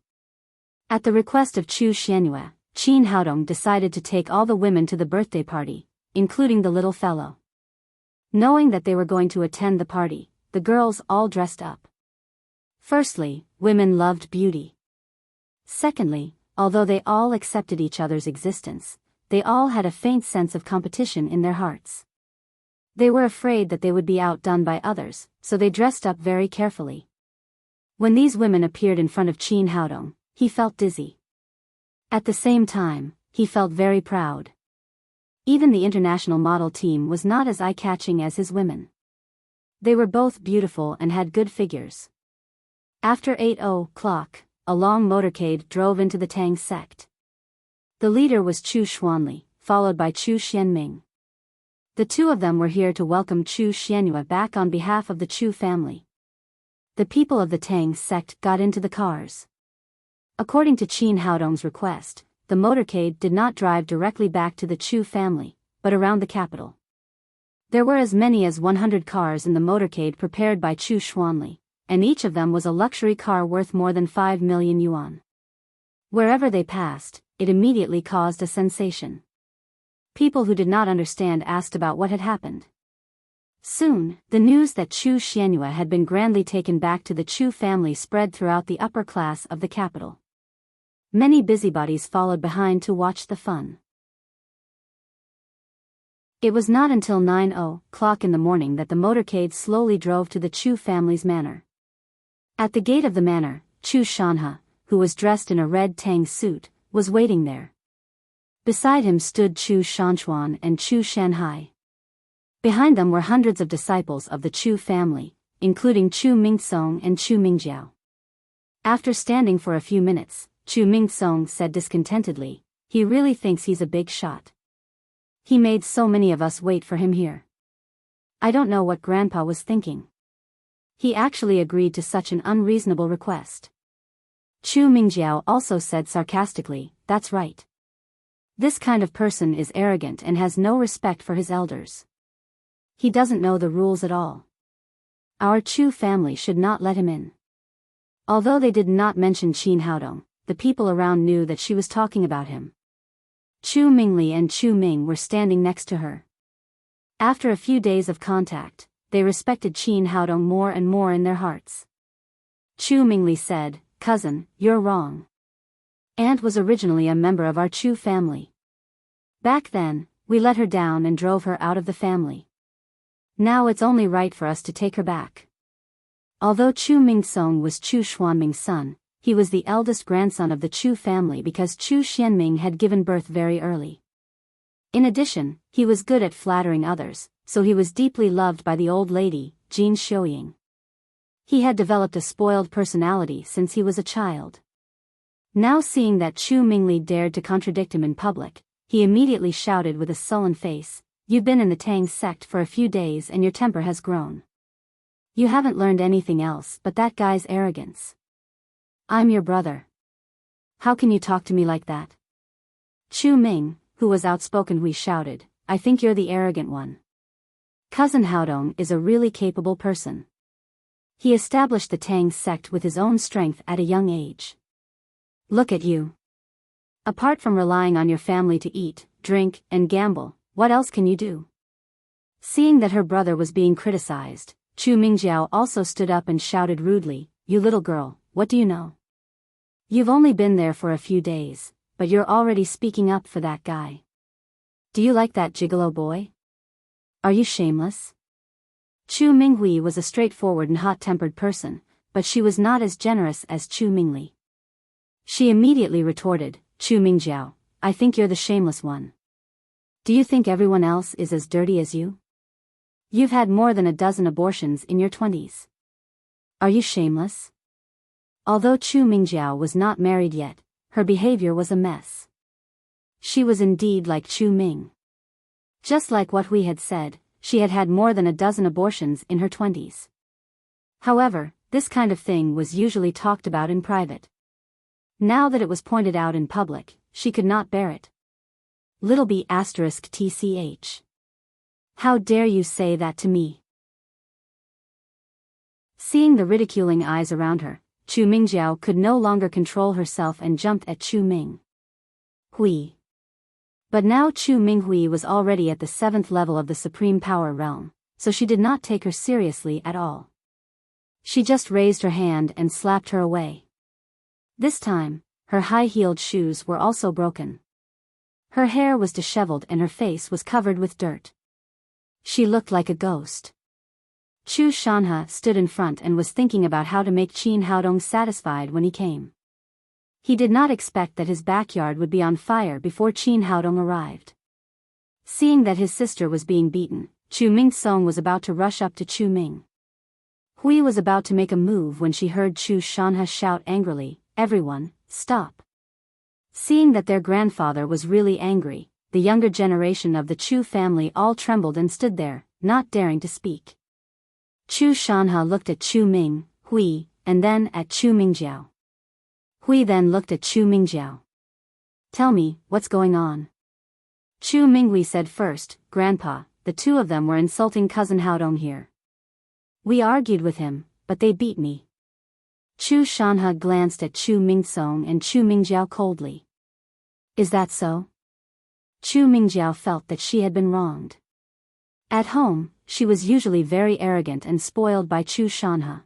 At the request of Chu Xianyue, Qin Haodong decided to take all the women to the birthday party, including the little fellow. Knowing that they were going to attend the party, the girls all dressed up. Firstly, women loved beauty. Secondly, although they all accepted each other's existence, they all had a faint sense of competition in their hearts. They were afraid that they would be outdone by others, so they dressed up very carefully. When these women appeared in front of Qin Haodong, he felt dizzy. At the same time, he felt very proud. Even the international model team was not as eye-catching as his women. They were both beautiful and had good figures. After 8 o'clock, a long motorcade drove into the Tang sect. The leader was Chu Xuanli, followed by Chu Xianming. The two of them were here to welcome Chu Xianyue back on behalf of the Chu family. The people of the Tang sect got into the cars. According to Qin Haodong's request, the motorcade did not drive directly back to the Chu family, but around the capital. There were as many as 100 cars in the motorcade prepared by Chu Xuanli, and each of them was a luxury car worth more than 5 million yuan. Wherever they passed, it immediately caused a sensation. People who did not understand asked about what had happened. Soon, the news that Chu Xianyue had been grandly taken back to the Chu family spread throughout the upper class of the capital. Many busybodies followed behind to watch the fun. It was not until 9 o'clock in the morning that the motorcade slowly drove to the Chu family's manor. At the gate of the manor, Chu Shanhe, who was dressed in a red Tang suit, was waiting there. Beside him stood Chu Shanchuan and Chu Shanhai. Behind them were hundreds of disciples of the Chu family, including Chu Mingsong and Chu Mingjiao. After standing for a few minutes, Chu Mingsong said discontentedly, "He really thinks he's a big shot. He made so many of us wait for him here. I don't know what Grandpa was thinking. He actually agreed to such an unreasonable request." Chu Mingjiao also said sarcastically, "That's right. This kind of person is arrogant and has no respect for his elders. He doesn't know the rules at all. Our Chu family should not let him in." Although they did not mention Qin Haodong, the people around knew that she was talking about him. Chu Mingli and Chu Ming were standing next to her. After a few days of contact, they respected Qin Haodong more and more in their hearts. Chu Mingli said, "Cousin, you're wrong. Aunt was originally a member of our Chu family. Back then, we let her down and drove her out of the family. Now it's only right for us to take her back." Although Chu Mingsong was Chu Xuanming's son, he was the eldest grandson of the Chu family because Chu Xianming had given birth very early. In addition, he was good at flattering others, so he was deeply loved by the old lady, Jin Xiuying. He had developed a spoiled personality since he was a child. Now seeing that Chu Mingli dared to contradict him in public, he immediately shouted with a sullen face, "You've been in the Tang sect for a few days and your temper has grown. You haven't learned anything else but that guy's arrogance. I'm your brother. How can you talk to me like that?" Chu Ming, who was outspoken, shouted, "I think you're the arrogant one. Cousin Haodong is a really capable person. He established the Tang sect with his own strength at a young age. Look at you. Apart from relying on your family to eat, drink, and gamble, what else can you do?" Seeing that her brother was being criticized, Chu Mingjiao also stood up and shouted rudely, "You little girl, what do you know? You've only been there for a few days, but you're already speaking up for that guy. Do you like that gigolo boy? Are you shameless?" Chu Minghui was a straightforward and hot-tempered person, but she was not as generous as Chu Mingli. She immediately retorted, "Chu Mingjiao, I think you're the shameless one. Do you think everyone else is as dirty as you? You've had more than a dozen abortions in your 20s. Are you shameless?" Although Chu Mingjiao was not married yet, her behavior was a mess. She was indeed like Chu Ming. Just like what we had said, she had had more than a dozen abortions in her 20s. However, this kind of thing was usually talked about in private. Now that it was pointed out in public, she could not bear it. Little b*****. How dare you say that to me? Seeing the ridiculing eyes around her, Chu Mingjiao could no longer control herself and jumped at Chu Ming Hui. But now Chu Minghui was already at the 7th level of the supreme power realm, so she did not take her seriously at all. She just raised her hand and slapped her away. This time, her high-heeled shoes were also broken. Her hair was disheveled and her face was covered with dirt. She looked like a ghost. Chu Shanhe stood in front and was thinking about how to make Qin Haodong satisfied when he came. He did not expect that his backyard would be on fire before Qin Haodong arrived. Seeing that his sister was being beaten, Chu Mingsong was about to rush up to Chu Ming. Hui was about to make a move when she heard Chu Shanha shout angrily, "Everyone, stop!" Seeing that their grandfather was really angry, the younger generation of the Chu family all trembled and stood there, not daring to speak. Chu Shanha looked at Chu Ming, Hui, and then at Chu Mingjiao. Hui then looked at Chu Mingjiao. "Tell me, what's going on?" Chu Minghui said first, "Grandpa, the two of them were insulting cousin Haodong here. We argued with him, but they beat me." Chu Shanha glanced at Chu Mingsong and Chu Mingjiao coldly. "Is that so?" Chu Mingjiao felt that she had been wronged. At home, she was usually very arrogant and spoiled by Chu Shanha.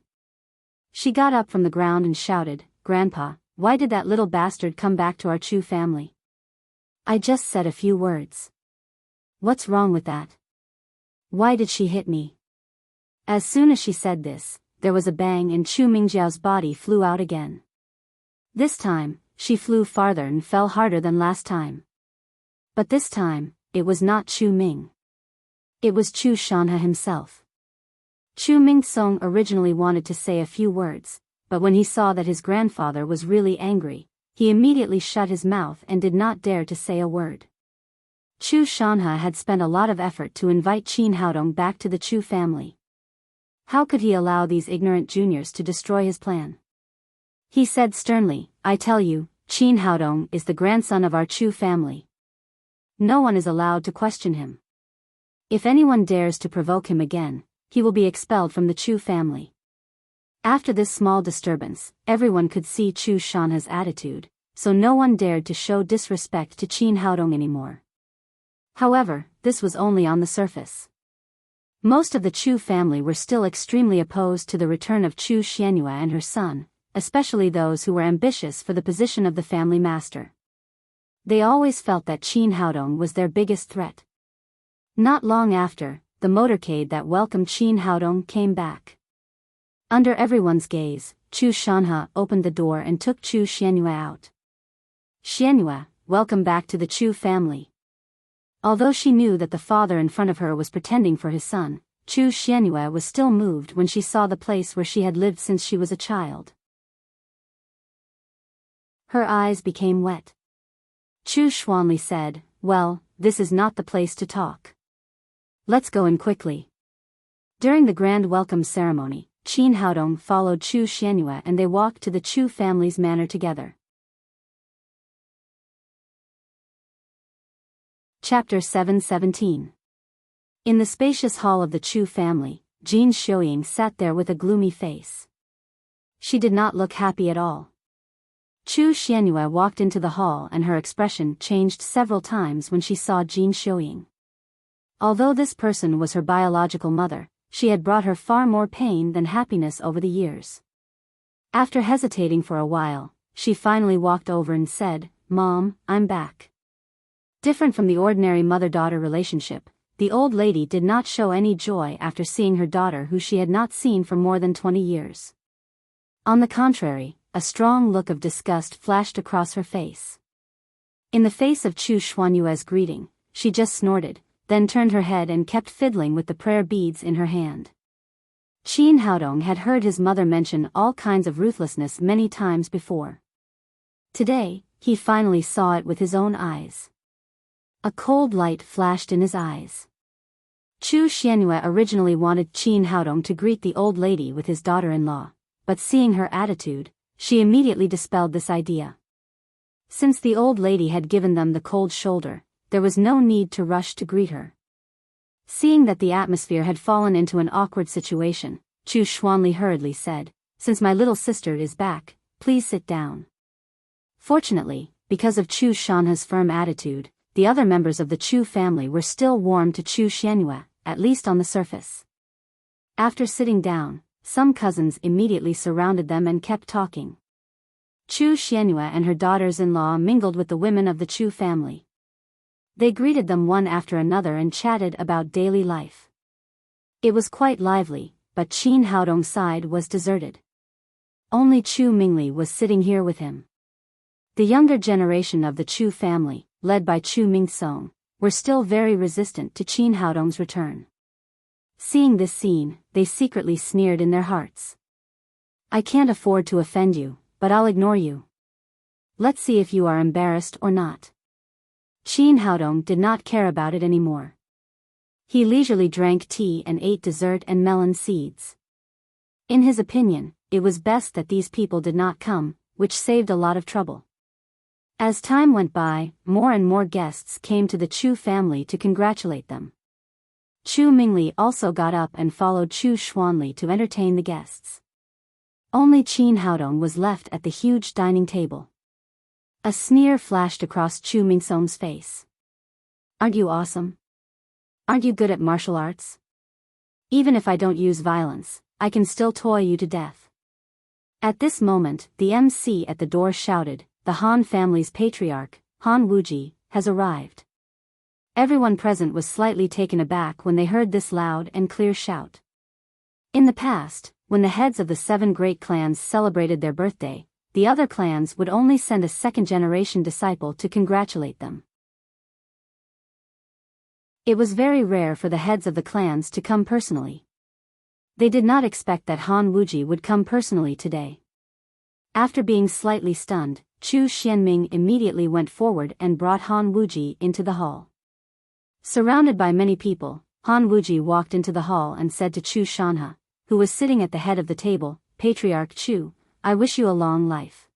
She got up from the ground and shouted, "Grandpa, why did that little bastard come back to our Chu family? I just said a few words. What's wrong with that? Why did she hit me?" As soon as she said this, there was a bang and Chu Mingjiao's body flew out again. This time, she flew farther and fell harder than last time. But this time, it was not Chu Ming. It was Chu Shanha himself. Chu Mingsong originally wanted to say a few words, but when he saw that his grandfather was really angry, he immediately shut his mouth and did not dare to say a word. Chu Shanha had spent a lot of effort to invite Qin Haodong back to the Chu family. How could he allow these ignorant juniors to destroy his plan? He said sternly, "I tell you, Qin Haodong is the grandson of our Chu family. No one is allowed to question him. If anyone dares to provoke him again, he will be expelled from the Chu family." After this small disturbance, everyone could see Chu Shanha's attitude, so no one dared to show disrespect to Qin Haodong anymore. However, this was only on the surface. Most of the Chu family were still extremely opposed to the return of Chu Xianyue and her son, especially those who were ambitious for the position of the family master. They always felt that Qin Haodong was their biggest threat. Not long after, the motorcade that welcomed Qin Haodong came back. Under everyone's gaze, Chu Shanha opened the door and took Chu Xianyue out. "Xianyue, welcome back to the Chu family." Although she knew that the father in front of her was pretending for his son, Chu Xianyue was still moved when she saw the place where she had lived since she was a child. Her eyes became wet. Chu Xuanli said, "Well, this is not the place to talk. Let's go in quickly." During the grand welcome ceremony, Qin Haodong followed Chu Xianyue and they walked to the Chu family's manor together. Chapter 717. In the spacious hall of the Chu family, Jin Xiuying sat there with a gloomy face. She did not look happy at all. Chu Xianyue walked into the hall and her expression changed several times when she saw Jin Xiuying. Although this person was her biological mother, she had brought her far more pain than happiness over the years. After hesitating for a while, she finally walked over and said, "Mom, I'm back." Different from the ordinary mother-daughter relationship, the old lady did not show any joy after seeing her daughter who she had not seen for more than 20 years. On the contrary, a strong look of disgust flashed across her face. In the face of Chu Xuanyue's greeting, she just snorted, then turned her head and kept fiddling with the prayer beads in her hand. Qin Haodong had heard his mother mention all kinds of ruthlessness many times before. Today, he finally saw it with his own eyes. A cold light flashed in his eyes. Chu Xianyue originally wanted Qin Haodong to greet the old lady with his daughter-in-law, but seeing her attitude, she immediately dispelled this idea. Since the old lady had given them the cold shoulder, there was no need to rush to greet her. Seeing that the atmosphere had fallen into an awkward situation, Chu Xuanli hurriedly said, "Since my little sister is back, please sit down." Fortunately, because of Chu Shanha's firm attitude, the other members of the Chu family were still warm to Chu Xianyue, at least on the surface. After sitting down, some cousins immediately surrounded them and kept talking. Chu Xianyue and her daughters-in-law mingled with the women of the Chu family. They greeted them one after another and chatted about daily life. It was quite lively, but Qin Haodong's side was deserted. Only Chu Mingli was sitting here with him. The younger generation of the Chu family, led by Chu Mingsong, were still very resistant to Qin Haodong's return. Seeing this scene, they secretly sneered in their hearts. I can't afford to offend you, but I'll ignore you. Let's see if you are embarrassed or not. Qin Haodong did not care about it anymore. He leisurely drank tea and ate dessert and melon seeds. In his opinion, it was best that these people did not come, which saved a lot of trouble. As time went by, more and more guests came to the Chu family to congratulate them. Chu Mingli also got up and followed Chu Xuanli to entertain the guests. Only Qin Haodong was left at the huge dining table. A sneer flashed across Chu Mingsong's face. Aren't you awesome? Aren't you good at martial arts? Even if I don't use violence, I can still toy you to death. At this moment, the MC at the door shouted, the Han family's patriarch, Han Wuji, has arrived. Everyone present was slightly taken aback when they heard this loud and clear shout. In the past, when the heads of the 7 great clans celebrated their birthday, the other clans would only send a second-generation disciple to congratulate them. It was very rare for the heads of the clans to come personally. They did not expect that Han Wuji would come personally today. After being slightly stunned, Chu Xianming immediately went forward and brought Han Wuji into the hall. Surrounded by many people, Han Wuji walked into the hall and said to Chu Shanhe, who was sitting at the head of the table, Patriarch Chu, I wish you a long life.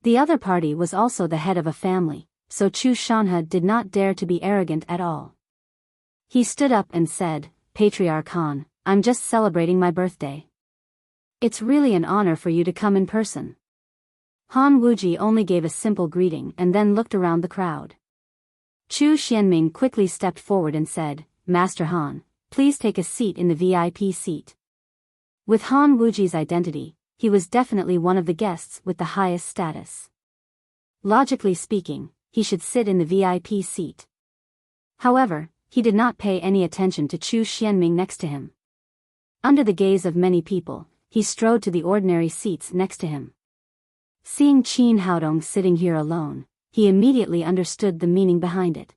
The other party was also the head of a family, so Chu Shanhe did not dare to be arrogant at all. He stood up and said, Patriarch Han, I'm just celebrating my birthday. It's really an honor for you to come in person. Han Wuji only gave a simple greeting and then looked around the crowd. Chu Xianming quickly stepped forward and said, Master Han, please take a seat in the VIP seat. With Han Wuji's identity, he was definitely one of the guests with the highest status. Logically speaking, he should sit in the VIP seat. However, he did not pay any attention to Chu Xianming next to him. Under the gaze of many people, he strode to the ordinary seats next to him. Seeing Qin Haodong sitting here alone, he immediately understood the meaning behind it.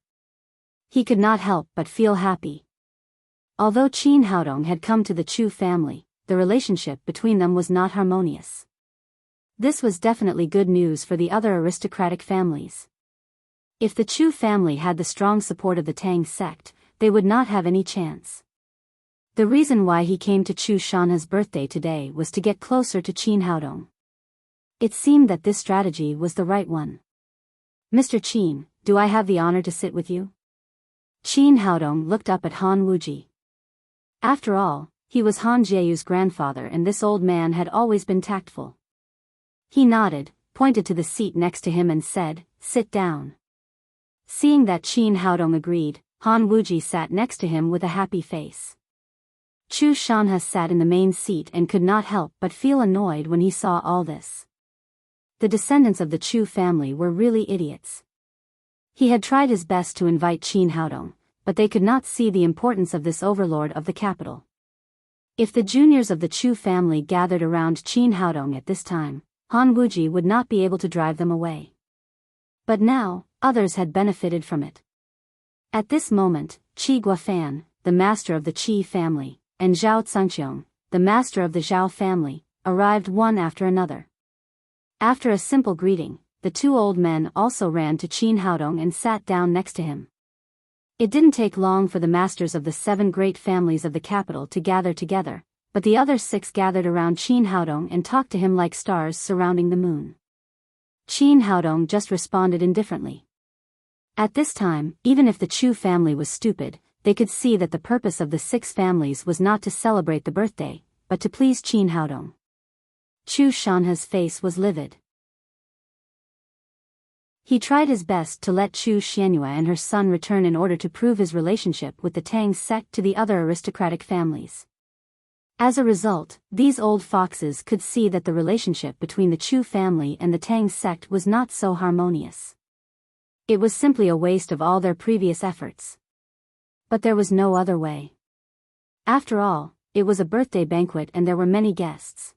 He could not help but feel happy. Although Qin Haodong had come to the Chu family, the relationship between them was not harmonious. This was definitely good news for the other aristocratic families. If the Chu family had the strong support of the Tang sect, they would not have any chance. The reason why he came to Chu Shanhe's birthday today was to get closer to Qin Haodong. It seemed that this strategy was the right one. Mr. Qin, do I have the honor to sit with you? Qin Haodong looked up at Han Wuji. After all, he was Han Jieyu's grandfather and this old man had always been tactful. He nodded, pointed to the seat next to him and said, sit down. Seeing that Qin Haodong agreed, Han Wuji sat next to him with a happy face. Chu Shanhe sat in the main seat and could not help but feel annoyed when he saw all this. The descendants of the Chu family were really idiots. He had tried his best to invite Qin Haodong, but they could not see the importance of this overlord of the capital. If the juniors of the Chu family gathered around Qin Haodong at this time, Han Wuji would not be able to drive them away. But now, others had benefited from it. At this moment, Qi Guofan, the master of the Qi family, and Zhao Cangqiong, the master of the Zhao family, arrived one after another. After a simple greeting, the 2 old men also ran to Qin Haodong and sat down next to him. It didn't take long for the masters of the 7 great families of the capital to gather together, but the other 6 gathered around Qin Haodong and talked to him like stars surrounding the moon. Qin Haodong just responded indifferently. At this time, even if the Chu family was stupid, they could see that the purpose of the 6 families was not to celebrate the birthday, but to please Qin Haodong. Chu Shanhe's face was livid. He tried his best to let Chu Xianyue and her son return in order to prove his relationship with the Tang sect to the other aristocratic families. As a result, these old foxes could see that the relationship between the Chu family and the Tang sect was not so harmonious. It was simply a waste of all their previous efforts. But there was no other way. After all, it was a birthday banquet and there were many guests.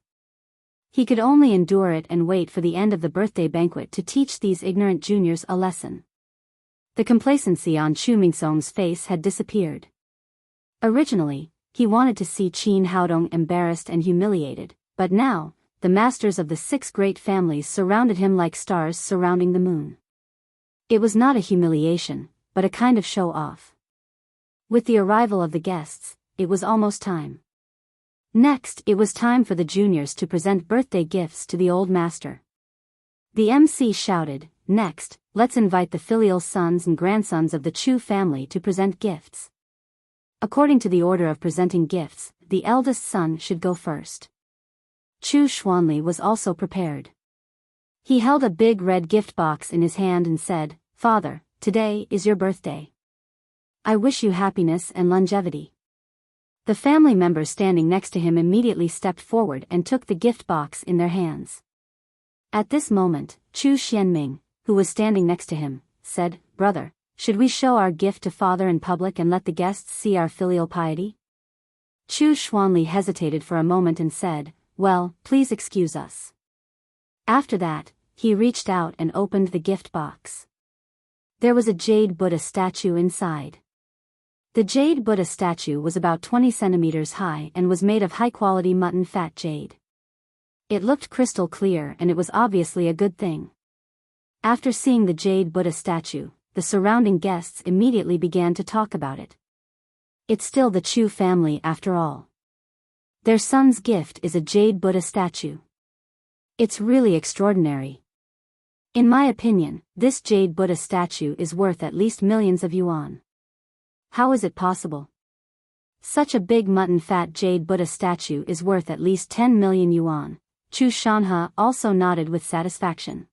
He could only endure it and wait for the end of the birthday banquet to teach these ignorant juniors a lesson. The complacency on Chu Mingsong's face had disappeared. Originally, he wanted to see Qin Haodong embarrassed and humiliated, but now, the masters of the 6 great families surrounded him like stars surrounding the moon. It was not a humiliation, but a kind of show-off. With the arrival of the guests, it was almost time. Next, it was time for the juniors to present birthday gifts to the old master. The MC shouted, "Next, let's invite the filial sons and grandsons of the Chu family to present gifts." According to the order of presenting gifts, the eldest son should go first. Chu Xuanli was also prepared. He held a big red gift box in his hand and said, "Father, today is your birthday. I wish you happiness and longevity." The family members standing next to him immediately stepped forward and took the gift box in their hands. At this moment, Chu Xianming, who was standing next to him, said, "Brother, should we show our gift to father in public and let the guests see our filial piety?" Chu Xuanli hesitated for a moment and said, "Well, please excuse us." After that, he reached out and opened the gift box. There was a jade Buddha statue inside. The jade Buddha statue was about 20 centimeters high and was made of high-quality mutton fat jade. It looked crystal clear and it was obviously a good thing. After seeing the jade Buddha statue, the surrounding guests immediately began to talk about it. It's still the Chu family after all. Their son's gift is a jade Buddha statue. It's really extraordinary. In my opinion, this jade Buddha statue is worth at least millions of yuan. How is it possible? Such a big mutton fat jade Buddha statue is worth at least 10 million yuan. Chu Shanhe also nodded with satisfaction.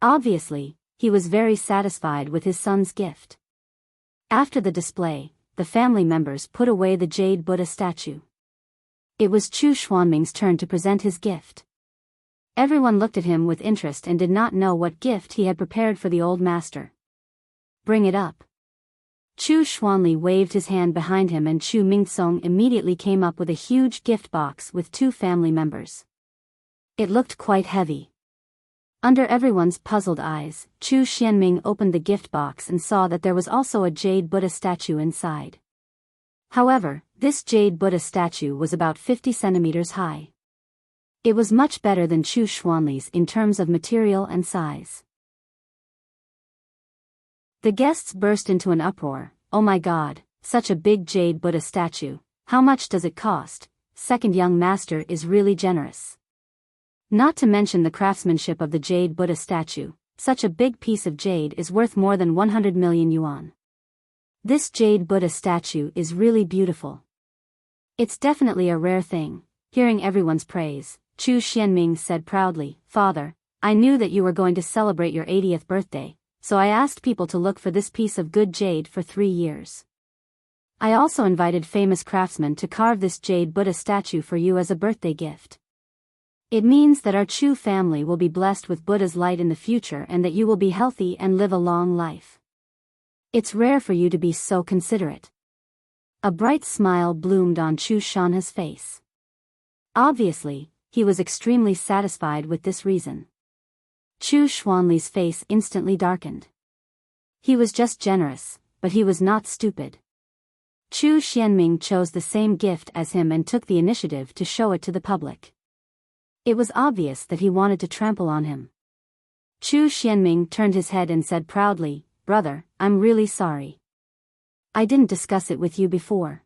Obviously, he was very satisfied with his son's gift. After the display, the family members put away the jade Buddha statue. It was Chu Xuanming's turn to present his gift. Everyone looked at him with interest and did not know what gift he had prepared for the old master. "Bring it up." Chu Xuanli waved his hand behind him and Chu Mingsong immediately came up with a huge gift box with 2 family members. It looked quite heavy. Under everyone's puzzled eyes, Chu Xianming opened the gift box and saw that there was also a jade Buddha statue inside. However, this jade Buddha statue was about 50 centimeters high. It was much better than Chu Xuanli's in terms of material and size. The guests burst into an uproar. "Oh my God, such a big jade Buddha statue, how much does it cost? Second young master is really generous." Not to mention the craftsmanship of the jade Buddha statue, such a big piece of jade is worth more than 100 million yuan. This jade Buddha statue is really beautiful. It's definitely a rare thing. Hearing everyone's praise, Chu Xianming said proudly, "Father, I knew that you were going to celebrate your 80th birthday, so I asked people to look for this piece of good jade for 3 years. I also invited famous craftsmen to carve this jade Buddha statue for you as a birthday gift. It means that our Chu family will be blessed with Buddha's light in the future and that you will be healthy and live a long life. It's rare for you to be so considerate." A bright smile bloomed on Chu Shanhe's face. Obviously, he was extremely satisfied with this reason. Chu Xuanli's face instantly darkened. He was just generous, but he was not stupid. Chu Xianming chose the same gift as him and took the initiative to show it to the public. It was obvious that he wanted to trample on him. Chu Xianming turned his head and said proudly, "Brother, I'm really sorry. I didn't discuss it with you before.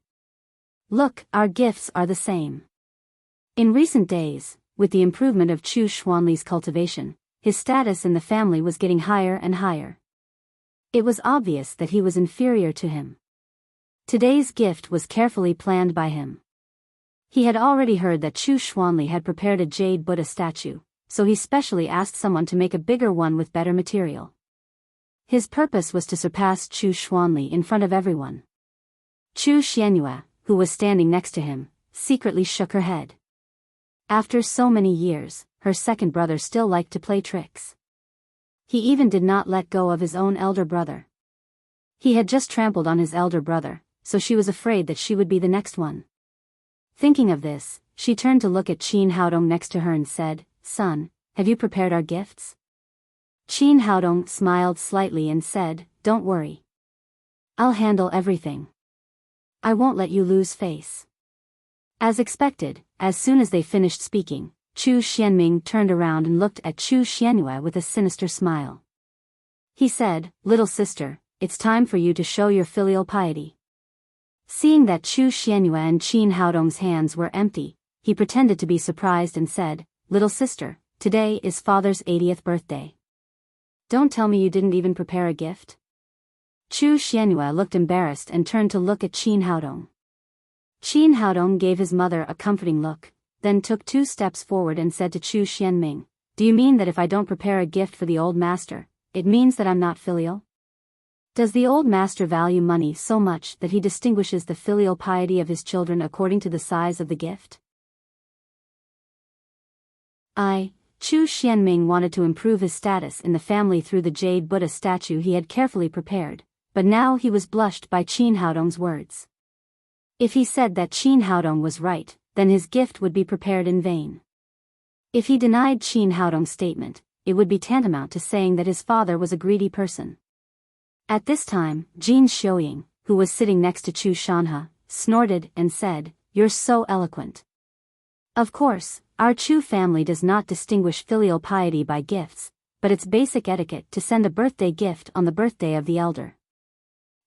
Look, our gifts are the same." In recent days, with the improvement of Chu Xuanli's cultivation, his status in the family was getting higher and higher. It was obvious that he was inferior to him. Today's gift was carefully planned by him. He had already heard that Chu Xuanli had prepared a jade Buddha statue, so he specially asked someone to make a bigger one with better material. His purpose was to surpass Chu Xuanli in front of everyone. Chu Xianyue, who was standing next to him, secretly shook her head. After so many years, her second brother still liked to play tricks. He even did not let go of his own elder brother. He had just trampled on his elder brother, so she was afraid that she would be the next one. Thinking of this, she turned to look at Qin Haodong next to her and said, "Son, have you prepared our gifts?" Qin Haodong smiled slightly and said, "Don't worry. I'll handle everything." I won't let you lose face. As expected, as soon as they finished speaking, Chu Xianming turned around and looked at Chu Xianyue with a sinister smile. He said, "Little sister, it's time for you to show your filial piety." Seeing that Chu Xianyue and Qin Haodong's hands were empty, he pretended to be surprised and said, "Little sister, today is father's 80th birthday. Don't tell me you didn't even prepare a gift?" Chu Xianyue looked embarrassed and turned to look at Qin Haodong. Qin Haodong gave his mother a comforting look, then took 2 steps forward and said to Chu Xianming, "Do you mean that if I don't prepare a gift for the old master, it means that I'm not filial? Does the old master value money so much that he distinguishes the filial piety of his children according to the size of the gift?" Chu Xianming wanted to improve his status in the family through the jade Buddha statue he had carefully prepared, but now he was blushed by Qin Haodong's words. If he said that Qin Haodong was right, then his gift would be prepared in vain. If he denied Qin Haodong's statement, it would be tantamount to saying that his father was a greedy person. At this time, Jin Xiuying, who was sitting next to Chu Shanhe, snorted and said, "You're so eloquent. Of course, our Chu family does not distinguish filial piety by gifts, but it's basic etiquette to send a birthday gift on the birthday of the elder.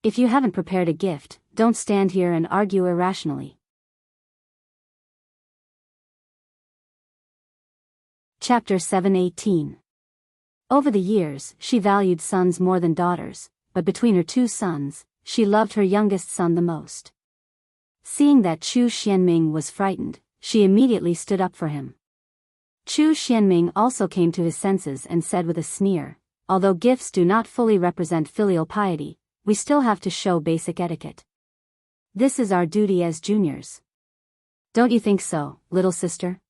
If you haven't prepared a gift, don't stand here and argue irrationally." Chapter 7:18. Over the years, she valued sons more than daughters, but between her 2 sons, she loved her youngest son the most. Seeing that Chu Xianming was frightened, she immediately stood up for him. Chu Xianming also came to his senses and said with a sneer, "Although gifts do not fully represent filial piety, we still have to show basic etiquette. This is our duty as juniors. Don't you think so, little sister?"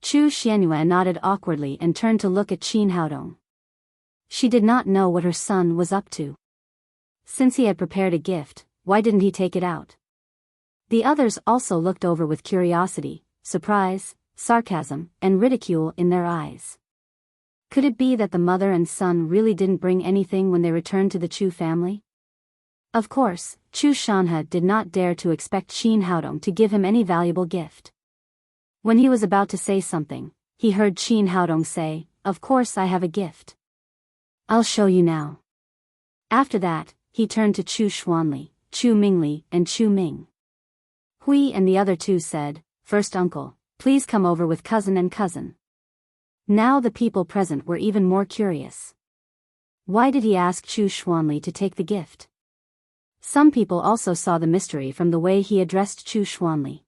Chu Xianyue nodded awkwardly and turned to look at Qin Haodong. She did not know what her son was up to. Since he had prepared a gift, why didn't he take it out? The others also looked over with curiosity, surprise, sarcasm, and ridicule in their eyes. Could it be that the mother and son really didn't bring anything when they returned to the Chu family? Of course, Chu Shanhe did not dare to expect Qin Haodong to give him any valuable gift. When he was about to say something, he heard Qin Haodong say, "Of course I have a gift. I'll show you now." After that, he turned to Chu Xuanli, Chu Mingli, and Chu Ming. Hui and the other 2 said, "First uncle, please come over with cousin and cousin." Now the people present were even more curious. Why did he ask Chu Xuanli to take the gift? Some people also saw the mystery from the way he addressed Chu Xuanli.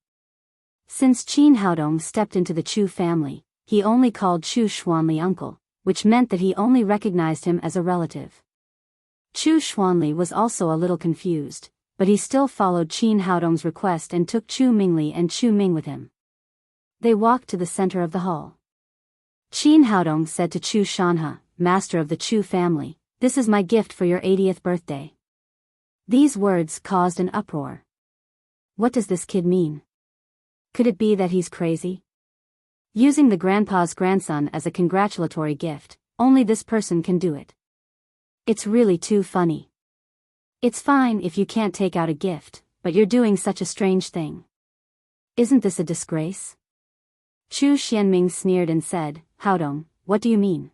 Since Qin Haodong stepped into the Chu family, he only called Chu Xuanli uncle, which meant that he only recognized him as a relative. Chu Xuanli was also a little confused, but he still followed Qin Haodong's request and took Chu Mingli and Chu Ming with him. They walked to the center of the hall. Qin Haodong said to Chu Shanhe, master of the Chu family, "This is my gift for your 80th birthday." These words caused an uproar. What does this kid mean? Could it be that he's crazy? Using the grandpa's grandson as a congratulatory gift, only this person can do it. It's really too funny. It's fine if you can't take out a gift, but you're doing such a strange thing. Isn't this a disgrace? Chu Xianming sneered and said, "Haodong, what do you mean?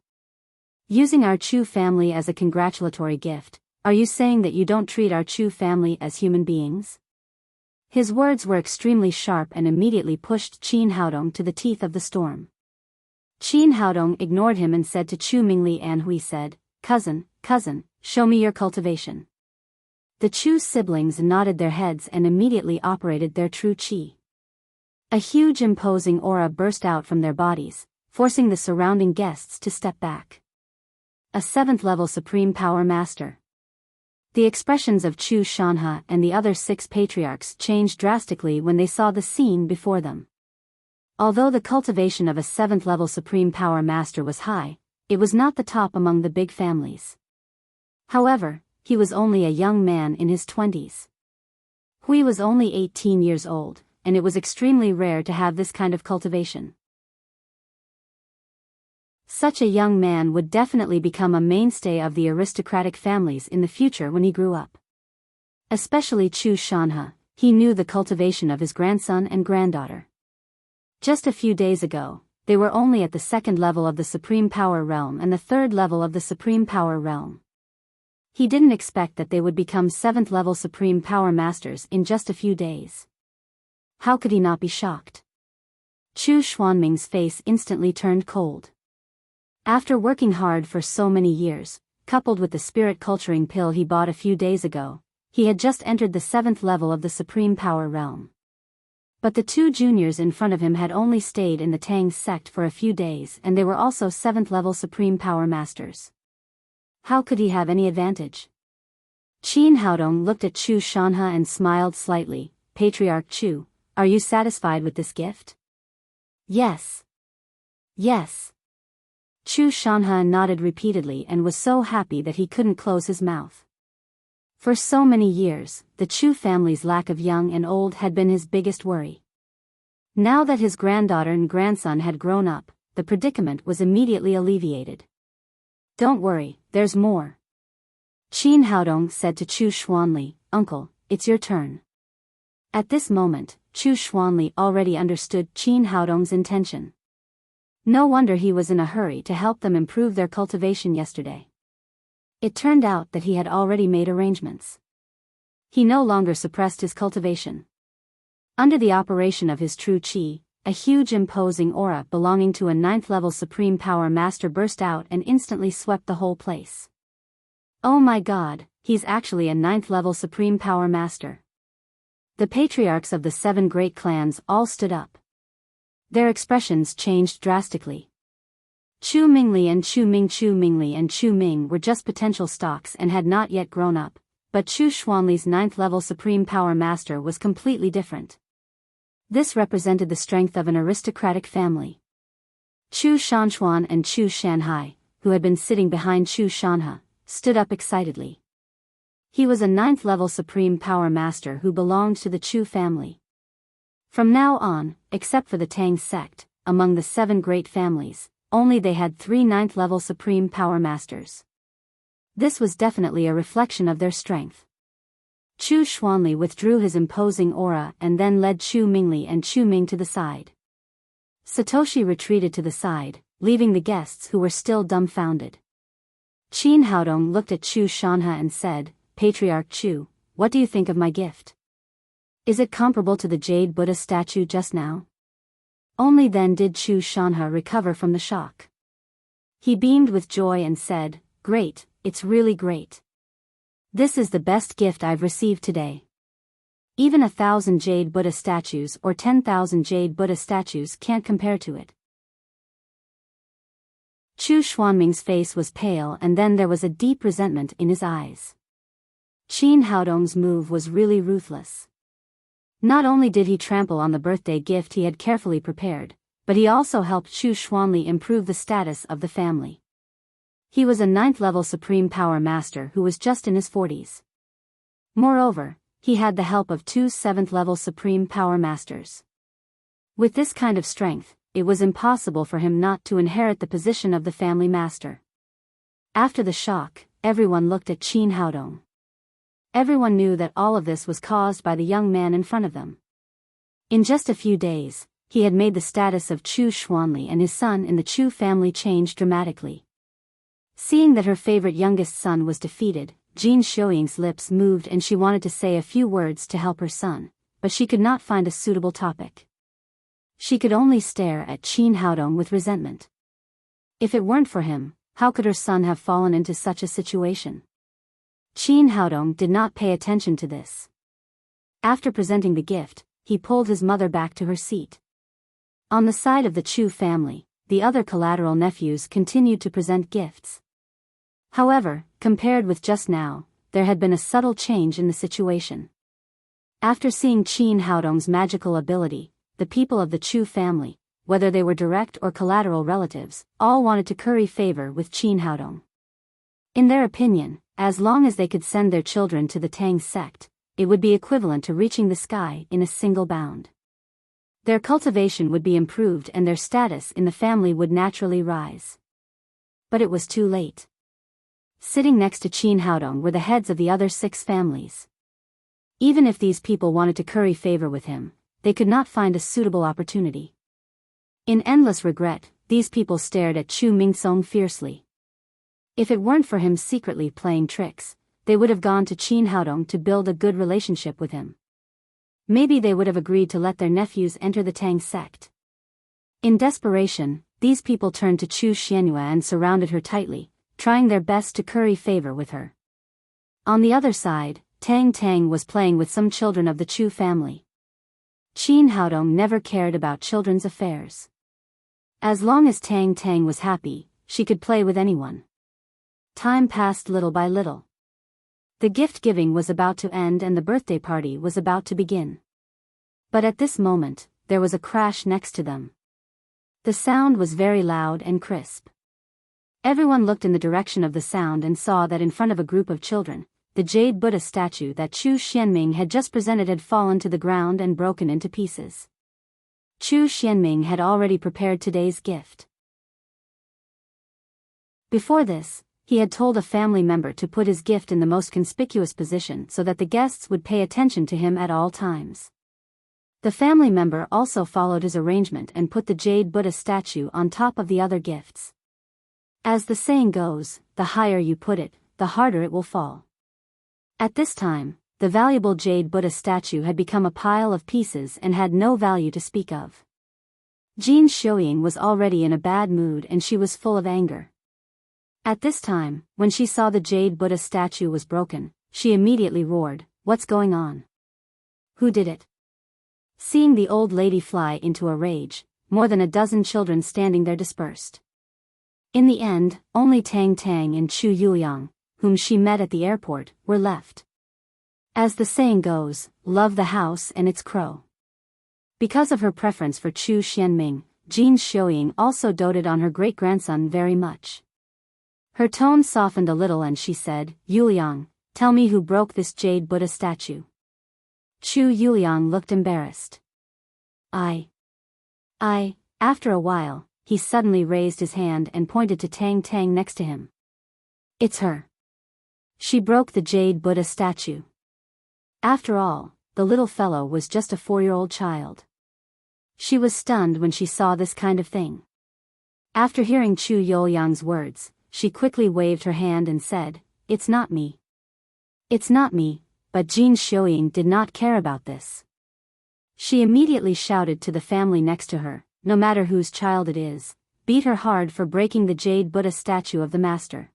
Using our Chu family as a congratulatory gift, are you saying that you don't treat our Chu family as human beings?" His words were extremely sharp and immediately pushed Qin Haodong to the teeth of the storm. Qin Haodong ignored him and said to Chu Mingli and Hui said, cousin, show me your cultivation." The Chu siblings nodded their heads and immediately operated their true qi. A huge imposing aura burst out from their bodies, forcing the surrounding guests to step back. A 7th-level Supreme Power Master. The expressions of Chu Shanhe and the other 6 patriarchs changed drastically when they saw the scene before them. Although the cultivation of a 7th-level Supreme Power Master was high, it was not the top among the big families. However, he was only a young man in his 20s. Hui was only 18 years old, and it was extremely rare to have this kind of cultivation. Such a young man would definitely become a mainstay of the aristocratic families in the future when he grew up. Especially Chu Shanhe, he knew the cultivation of his grandson and granddaughter. Just a few days ago, they were only at the second level of the Supreme Power Realm and the third level of the Supreme Power Realm. He didn't expect that they would become 7th level Supreme Power Masters in just a few days. How could he not be shocked? Chu Xuanming's face instantly turned cold. After working hard for so many years, coupled with the spirit culturing pill he bought a few days ago, he had just entered the 7th level of the Supreme Power Realm. But the two juniors in front of him had only stayed in the Tang sect for a few days, and they were also 7th level Supreme Power Masters. How could he have any advantage? Qin Haodong looked at Chu Shanhe and smiled slightly. Patriarch Chu, are you satisfied with this gift? Yes. Yes. Chu Shanhe nodded repeatedly and was so happy that he couldn't close his mouth. For so many years, the Chu family's lack of young and old had been his biggest worry. Now that his granddaughter and grandson had grown up, the predicament was immediately alleviated. Don't worry, there's more. Qin Haodong said to Chu Xuanli, Uncle, it's your turn. At this moment, Chu Xuanli already understood Qin Haodong's intention. No wonder he was in a hurry to help them improve their cultivation yesterday. It turned out that he had already made arrangements. He no longer suppressed his cultivation. Under the operation of his true qi, a huge imposing aura belonging to a 9th level Supreme Power Master burst out and instantly swept the whole place. Oh my god, he's actually a 9th level Supreme Power Master. The patriarchs of the 7 great clans all stood up. Their expressions changed drastically. Chu Mingli and Chu Ming were just potential stalks and had not yet grown up, but Chu Xuanli's 9th level Supreme Power Master was completely different. This represented the strength of an aristocratic family. Chu Shanchuan and Chu Shanhai, who had been sitting behind Chu Shanhe, stood up excitedly. He was a 9th level Supreme Power Master who belonged to the Chu family. From now on, except for the Tang sect, among the 7 great families, only they had 3 9th level Supreme Power Masters. This was definitely a reflection of their strength. Chu Xuanli withdrew his imposing aura and then led Chu Mingli and Chu Ming to the side. Satoshi retreated to the side, leaving the guests who were still dumbfounded. Qin Haodong looked at Chu Shanhe and said, Patriarch Chu, what do you think of my gift? Is it comparable to the Jade Buddha statue just now? Only then did Chu Shanhe recover from the shock. He beamed with joy and said, Great, it's really great. This is the best gift I've received today. Even 1,000 Jade Buddha statues or 10,000 Jade Buddha statues can't compare to it. Chu Xuanming's face was pale and then there was a deep resentment in his eyes. Qin Haodong's move was really ruthless. Not only did he trample on the birthday gift he had carefully prepared, but he also helped Chu Xuanli improve the status of the family. He was a 9th level Supreme Power Master who was just in his 40s. Moreover, he had the help of 2 7th level Supreme Power Masters. With this kind of strength, it was impossible for him not to inherit the position of the family master. After the shock, everyone looked at Qin Haodong. Everyone knew that all of this was caused by the young man in front of them. In just a few days, he had made the status of Chu Xuanli and his son in the Chu family change dramatically. Seeing that her favorite youngest son was defeated, Jin Xiuying's lips moved and she wanted to say a few words to help her son, but she could not find a suitable topic. She could only stare at Qin Haodong with resentment. If it weren't for him, how could her son have fallen into such a situation? Qin Haodong did not pay attention to this. After presenting the gift, he pulled his mother back to her seat. On the side of the Chu family, the other collateral nephews continued to present gifts. However, compared with just now, there had been a subtle change in the situation. After seeing Qin Haodong's magical ability, the people of the Chu family, whether they were direct or collateral relatives, all wanted to curry favor with Qin Haodong. In their opinion, as long as they could send their children to the Tang sect, it would be equivalent to reaching the sky in a single bound. Their cultivation would be improved and their status in the family would naturally rise. But it was too late. Sitting next to Qin Haodong were the heads of the other 6 families. Even if these people wanted to curry favor with him, they could not find a suitable opportunity. In endless regret, these people stared at Chu Mingsong fiercely. If it weren't for him secretly playing tricks, they would have gone to Qin Haodong to build a good relationship with him. Maybe they would have agreed to let their nephews enter the Tang sect. In desperation, these people turned to Chu Xianyue and surrounded her tightly, trying their best to curry favor with her. On the other side, Tang was playing with some children of the Chu family. Qin Haodong never cared about children's affairs. As long as Tang was happy, she could play with anyone. Time passed little by little. The gift-giving was about to end and the birthday party was about to begin. But at this moment, there was a crash next to them. The sound was very loud and crisp. Everyone looked in the direction of the sound and saw that in front of a group of children, the jade Buddha statue that Chu Xianming had just presented had fallen to the ground and broken into pieces. Chu Xianming had already prepared today's gift. Before this, he had told a family member to put his gift in the most conspicuous position so that the guests would pay attention to him at all times. The family member also followed his arrangement and put the jade Buddha statue on top of the other gifts. As the saying goes, the higher you put it, the harder it will fall. At this time, the valuable jade Buddha statue had become a pile of pieces and had no value to speak of. Jin Xiuying was already in a bad mood and she was full of anger. At this time, when she saw the jade Buddha statue was broken, she immediately roared, "What's going on? Who did it?" Seeing the old lady fly into a rage, more than a dozen children standing there dispersed. In the end, only Tang and Chu Yuliang, whom she met at the airport, were left. As the saying goes, love the house and its crow. Because of her preference for Chu Xianming, Jin Xiuying also doted on her great-grandson very much. Her tone softened a little and she said, "Yuliang, tell me who broke this jade Buddha statue." Chu Yuliang looked embarrassed. I. After a while, he suddenly raised his hand and pointed to Tang next to him. "It's her. She broke the jade Buddha statue." After all, the little fellow was just a 4-year-old child. She was stunned when she saw this kind of thing. After hearing Chu Yuliang's words, she quickly waved her hand and said, "It's not me. It's not me," but Jin Xiuying did not care about this. She immediately shouted to the family next to her, "No matter whose child it is, beat her hard for breaking the jade Buddha statue of the master."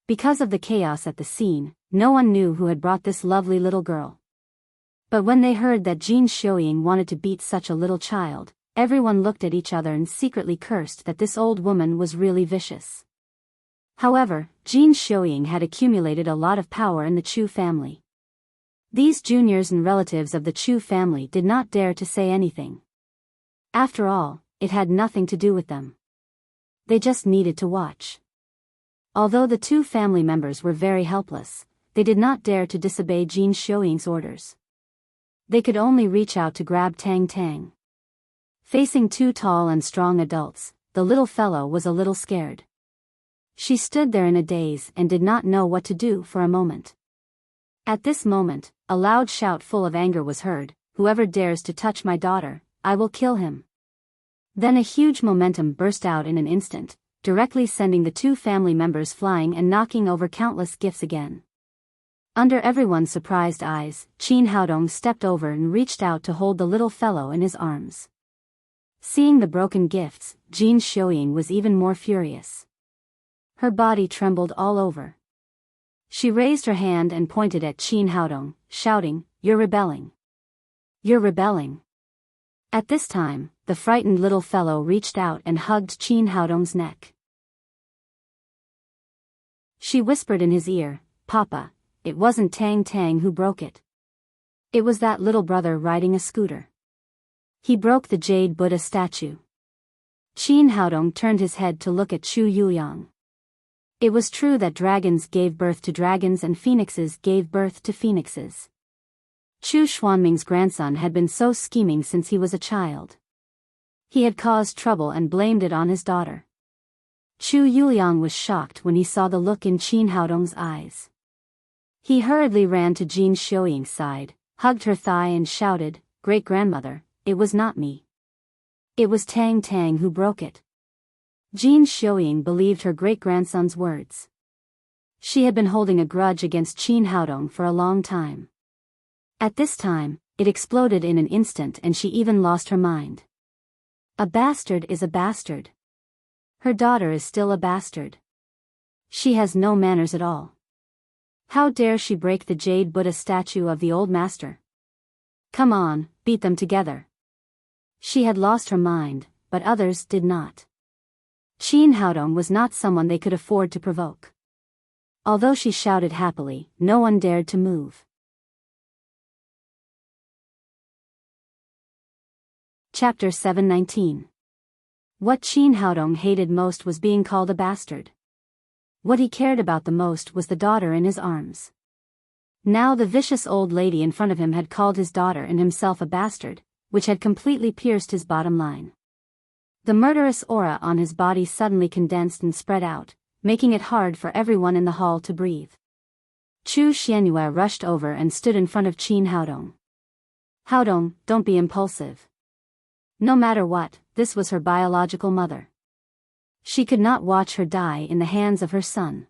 Because of the chaos at the scene, no one knew who had brought this lovely little girl. But when they heard that Jin Xiuying wanted to beat such a little child, everyone looked at each other and secretly cursed that this old woman was really vicious. However, Jin Xiuying had accumulated a lot of power in the Chu family. These juniors and relatives of the Chu family did not dare to say anything. After all, it had nothing to do with them. They just needed to watch. Although the two family members were very helpless, they did not dare to disobey Jin Xiuying's orders. They could only reach out to grab Tang. Facing two tall and strong adults, the little fellow was a little scared. She stood there in a daze and did not know what to do for a moment. At this moment, a loud shout full of anger was heard, "Whoever dares to touch my daughter, I will kill him." Then a huge momentum burst out in an instant, directly sending the two family members flying and knocking over countless gifts again. Under everyone's surprised eyes, Qin Haodong stepped over and reached out to hold the little fellow in his arms. Seeing the broken gifts, Jin Xiuying was even more furious. Her body trembled all over. She raised her hand and pointed at Qin Haodong, shouting, "You're rebelling. You're rebelling." At this time, the frightened little fellow reached out and hugged Qin Haodong's neck. She whispered in his ear, "Papa, it wasn't Tang who broke it. It was that little brother riding a scooter. He broke the jade Buddha statue." Qin Haodong turned his head to look at Chu Yuliang. It was true that dragons gave birth to dragons and phoenixes gave birth to phoenixes. Chu Xuanming's grandson had been so scheming since he was a child. He had caused trouble and blamed it on his daughter. Chu Yuliang was shocked when he saw the look in Qin Haodong's eyes. He hurriedly ran to Jin Xiuying's side, hugged her thigh and shouted, "Great-grandmother, it was not me. It was Tang Tang who broke it." Jin Xiuying believed her great-grandson's words. She had been holding a grudge against Qin Haodong for a long time. At this time, it exploded in an instant and she even lost her mind. A bastard is a bastard. Her daughter is still a bastard. She has no manners at all. How dare she break the jade Buddha statue of the old master? Come on, beat them together. She had lost her mind, but others did not. Qin Haodong was not someone they could afford to provoke. Although she shouted happily, no one dared to move. Chapter 719. What Qin Haodong hated most was being called a bastard. What he cared about the most was the daughter in his arms. Now the vicious old lady in front of him had called his daughter and himself a bastard, which had completely pierced his bottom line. The murderous aura on his body suddenly condensed and spread out, making it hard for everyone in the hall to breathe. Chu Xianyue rushed over and stood in front of Qin Haodong. "Haodong, don't be impulsive." No matter what, this was her biological mother. She could not watch her die in the hands of her son.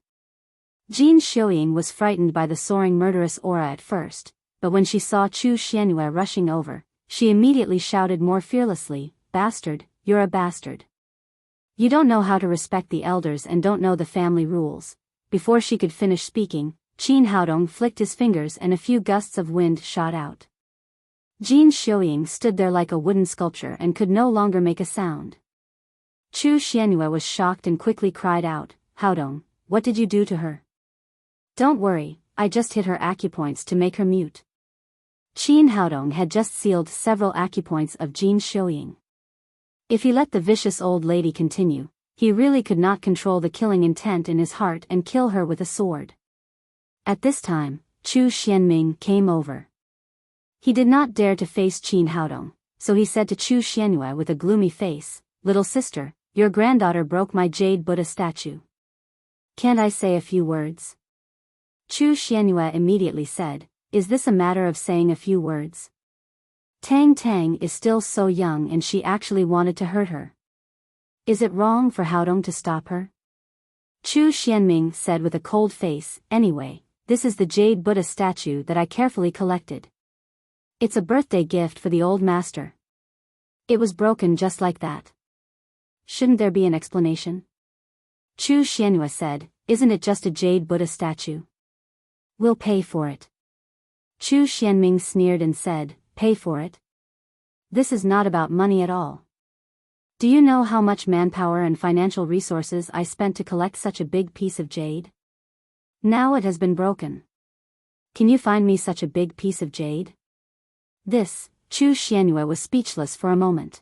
Jin Xiuying was frightened by the soaring murderous aura at first, but when she saw Chu Xianyue rushing over, she immediately shouted more fearlessly, "Bastard, you're a bastard. You don't know how to respect the elders and don't know the family rules." Before she could finish speaking, Qin Haodong flicked his fingers and a few gusts of wind shot out. Jin Xiuying stood there like a wooden sculpture and could no longer make a sound. Chu Xianyue was shocked and quickly cried out, "Haodong, what did you do to her?" "Don't worry, I just hit her acupoints to make her mute." Qin Haodong had just sealed several acupoints of Jin Xiuying. If he let the vicious old lady continue, he really could not control the killing intent in his heart and kill her with a sword. At this time, Chu Xianming came over. He did not dare to face Qin Haodong, so he said to Chu Xianyue with a gloomy face, "Little sister, your granddaughter broke my jade Buddha statue. Can't I say a few words?" Chu Xianyue immediately said, "Is this a matter of saying a few words? Tang Tang is still so young and she actually wanted to hurt her. Is it wrong for Haodong to stop her?" Chu Xianming said with a cold face, "Anyway, this is the jade Buddha statue that I carefully collected. It's a birthday gift for the old master. It was broken just like that. Shouldn't there be an explanation?" Chu Xianyue said, "Isn't it just a jade Buddha statue? We'll pay for it." Chu Xianming sneered and said, "Pay for it? This is not about money at all. Do you know how much manpower and financial resources I spent to collect such a big piece of jade? Now it has been broken. Can you find me such a big piece of jade?" Chu Xianyue was speechless for a moment.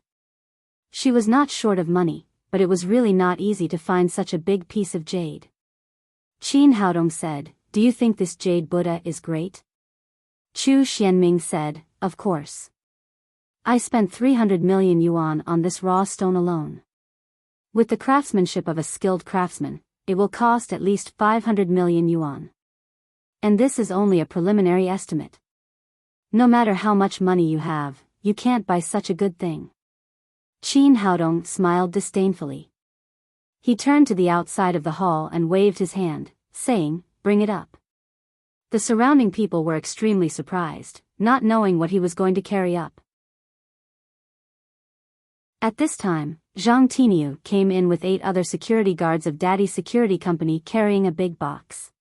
She was not short of money, but it was really not easy to find such a big piece of jade. Qin Haodong said, "Do you think this jade Buddha is great?" Chu Xianming said, "Of course. I spent 300 million yuan on this raw stone alone. With the craftsmanship of a skilled craftsman, it will cost at least 500 million yuan. And this is only a preliminary estimate. No matter how much money you have, you can't buy such a good thing." Qin Haodong smiled disdainfully. He turned to the outside of the hall and waved his hand, saying, "Bring it up." The surrounding people were extremely surprised, not knowing what he was going to carry up. At this time, Zhang Tiniu came in with 8 other security guards of Daddy's security company carrying a big box.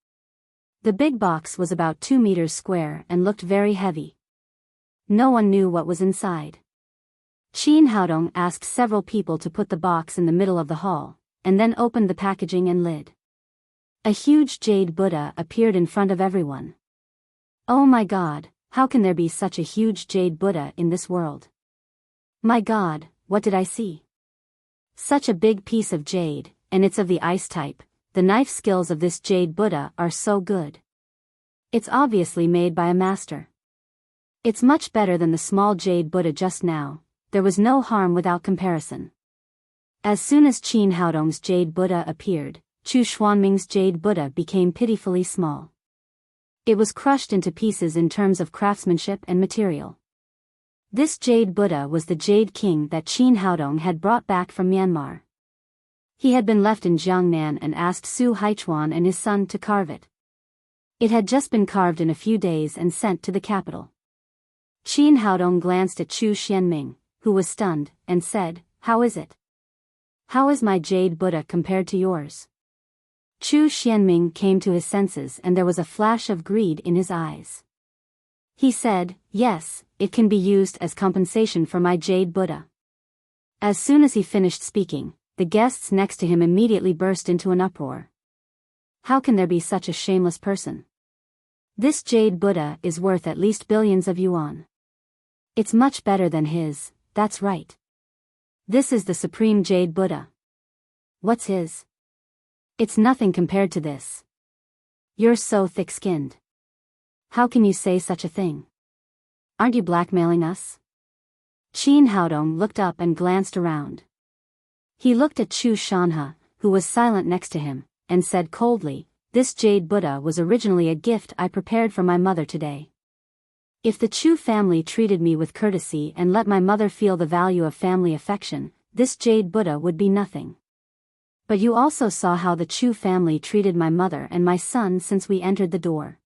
The big box was about 2 meters square and looked very heavy. No one knew what was inside. Qin Haodong asked several people to put the box in the middle of the hall, and then opened the packaging and lid. A huge jade Buddha appeared in front of everyone. "Oh my God, how can there be such a huge jade Buddha in this world? My God, what did I see? Such a big piece of jade, and it's of the ice type. The knife skills of this jade Buddha are so good. It's obviously made by a master. It's much better than the small jade Buddha just now. There was no harm without comparison." As soon as Qin Haodong's jade Buddha appeared, Chu Xuanming's jade Buddha became pitifully small. It was crushed into pieces in terms of craftsmanship and material. This jade Buddha was the Jade King that Qin Haodong had brought back from Myanmar. He had been left in Jiangnan and asked Su Haichuan and his son to carve it. It had just been carved in a few days and sent to the capital. Qin Haodong glanced at Chu Xianming, who was stunned, and said, "How is it? How is my jade Buddha compared to yours?" Chu Xianming came to his senses and there was a flash of greed in his eyes. He said, "Yes, it can be used as compensation for my jade Buddha." As soon as he finished speaking, the guests next to him immediately burst into an uproar. How can there be such a shameless person? This jade Buddha is worth at least billions of yuan. It's much better than his, that's right. This is the supreme jade Buddha. What's his? It's nothing compared to this. You're so thick-skinned. How can you say such a thing? Aren't you blackmailing us? Qin Haodong looked up and glanced around. He looked at Chu Shanha, who was silent next to him, and said coldly, "This jade Buddha was originally a gift I prepared for my mother today. If the Chu family treated me with courtesy and let my mother feel the value of family affection, this jade Buddha would be nothing. But you also saw how the Chu family treated my mother and my son since we entered the door.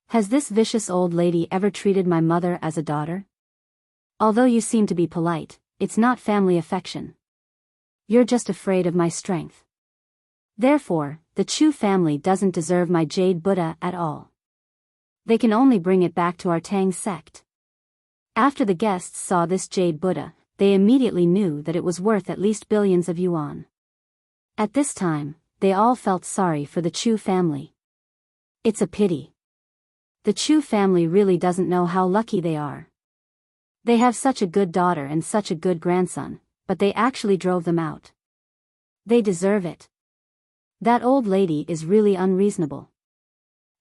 Has this vicious old lady ever treated my mother as a daughter? Although you seem to be polite, it's not family affection. You're just afraid of my strength. Therefore, the Chu family doesn't deserve my jade Buddha at all. They can only bring it back to our Tang sect." After the guests saw this jade Buddha, they immediately knew that it was worth at least billions of yuan. At this time, they all felt sorry for the Chu family. It's a pity. The Chu family really doesn't know how lucky they are. They have such a good daughter and such a good grandson, but they actually drove them out. They deserve it. That old lady is really unreasonable.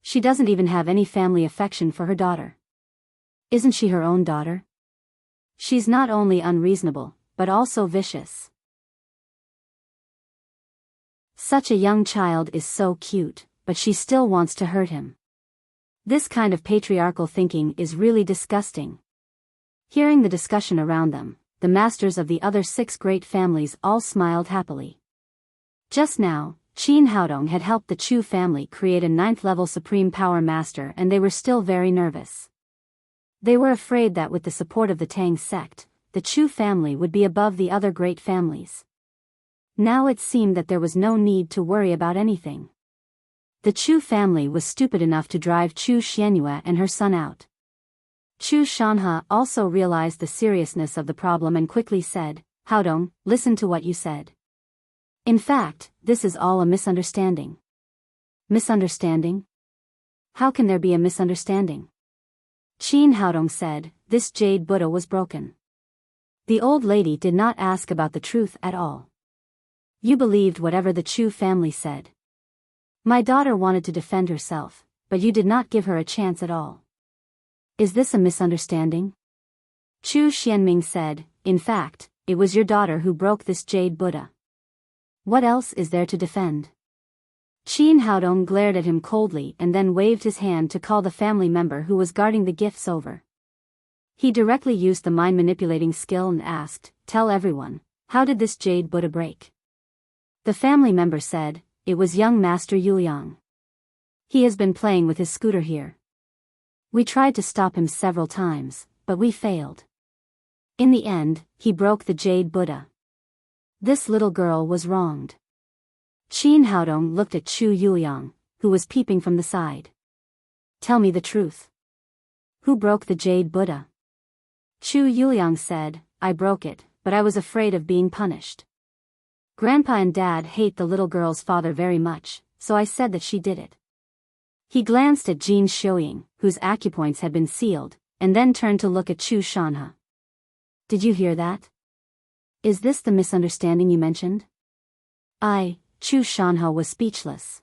She doesn't even have any family affection for her daughter. Isn't she her own daughter? She's not only unreasonable, but also vicious. Such a young child is so cute, but she still wants to hurt him. This kind of patriarchal thinking is really disgusting. Hearing the discussion around them, the masters of the other 6 great families all smiled happily. Just now, Qin Haodong had helped the Chu family create a 9th-level Supreme Power Master and they were still very nervous. They were afraid that with the support of the Tang sect, the Chu family would be above the other great families. Now it seemed that there was no need to worry about anything. The Chu family was stupid enough to drive Chu Xianyue and her son out. Chu Shanha also realized the seriousness of the problem and quickly said, "Haodong, listen to what you said. In fact, this is all a misunderstanding." Misunderstanding? How can there be a misunderstanding? Qin Haodong said, "This jade Buddha was broken." The old lady did not ask about the truth at all. You believed whatever the Chu family said. My daughter wanted to defend herself, but you did not give her a chance at all. Is this a misunderstanding? Chu Xianming said, "In fact, it was your daughter who broke this jade Buddha. What else is there to defend?" Qin Haodong glared at him coldly and then waved his hand to call the family member who was guarding the gifts over. He directly used the mind-manipulating skill and asked, "Tell everyone, how did this jade Buddha break?" The family member said, "It was young Master Yuliang. He has been playing with his scooter here. We tried to stop him several times, but we failed. In the end, he broke the jade Buddha. This little girl was wronged." Qin Haodong looked at Chu Yuliang, who was peeping from the side. "Tell me the truth. Who broke the jade Buddha?" Chu Yuliang said, "I broke it, but I was afraid of being punished. Grandpa and Dad hate the little girl's father very much, so I said that she did it." He glanced at Jin Shoying, whose acupoints had been sealed, and then turned to look at Chu Shanha. "Did you hear that? Is this the misunderstanding you mentioned?" Chu Shanha was speechless.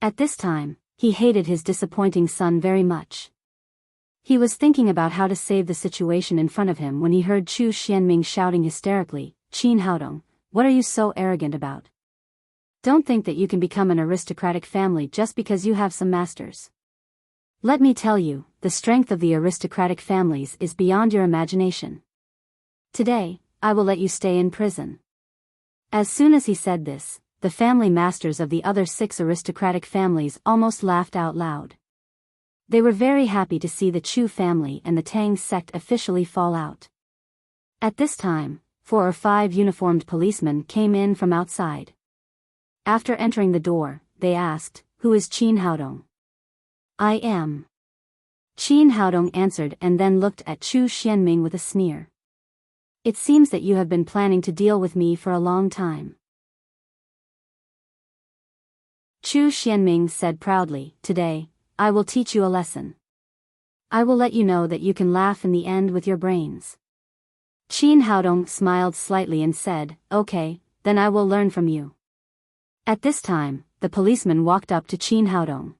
At this time, he hated his disappointing son very much. He was thinking about how to save the situation in front of him when he heard Chu Xianming shouting hysterically, "Qin Haodong, what are you so arrogant about? Don't think that you can become an aristocratic family just because you have some masters. Let me tell you, the strength of the aristocratic families is beyond your imagination. Today, I will let you stay in prison. As soon as he said this, the family masters of the other 6 aristocratic families almost laughed out loud. They were very happy to see the Chu family and the Tang sect officially fall out. At this time, 4 or 5 uniformed policemen came in from outside. After entering the door, they asked, "Who is Qin Haodong?" "I am." Qin Haodong answered and then looked at Chu Xianming with a sneer. "It seems that you have been planning to deal with me for a long time." Chu Xianming said proudly, "Today, I will teach you a lesson. I will let you know that you can laugh in the end with your brains." Qin Haodong smiled slightly and said, "Okay, then I will learn from you." At this time, the policeman walked up to Qin Haodong.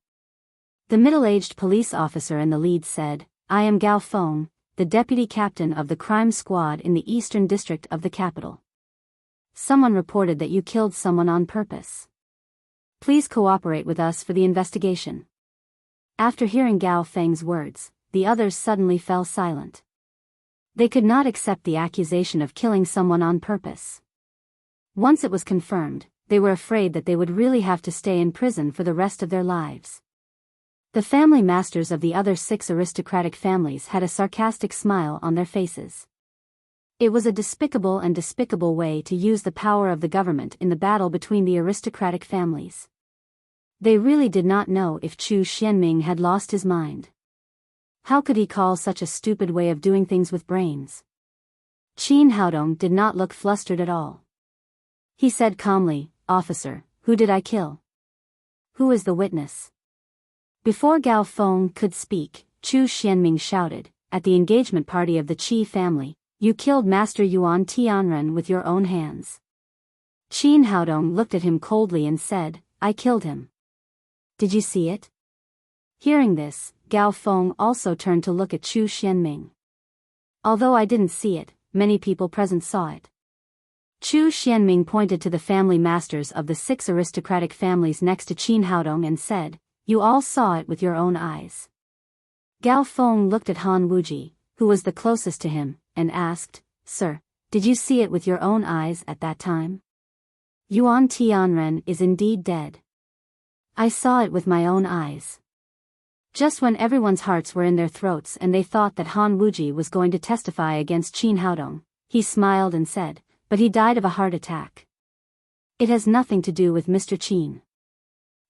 The middle-aged police officer in the lead said, "I am Gao Feng, the deputy captain of the crime squad in the eastern district of the capital. Someone reported that you killed someone on purpose. Please cooperate with us for the investigation." After hearing Gao Feng's words, the others suddenly fell silent. They could not accept the accusation of killing someone on purpose. Once it was confirmed, they were afraid that they would really have to stay in prison for the rest of their lives. The family masters of the other 6 aristocratic families had a sarcastic smile on their faces. It was a despicable way to use the power of the government in the battle between the aristocratic families. They really did not know if Chu Xianming had lost his mind. How could he call such a stupid way of doing things with brains? Qin Haodong did not look flustered at all. He said calmly, "Officer, who did I kill? Who is the witness?" Before Gao Feng could speak, Chu Xianming shouted, "At the engagement party of the Qi family, you killed Master Yuan Tianren with your own hands." Qin Haodong looked at him coldly and said, "I killed him. Did you see it?" Hearing this, Gao Feng also turned to look at Chu Xianming. "Although I didn't see it, many people present saw it." Chu Xianming pointed to the family masters of the 6 aristocratic families next to Qin Haodong and said, "You all saw it with your own eyes." Gao Feng looked at Han Wuji, who was the closest to him, and asked, "Sir, did you see it with your own eyes at that time?" "Yuan Tianren is indeed dead. I saw it with my own eyes." Just when everyone's hearts were in their throats and they thought that Han Wuji was going to testify against Qin Haodong, he smiled and said, "But he died of a heart attack. It has nothing to do with Mr. Qin."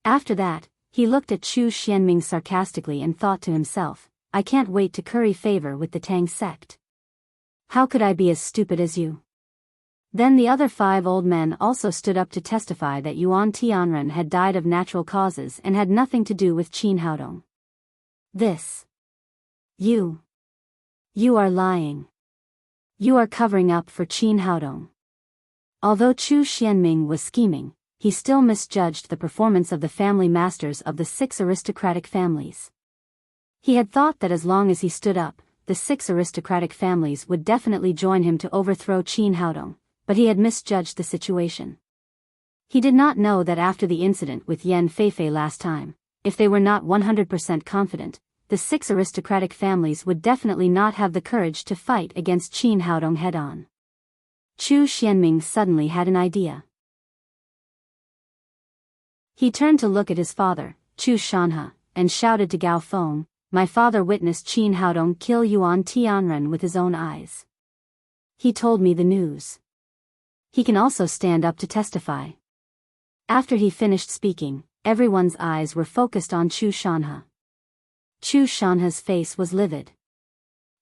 After that, he looked at Chu Xianming sarcastically and thought to himself, "I can't wait to curry favor with the Tang sect. How could I be as stupid as you?" Then the other 5 old men also stood up to testify that Yuan Tianren had died of natural causes and had nothing to do with Qin Haodong. "This. You are lying. You are covering up for Qin Haodong." Although Chu Xianming was scheming, he still misjudged the performance of the family masters of the 6 aristocratic families. He had thought that as long as he stood up, the 6 aristocratic families would definitely join him to overthrow Qin Haodong, but he had misjudged the situation. He did not know that after the incident with Yan Feifei last time, if they were not 100% confident, the 6 aristocratic families would definitely not have the courage to fight against Qin Haodong head-on. Chu Xianming suddenly had an idea. He turned to look at his father, Chu Shanhe, and shouted to Gao Feng, "My father witnessed Qin Haodong kill Yuan Tianren with his own eyes. He told me the news. He can also stand up to testify." After he finished speaking, everyone's eyes were focused on Chu Shanhe. Chu Shanhe's face was livid.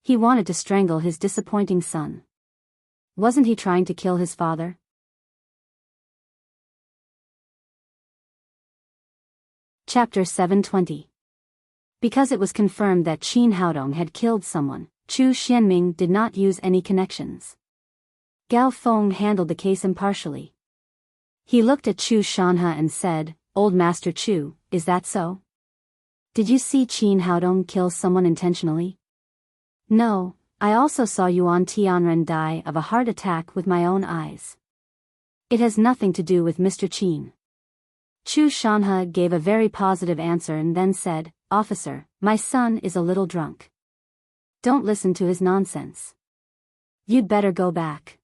He wanted to strangle his disappointing son. Wasn't he trying to kill his father? Chapter 720. Because it was confirmed that Qin Haodong had killed someone, Chu Xianming did not use any connections. Gao Feng handled the case impartially. He looked at Chu Shanhe and said, "Old Master Chu, is that so? Did you see Qin Haodong kill someone intentionally?" "No, I also saw Yuan Tianren die of a heart attack with my own eyes. It has nothing to do with Mr. Qin." Chu Shanhe gave a very positive answer and then said, "Officer, my son is a little drunk. Don't listen to his nonsense. You'd better go back.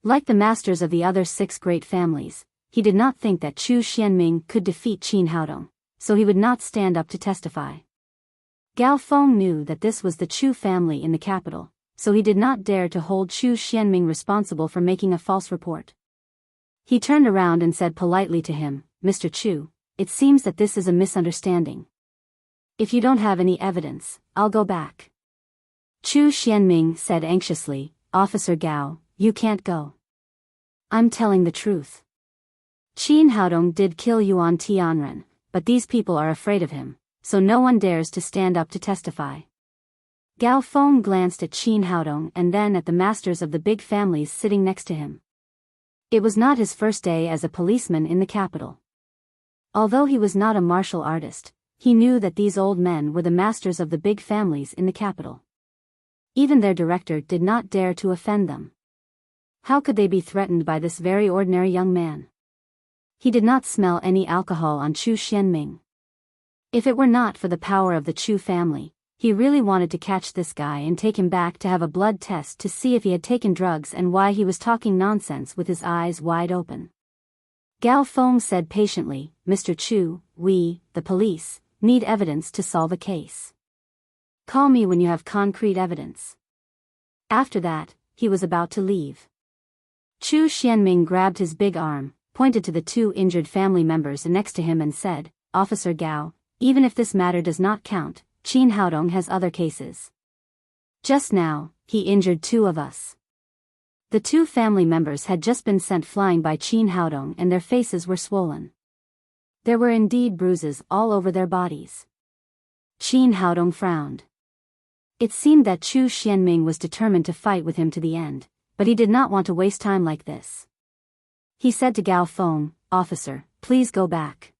Like the masters of the other 6 great families, he did not think that Chu Xianming could defeat Qin Haodong, so he would not stand up to testify. Gao Feng knew that this was the Chu family in the capital, so he did not dare to hold Chu Xianming responsible for making a false report. He turned around and said politely to him, Mr. Chu, it seems that this is a misunderstanding. If you don't have any evidence, I'll go back. Chu Xianming said anxiously, Officer Gao, you can't go. I'm telling the truth. Qin Haodong did kill Yuan Tianren, but these people are afraid of him, so no one dares to stand up to testify. Gao Feng glanced at Qin Haodong and then at the masters of the big families sitting next to him. It was not his first day as a policeman in the capital. Although he was not a martial artist, he knew that these old men were the masters of the big families in the capital. Even their director did not dare to offend them. How could they be threatened by this very ordinary young man? He did not smell any alcohol on Chu Xianming. If it were not for the power of the Chu family, he really wanted to catch this guy and take him back to have a blood test to see if he had taken drugs and why he was talking nonsense with his eyes wide open. Gao Feng said patiently, Mr. Chu, we, the police, need evidence to solve a case. Call me when you have concrete evidence. After that, he was about to leave. Chu Xianming grabbed his big arm, pointed to the 2 injured family members next to him and said, Officer Gao, even if this matter does not count, Qin Haodong has other cases. Just now, he injured 2 of us. The 2 family members had just been sent flying by Qin Haodong and their faces were swollen. There were indeed bruises all over their bodies. Qin Haodong frowned. It seemed that Chu Xianming was determined to fight with him to the end, but he did not want to waste time like this. He said to Gao Feng, Officer, please go back.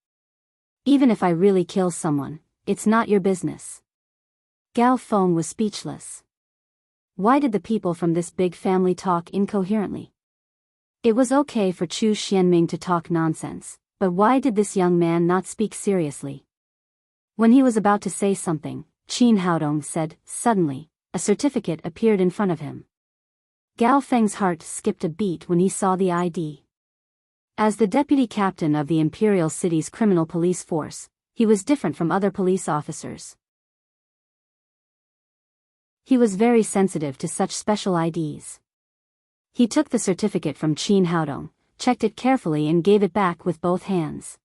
Even if I really kill someone, it's not your business. Gao Feng was speechless. Why did the people from this big family talk incoherently? It was okay for Chu Xianming to talk nonsense, but why did this young man not speak seriously? When he was about to say something, Qin Haodong said, suddenly, a certificate appeared in front of him. Gao Feng's heart skipped a beat when he saw the ID. As the deputy captain of the Imperial City's criminal police force, he was different from other police officers. He was very sensitive to such special IDs. He took the certificate from Qin Haodong, checked it carefully and gave it back with both hands.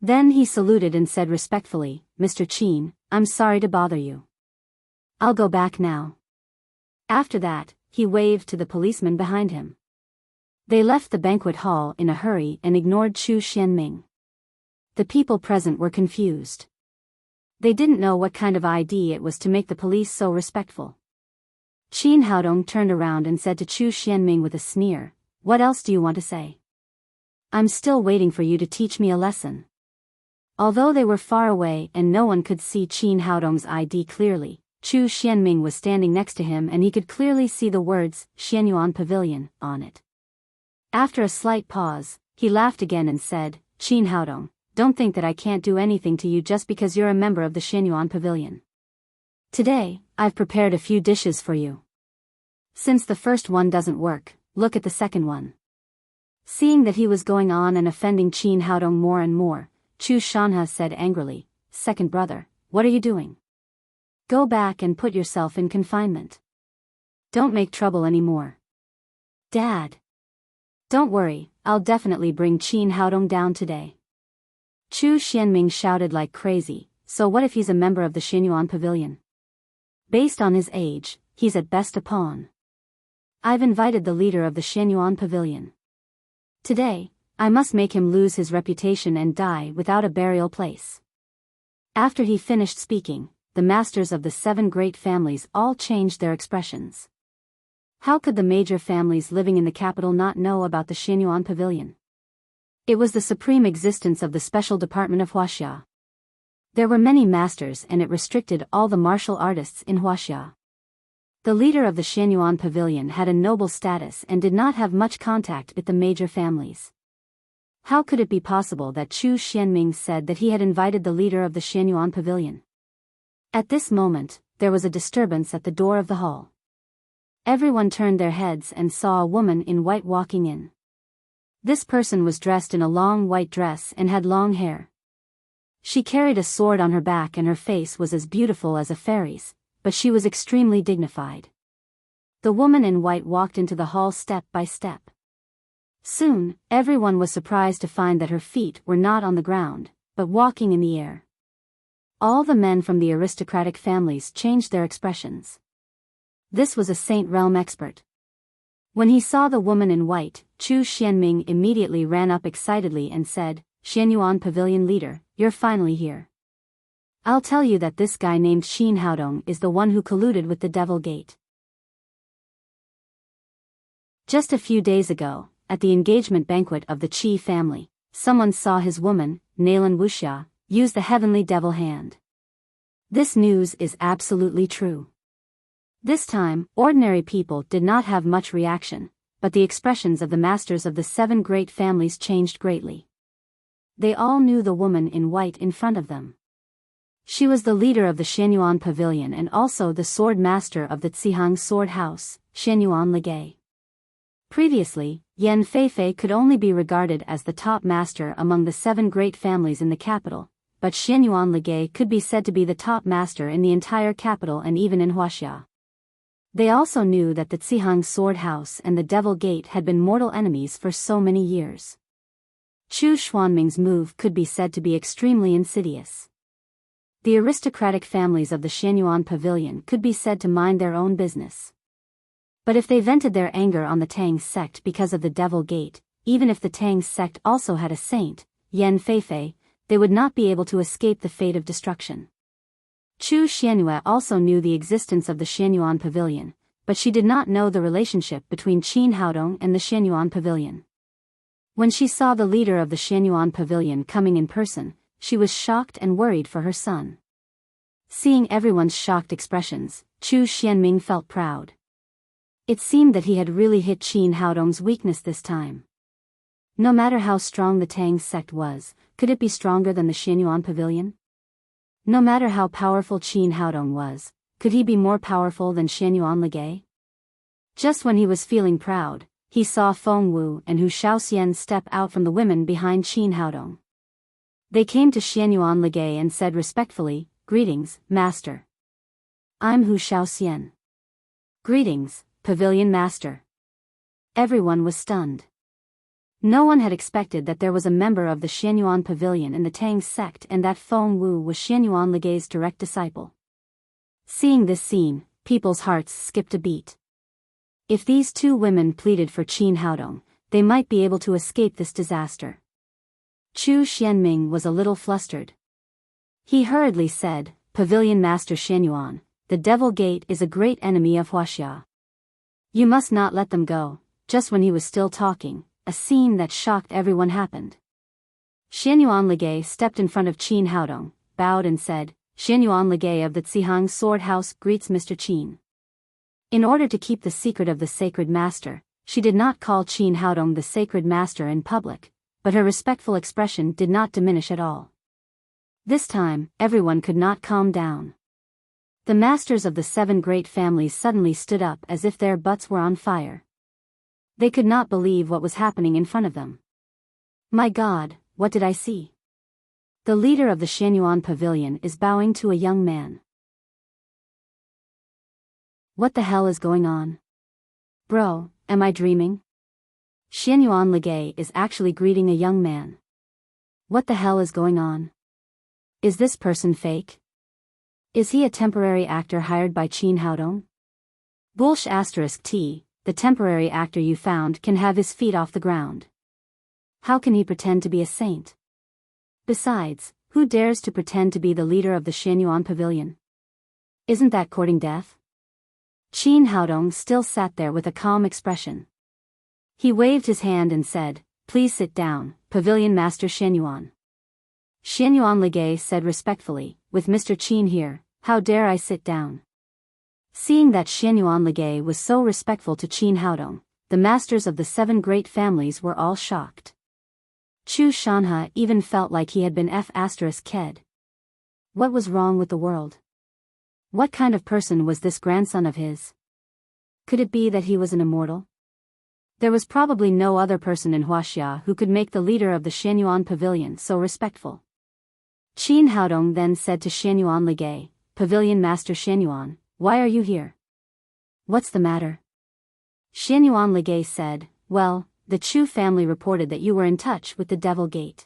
Then he saluted and said respectfully, Mr. Qin, I'm sorry to bother you. I'll go back now. After that, he waved to the policeman behind him. They left the banquet hall in a hurry and ignored Chu Xianming. The people present were confused. They didn't know what kind of ID it was to make the police so respectful. Qin Haodong turned around and said to Chu Xianming with a sneer, What else do you want to say? I'm still waiting for you to teach me a lesson. Although they were far away and no one could see Qin Haodong's ID clearly, Chu Xianming was standing next to him and he could clearly see the words, Xianyuan Pavilion, on it. After a slight pause, he laughed again and said, Qin Haodong, don't think that I can't do anything to you just because you're a member of the Xianyuan Pavilion. Today, I've prepared a few dishes for you. Since the first one doesn't work, look at the second one. Seeing that he was going on and offending Qin Haodong more and more, Chu Shanhe said angrily, Second brother, what are you doing? Go back and put yourself in confinement. Don't make trouble anymore. Dad. Don't worry, I'll definitely bring Qin Haodong down today. Chu Xianming shouted like crazy, so what if he's a member of the Xianyuan Pavilion? Based on his age, he's at best a pawn. I've invited the leader of the Xianyuan Pavilion. Today, I must make him lose his reputation and die without a burial place. After he finished speaking, the masters of the 7 great families all changed their expressions. How could the major families living in the capital not know about the Xianyuan Pavilion? It was the supreme existence of the special department of Huaxia. There were many masters and it restricted all the martial artists in Huaxia. The leader of the Xianyuan Pavilion had a noble status and did not have much contact with the major families. How could it be possible that Chu Xianming said that he had invited the leader of the Xianyuan Pavilion? At this moment, there was a disturbance at the door of the hall. Everyone turned their heads and saw a woman in white walking in. This person was dressed in a long white dress and had long hair. She carried a sword on her back and her face was as beautiful as a fairy's, but she was extremely dignified. The woman in white walked into the hall step by step. Soon, everyone was surprised to find that her feet were not on the ground, but walking in the air. All the men from the aristocratic families changed their expressions. This was a Saint Realm expert. When he saw the woman in white, Chu Xianming immediately ran up excitedly and said, "Xianyuan Pavilion leader, you're finally here. I'll tell you that this guy named Qin Haodong is the one who colluded with the Devil Gate." Just a few days ago, at the engagement banquet of the Qi family, someone saw his woman, Nalan Wuxia, use the heavenly devil hand. This news is absolutely true. This time, ordinary people did not have much reaction, but the expressions of the masters of the 7 great families changed greatly. They all knew the woman in white in front of them. She was the leader of the Xianyuan Pavilion and also the sword master of the Zihang Sword House, Xianyuan Ligay. Previously, Yan Feifei could only be regarded as the top master among the 7 great families in the capital, but Xianyuan Ligay could be said to be the top master in the entire capital and even in Huaxia. They also knew that the Zihang Sword House and the Devil Gate had been mortal enemies for so many years. Chu Xuanming's move could be said to be extremely insidious. The aristocratic families of the Xianyuan Pavilion could be said to mind their own business. But if they vented their anger on the Tang sect because of the Devil Gate, even if the Tang sect also had a saint, Yan Feifei, they would not be able to escape the fate of destruction. Chu Xianyue also knew the existence of the Xianyuan Pavilion, but she did not know the relationship between Qin Haodong and the Xianyuan Pavilion. When she saw the leader of the Xianyuan Pavilion coming in person, she was shocked and worried for her son. Seeing everyone's shocked expressions, Chu Xianming felt proud. It seemed that he had really hit Qin Haodong's weakness this time. No matter how strong the Tang sect was, could it be stronger than the Xianyuan Pavilion? No matter how powerful Qin Haodong was, could he be more powerful than Xianyuan Ligay? Just when he was feeling proud, he saw Feng Wu and Hu Shaoxian step out from the women behind Qin Haodong. They came to Xianyuan Ligay and said respectfully, "Greetings, Master. I'm Hu Shaoxian." "Greetings, Pavilion Master." Everyone was stunned. No one had expected that there was a member of the Xianyuan Pavilion in the Tang sect and that Feng Wu was Xianyuan Ligay's direct disciple. Seeing this scene, people's hearts skipped a beat. If these 2 women pleaded for Qin Haodong, they might be able to escape this disaster. Chu Xianming was a little flustered. He hurriedly said, "Pavilion Master Xianyuan, the Devil Gate is a great enemy of Huaxia. You must not let them go." Just when he was still talking, a scene that shocked everyone happened. Xianyuan Ligay stepped in front of Qin Haodong, bowed and said, "Xianyuan Ligay of the Zihang Sword House greets Mr. Qin." In order to keep the secret of the sacred master, she did not call Qin Haodong the sacred master in public, but her respectful expression did not diminish at all. This time, everyone could not calm down. The masters of the 7 great families suddenly stood up as if their butts were on fire. They could not believe what was happening in front of them. "My God, what did I see?" The leader of the Xianyuan Pavilion is bowing to a young man. What the hell is going on? Bro, am I dreaming? Xianyuan Ligay is actually greeting a young man. What the hell is going on? Is this person fake? Is he a temporary actor hired by Qin Haodong? Bullsh *T, the temporary actor you found can have his feet off the ground. How can he pretend to be a saint? Besides, who dares to pretend to be the leader of the Xianyuan Pavilion? Isn't that courting death? Qin Haodong still sat there with a calm expression. He waved his hand and said, "Please sit down, Pavilion Master Xianyuan." Xianyuan Ligay said respectfully, "With Mr. Qin here, how dare I sit down?" Seeing that Xianyuan Ligay was so respectful to Qin Haodong, the masters of the 7 great families were all shocked. Chu Shanhe even felt like he had been f***ed. What was wrong with the world? What kind of person was this grandson of his? Could it be that he was an immortal? There was probably no other person in Huaxia who could make the leader of the Xianyuan pavilion so respectful. Qin Haodong then said to Xianyuan Ligay, "Pavilion Master Xianyuan, why are you here? What's the matter?" Xianyuan Ligay said, "Well, the Chu family reported that you were in touch with the Devil Gate.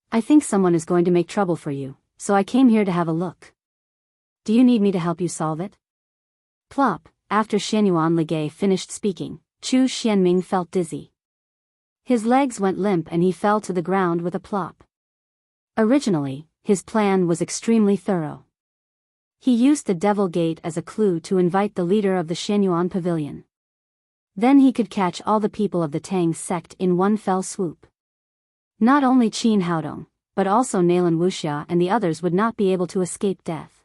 I think someone is going to make trouble for you, so I came here to have a look. Do you need me to help you solve it?" Plop. After Xianyuan Ligay finished speaking, Chu Xianming felt dizzy. His legs went limp and he fell to the ground with a plop. Originally, his plan was extremely thorough. He used the Devil Gate as a clue to invite the leader of the Xianyuan pavilion. Then he could catch all the people of the Tang sect in one fell swoop. Not only Qin Haodong, but also Nalan Wuxia and the others would not be able to escape death.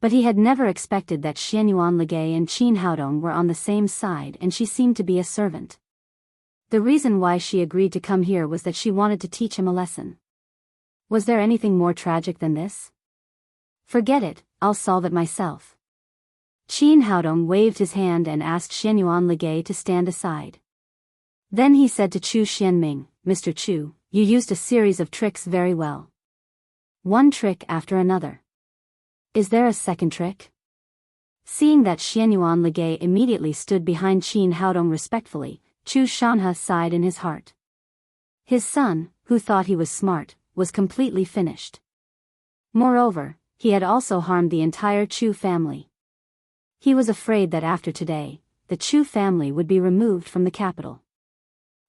But he had never expected that Xianyuan Ligay and Qin Haodong were on the same side, and she seemed to be a servant. The reason why she agreed to come here was that she wanted to teach him a lesson. Was there anything more tragic than this? Forget it, I'll solve it myself. Qin Haodong waved his hand and asked Xianyuan Ligay to stand aside. Then he said to Chu Xianming, "Mr. Chu, you used a series of tricks very well. One trick after another. Is there a second trick?" Seeing that Xianyuan Ligay immediately stood behind Qin Haodong respectfully, Chu Shanhe sighed in his heart. His son, who thought he was smart, was completely finished. Moreover, he had also harmed the entire Chu family. He was afraid that after today, the Chu family would be removed from the capital.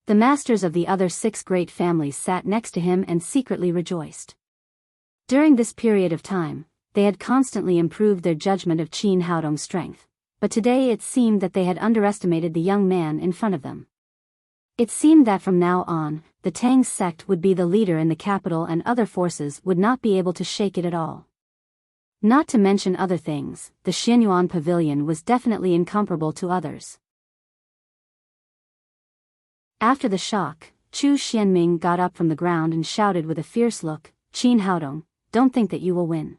The masters of the other 6 great families sat next to him and secretly rejoiced. During this period of time, they had constantly improved their judgment of Qin Haodong's strength, but today it seemed that they had underestimated the young man in front of them. It seemed that from now on, the Tang sect would be the leader in the capital and other forces would not be able to shake it at all. Not to mention other things, the Xianyuan pavilion was definitely incomparable to others. After the shock, Chu Xianming got up from the ground and shouted with a fierce look, "Qin Haodong, don't think that you will win.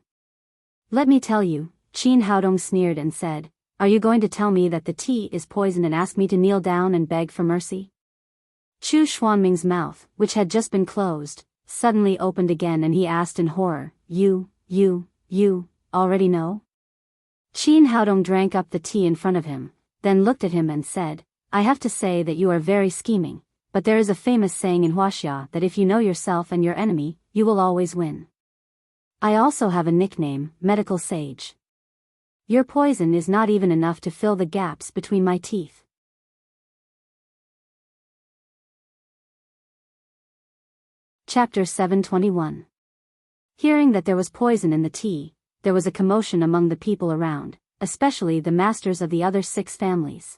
Let me tell you," Qin Haodong sneered and said, "Are you going to tell me that the tea is poisoned and ask me to kneel down and beg for mercy?" Chu Xuanming's mouth, which had just been closed, suddenly opened again and he asked in horror, You already know?" Qin Haodong drank up the tea in front of him, then looked at him and said, "I have to say that you are very scheming, but there is a famous saying in Huaxia that if you know yourself and your enemy, you will always win. I also have a nickname, Medical Sage. Your poison is not even enough to fill the gaps between my teeth." Chapter 721. Hearing that there was poison in the tea, there was a commotion among the people around, especially the masters of the other 6 families.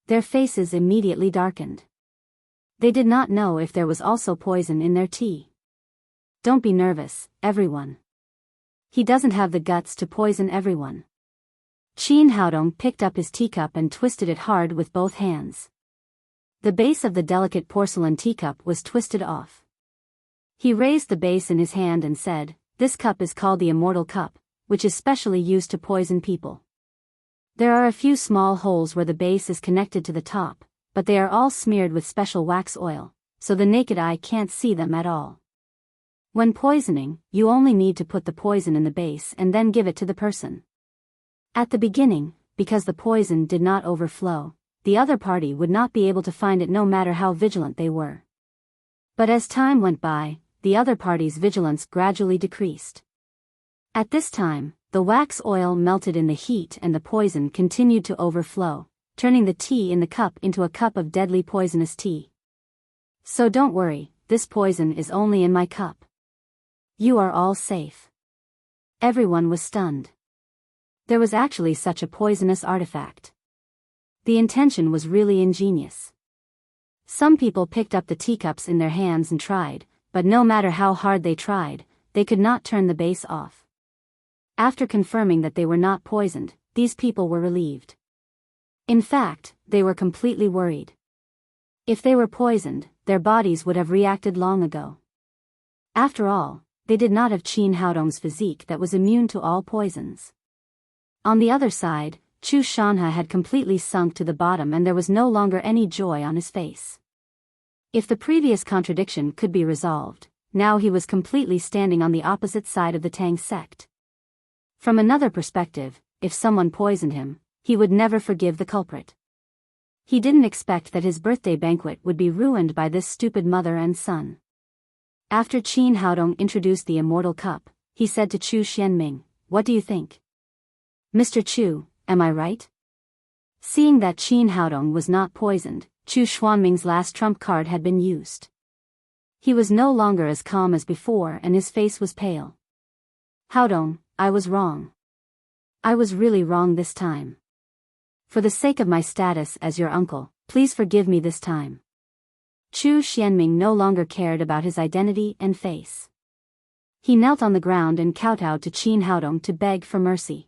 Their faces immediately darkened. They did not know if there was also poison in their tea. "Don't be nervous, everyone. He doesn't have the guts to poison everyone." Qin Haodong picked up his teacup and twisted it hard with both hands. The base of the delicate porcelain teacup was twisted off. He raised the base in his hand and said, "This cup is called the Immortal Cup, which is specially used to poison people. There are a few small holes where the base is connected to the top, but they are all smeared with special wax oil, so the naked eye can't see them at all. When poisoning, you only need to put the poison in the base and then give it to the person. At the beginning, because the poison did not overflow, the other party would not be able to find it no matter how vigilant they were. But as time went by, the other party's vigilance gradually decreased. At this time, the wax oil melted in the heat and the poison continued to overflow, turning the tea in the cup into a cup of deadly poisonous tea. So don't worry, this poison is only in my cup. You are all safe." Everyone was stunned. There was actually such a poisonous artifact. The intention was really ingenious. Some people picked up the teacups in their hands and tried, but no matter how hard they tried, they could not turn the base off. After confirming that they were not poisoned, these people were relieved. In fact, they were completely worried. If they were poisoned, their bodies would have reacted long ago. After all, they did not have Qin Haodong's physique that was immune to all poisons. On the other side, Chu Shanha had completely sunk to the bottom and there was no longer any joy on his face. If the previous contradiction could be resolved, now he was completely standing on the opposite side of the Tang sect. From another perspective, if someone poisoned him, he would never forgive the culprit. He didn't expect that his birthday banquet would be ruined by this stupid mother and son. After Qin Haodong introduced the immortal cup, he said to Chu Xianming, "What do you think? Mr. Chu, am I right?" Seeing that Qin Haodong was not poisoned, Chu Xuanming's last trump card had been used. He was no longer as calm as before and his face was pale. "Haodong, I was wrong. I was really wrong this time. For the sake of my status as your uncle, please forgive me this time." Chu Xianming no longer cared about his identity and face. He knelt on the ground and kowtowed to Qin Haodong to beg for mercy.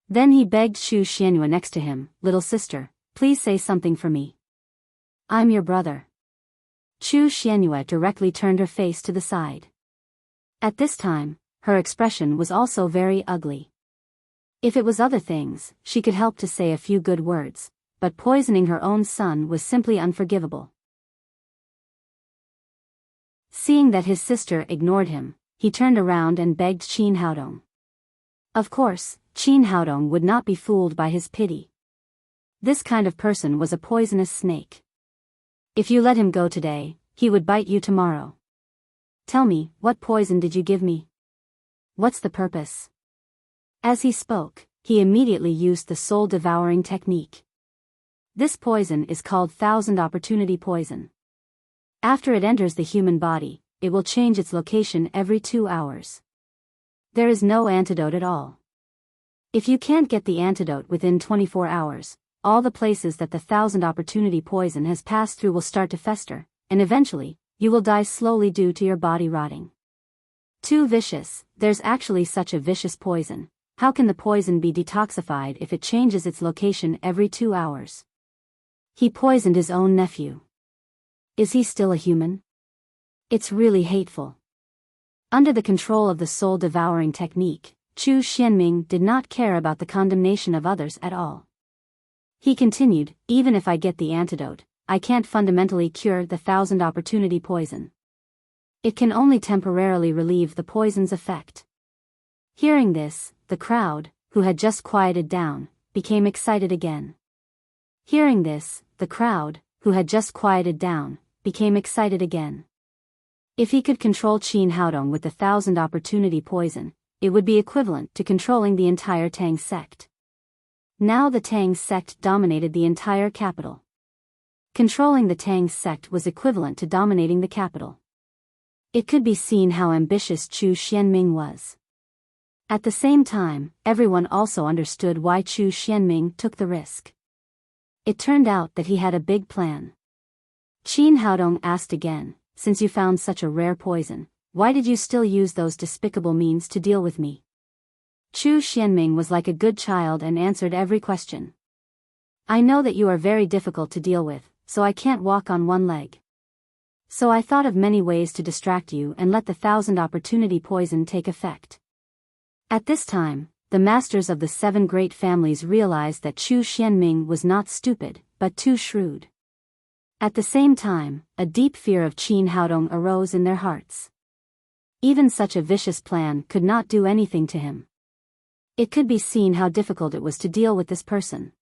Then he begged Chu Xianyue next to him, "Little sister, please say something for me. I'm your brother." Chu Xianyue directly turned her face to the side. At this time, her expression was also very ugly. If it was other things, she could help to say a few good words, but poisoning her own son was simply unforgivable. Seeing that his sister ignored him, he turned around and begged Qin Haodong. Of course, Qin Haodong would not be fooled by his pity. This kind of person was a poisonous snake. If you let him go today, he would bite you tomorrow. "Tell me, what poison did you give me? What's the purpose?" As he spoke, he immediately used the soul-devouring technique. This poison is called Thousand Opportunity Poison. After it enters the human body, it will change its location every 2 hours. There is no antidote at all. If you can't get the antidote within 24 hours, all the places that the Thousand Opportunity Poison has passed through will start to fester, and eventually, you will die slowly due to your body rotting. Too vicious. There's actually such a vicious poison. How can the poison be detoxified if it changes its location every 2 hours? He poisoned his own nephew. Is he still a human? It's really hateful. Under the control of the soul-devouring technique, Chu Xianming did not care about the condemnation of others at all. He continued, "Even if I get the antidote, I can't fundamentally cure the Thousand Opportunity Poison. It can only temporarily relieve the poison's effect." Hearing this, the crowd, who had just quieted down, became excited again. Hearing this, the crowd, who had just quieted down, became excited again. If he could control Qin Haodong with the Thousand Opportunity Poison, it would be equivalent to controlling the entire Tang sect. Now the Tang sect dominated the entire capital. Controlling the Tang sect was equivalent to dominating the capital. It could be seen how ambitious Chu Xianming was. At the same time, everyone also understood why Chu Xianming took the risk. It turned out that he had a big plan. Qin Haodong asked again, "Since you found such a rare poison, why did you still use those despicable means to deal with me?" Chu Xianming was like a good child and answered every question. "I know that you are very difficult to deal with, so I can't walk on one leg. So I thought of many ways to distract you and let the Thousand Opportunity Poison take effect." At this time, the masters of the 7 great families realized that Chu Xianming was not stupid, but too shrewd. At the same time, a deep fear of Qin Haodong arose in their hearts. Even such a vicious plan could not do anything to him. It could be seen how difficult it was to deal with this person.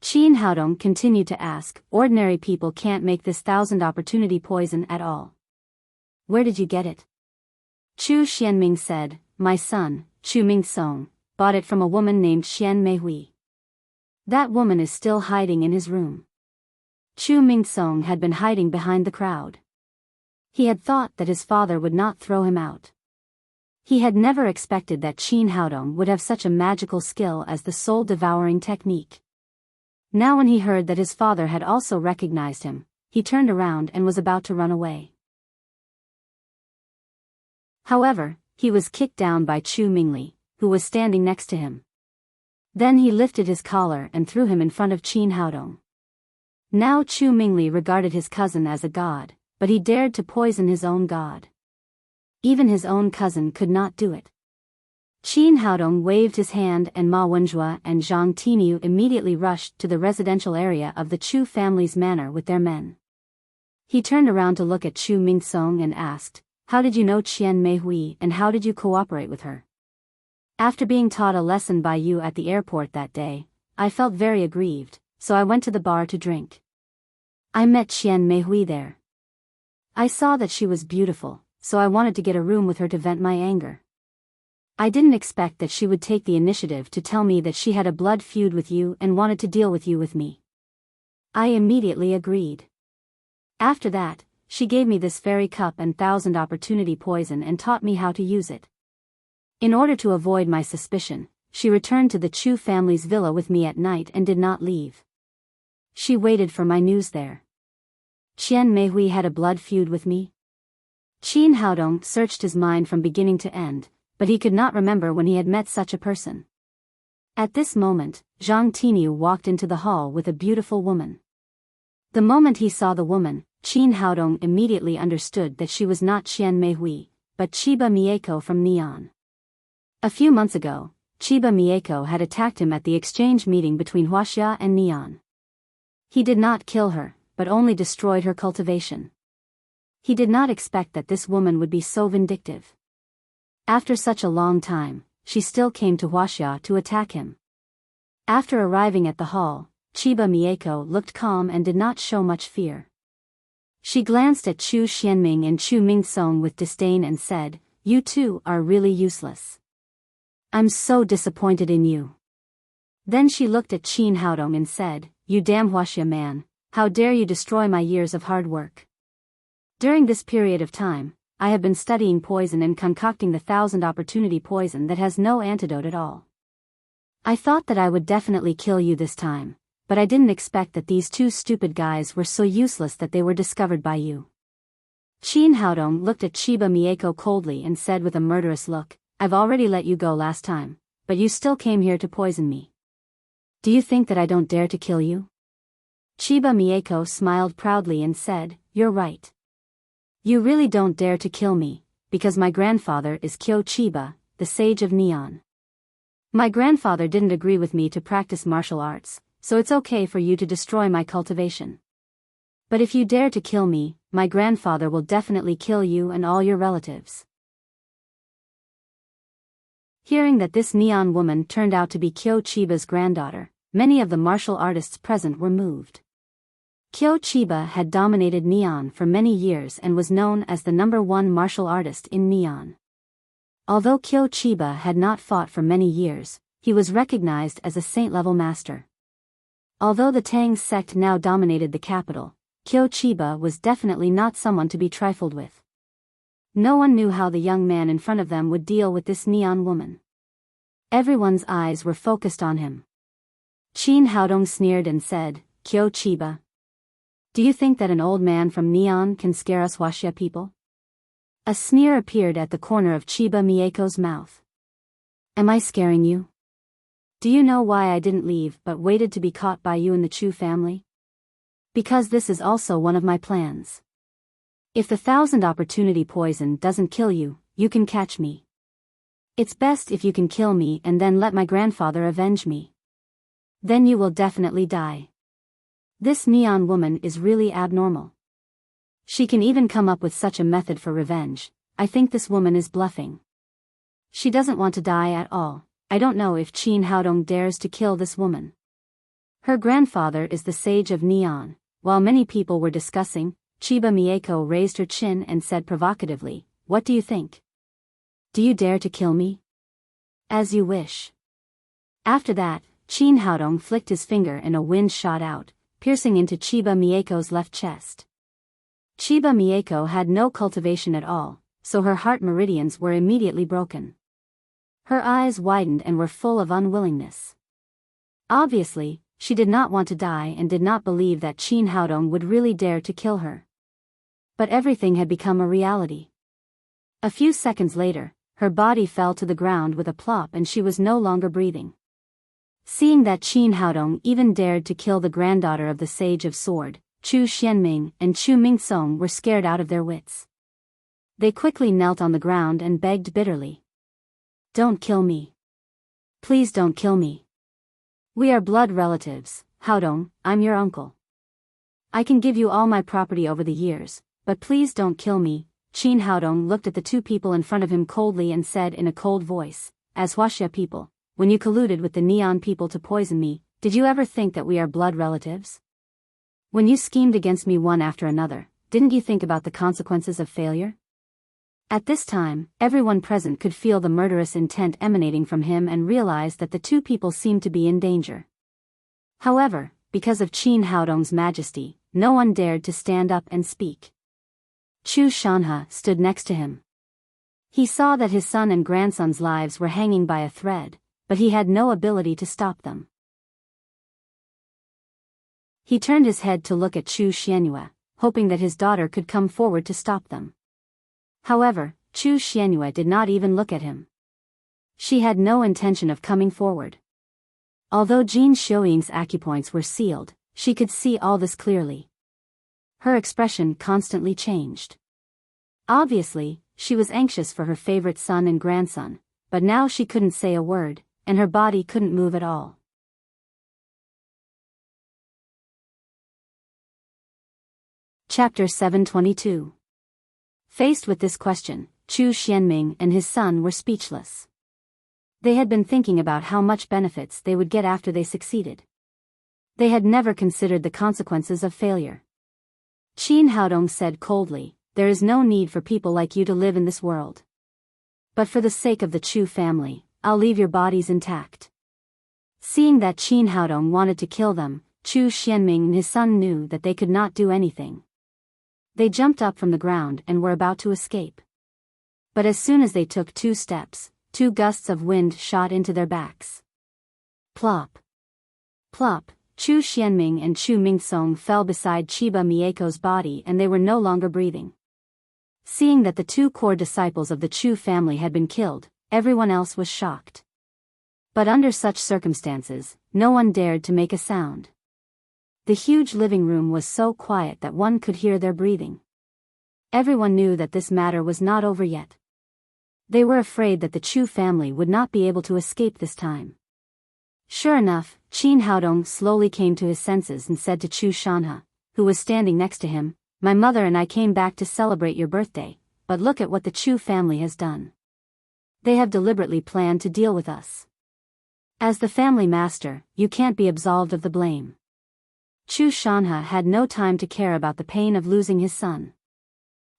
Qin Haodong continued to ask, "Ordinary people can't make this Thousand Opportunity Poison at all. Where did you get it?" Chu Xianming said, "My son, Chu Mingsong, bought it from a woman named Xian Meihui. That woman is still hiding in his room." Chu Mingsong had been hiding behind the crowd. He had thought that his father would not throw him out. He had never expected that Qin Haodong would have such a magical skill as the soul-devouring technique. Now when he heard that his father had also recognized him, he turned around and was about to run away. However, he was kicked down by Chu Mingli, who was standing next to him. Then he lifted his collar and threw him in front of Qin Haodong. Now Chu Mingli regarded his cousin as a god, but he dared to poison his own god. Even his own cousin could not do it. Qin Haodong waved his hand and Ma Wenjue and Zhang Tiniu immediately rushed to the residential area of the Chu family's manor with their men. He turned around to look at Chu Mingsong and asked, "How did you know Qian Meihui and how did you cooperate with her?" "After being taught a lesson by you at the airport that day, I felt very aggrieved, so I went to the bar to drink. I met Qian Meihui there. I saw that she was beautiful, so I wanted to get a room with her to vent my anger. I didn't expect that she would take the initiative to tell me that she had a blood feud with you and wanted to deal with you with me. I immediately agreed. After that, she gave me this fairy cup and 1,000 opportunity poison and taught me how to use it. In order to avoid my suspicion, she returned to the Chu family's villa with me at night and did not leave. She waited for my news there. Qian Meihui had a blood feud with me?" Qin Haodong searched his mind from beginning to end, but he could not remember when he had met such a person. At this moment, Zhang Tiniu walked into the hall with a beautiful woman. The moment he saw the woman, Qin Haodong immediately understood that she was not Qian Meihui, but Chiba Mieko from Neon. A few months ago, Chiba Mieko had attacked him at the exchange meeting between Huaxia and Neon. He did not kill her, but only destroyed her cultivation. He did not expect that this woman would be so vindictive. After such a long time, she still came to Huaxia to attack him. After arriving at the hall, Chiba Mieko looked calm and did not show much fear. She glanced at Chu Xianming and Chu Mingsong with disdain and said, "You two are really useless. I'm so disappointed in you." Then she looked at Qin Haodong and said, "You damn Huaxia man, how dare you destroy my years of hard work. During this period of time, I have been studying poison and concocting the 1,000 opportunity poison that has no antidote at all. I thought that I would definitely kill you this time, but I didn't expect that these two stupid guys were so useless that they were discovered by you." Qin Haodong looked at Chiba Mieko coldly and said with a murderous look, "I've already let you go last time, but you still came here to poison me. Do you think that I don't dare to kill you?" Chiba Mieko smiled proudly and said, "You're right. You really don't dare to kill me, because my grandfather is Kyo Chiba, the sage of Neon. My grandfather didn't agree with me to practice martial arts, so it's okay for you to destroy my cultivation. But if you dare to kill me, my grandfather will definitely kill you and all your relatives." Hearing that this Neon woman turned out to be Kyo Chiba's granddaughter, many of the martial artists present were moved. Kyo Chiba had dominated Neon for many years and was known as the #1 martial artist in Neon. Although Kyo Chiba had not fought for many years, he was recognized as a saint-level master. Although the Tang sect now dominated the capital, Kyo Chiba was definitely not someone to be trifled with. No one knew how the young man in front of them would deal with this Neon woman. Everyone's eyes were focused on him. Qin Haodong sneered and said, "Kyo Chiba, do you think that an old man from Neon can scare us Huaxia people?" A sneer appeared at the corner of Chiba Mieko's mouth. "Am I scaring you? Do you know why I didn't leave but waited to be caught by you and the Chu family? Because this is also one of my plans. If the 1,000 opportunity poison doesn't kill you, you can catch me. It's best if you can kill me and then let my grandfather avenge me. Then you will definitely die. This Neon woman is really abnormal. She can even come up with such a method for revenge. I think this woman is bluffing. She doesn't want to die at all. I don't know if Qin Haodong dares to kill this woman. Her grandfather is the sage of Neon." While many people were discussing, Chiba Mieko raised her chin and said provocatively, "What do you think? Do you dare to kill me?" "As you wish." After that, Qin Haodong flicked his finger and a wind shot out, piercing into Chiba Mieko's left chest. Chiba Mieko had no cultivation at all, so her heart meridians were immediately broken. Her eyes widened and were full of unwillingness. Obviously, she did not want to die and did not believe that Qin Haodong would really dare to kill her. But everything had become a reality. A few seconds later, her body fell to the ground with a plop and she was no longer breathing. Seeing that Qin Haodong even dared to kill the granddaughter of the Sage of Sword, Chu Xianming and Chu Mingsong were scared out of their wits. They quickly knelt on the ground and begged bitterly. Don't kill me. Please don't kill me. We are blood relatives, Haodong, I'm your uncle. I can give you all my property over the years, but please don't kill me. Qin Haodong looked at the two people in front of him coldly and said in a cold voice, as Huaxia people, when you colluded with the Neon people to poison me, did you ever think that we are blood relatives? When you schemed against me one after another, didn't you think about the consequences of failure? At this time, everyone present could feel the murderous intent emanating from him and realized that the two people seemed to be in danger. However, because of Qin Haodong's majesty, no one dared to stand up and speak. Chu Shanhe stood next to him. He saw that his son and grandson's lives were hanging by a thread, but he had no ability to stop them. He turned his head to look at Chu Xianyue, hoping that his daughter could come forward to stop them. However, Chu Xianyue did not even look at him. She had no intention of coming forward. Although Jin Xiuying's acupoints were sealed, she could see all this clearly. Her expression constantly changed. Obviously, she was anxious for her favorite son and grandson, but now she couldn't say a word, and her body couldn't move at all. Chapter 722. Faced with this question, Chu Xianming and his son were speechless. They had been thinking about how much benefits they would get after they succeeded. They had never considered the consequences of failure. Qin Haodong said coldly, "There is no need for people like you to live in this world. But for the sake of the Chu family, I'll leave your bodies intact." Seeing that Qin Haodong wanted to kill them, Chu Xianming and his son knew that they could not do anything. They jumped up from the ground and were about to escape. But as soon as they took 2 steps, 2 gusts of wind shot into their backs. Plop! Plop! Chu Xianming and Chu Mingsong fell beside Chiba Mieko's body and they were no longer breathing. Seeing that the 2 core disciples of the Chu family had been killed, everyone else was shocked. But under such circumstances, no one dared to make a sound. The huge living room was so quiet that one could hear their breathing. Everyone knew that this matter was not over yet. They were afraid that the Chu family would not be able to escape this time. Sure enough, Qin Haodong slowly came to his senses and said to Chu Shanhe, who was standing next to him, "My mother and I came back to celebrate your birthday, but look at what the Chu family has done. They have deliberately planned to deal with us. As the family master, you can't be absolved of the blame." Chu Shanhe had no time to care about the pain of losing his son.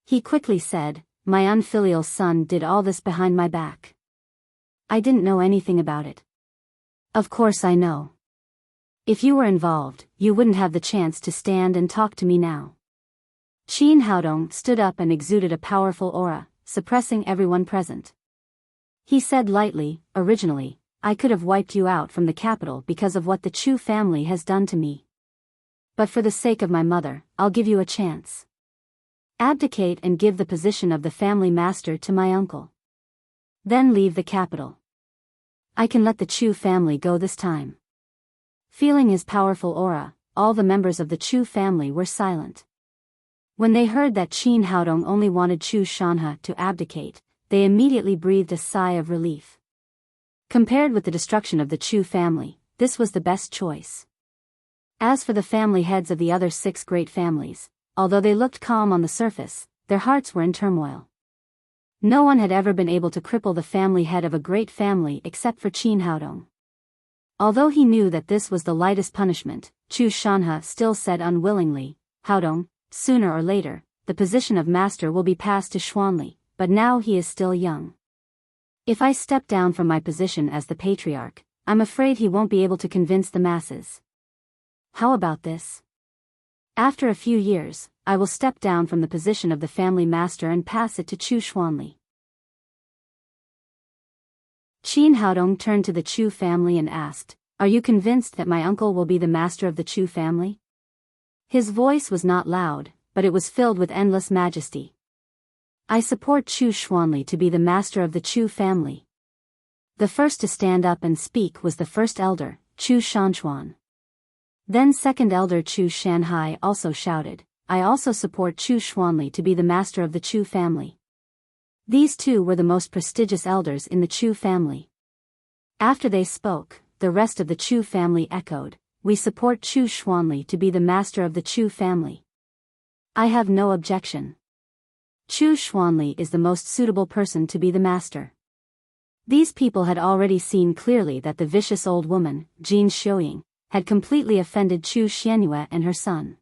He quickly said, "My unfilial son did all this behind my back. I didn't know anything about it." "Of course I know. If you were involved, you wouldn't have the chance to stand and talk to me now." Qin Haodong stood up and exuded a powerful aura, suppressing everyone present. He said lightly, "Originally, I could have wiped you out from the capital because of what the Chu family has done to me. But for the sake of my mother, I'll give you a chance. Abdicate and give the position of the family master to my uncle. Then leave the capital. I can let the Chu family go this time." Feeling his powerful aura, all the members of the Chu family were silent. When they heard that Qin Haodong only wanted Chu Shanhe to abdicate, they immediately breathed a sigh of relief. Compared with the destruction of the Chu family, this was the best choice. As for the family heads of the other 6 great families, although they looked calm on the surface, their hearts were in turmoil. No one had ever been able to cripple the family head of a great family except for Qin Haodong. Although he knew that this was the lightest punishment, Chu Shanhe still said unwillingly, "Haodong, sooner or later, the position of master will be passed to Xuanli, but now he is still young. If I step down from my position as the patriarch, I'm afraid he won't be able to convince the masses. How about this? After a few years, I will step down from the position of the family master and pass it to Chu Xuanli." Qin Haodong turned to the Chu family and asked, "Are you convinced that my uncle will be the master of the Chu family?" His voice was not loud, but it was filled with endless majesty. "I support Chu Xuanli to be the master of the Chu family." The first to stand up and speak was the first elder, Chu Shanchuan. Then second elder Chu Shanhai also shouted, "I also support Chu Xuanli to be the master of the Chu family." These two were the most prestigious elders in the Chu family. After they spoke, the rest of the Chu family echoed, "We support Chu Xuanli to be the master of the Chu family." "I have no objection. Chu Xuanli is the most suitable person to be the master." These people had already seen clearly that the vicious old woman, Jin Xiuying, had completely offended Chu Xianyue and her son.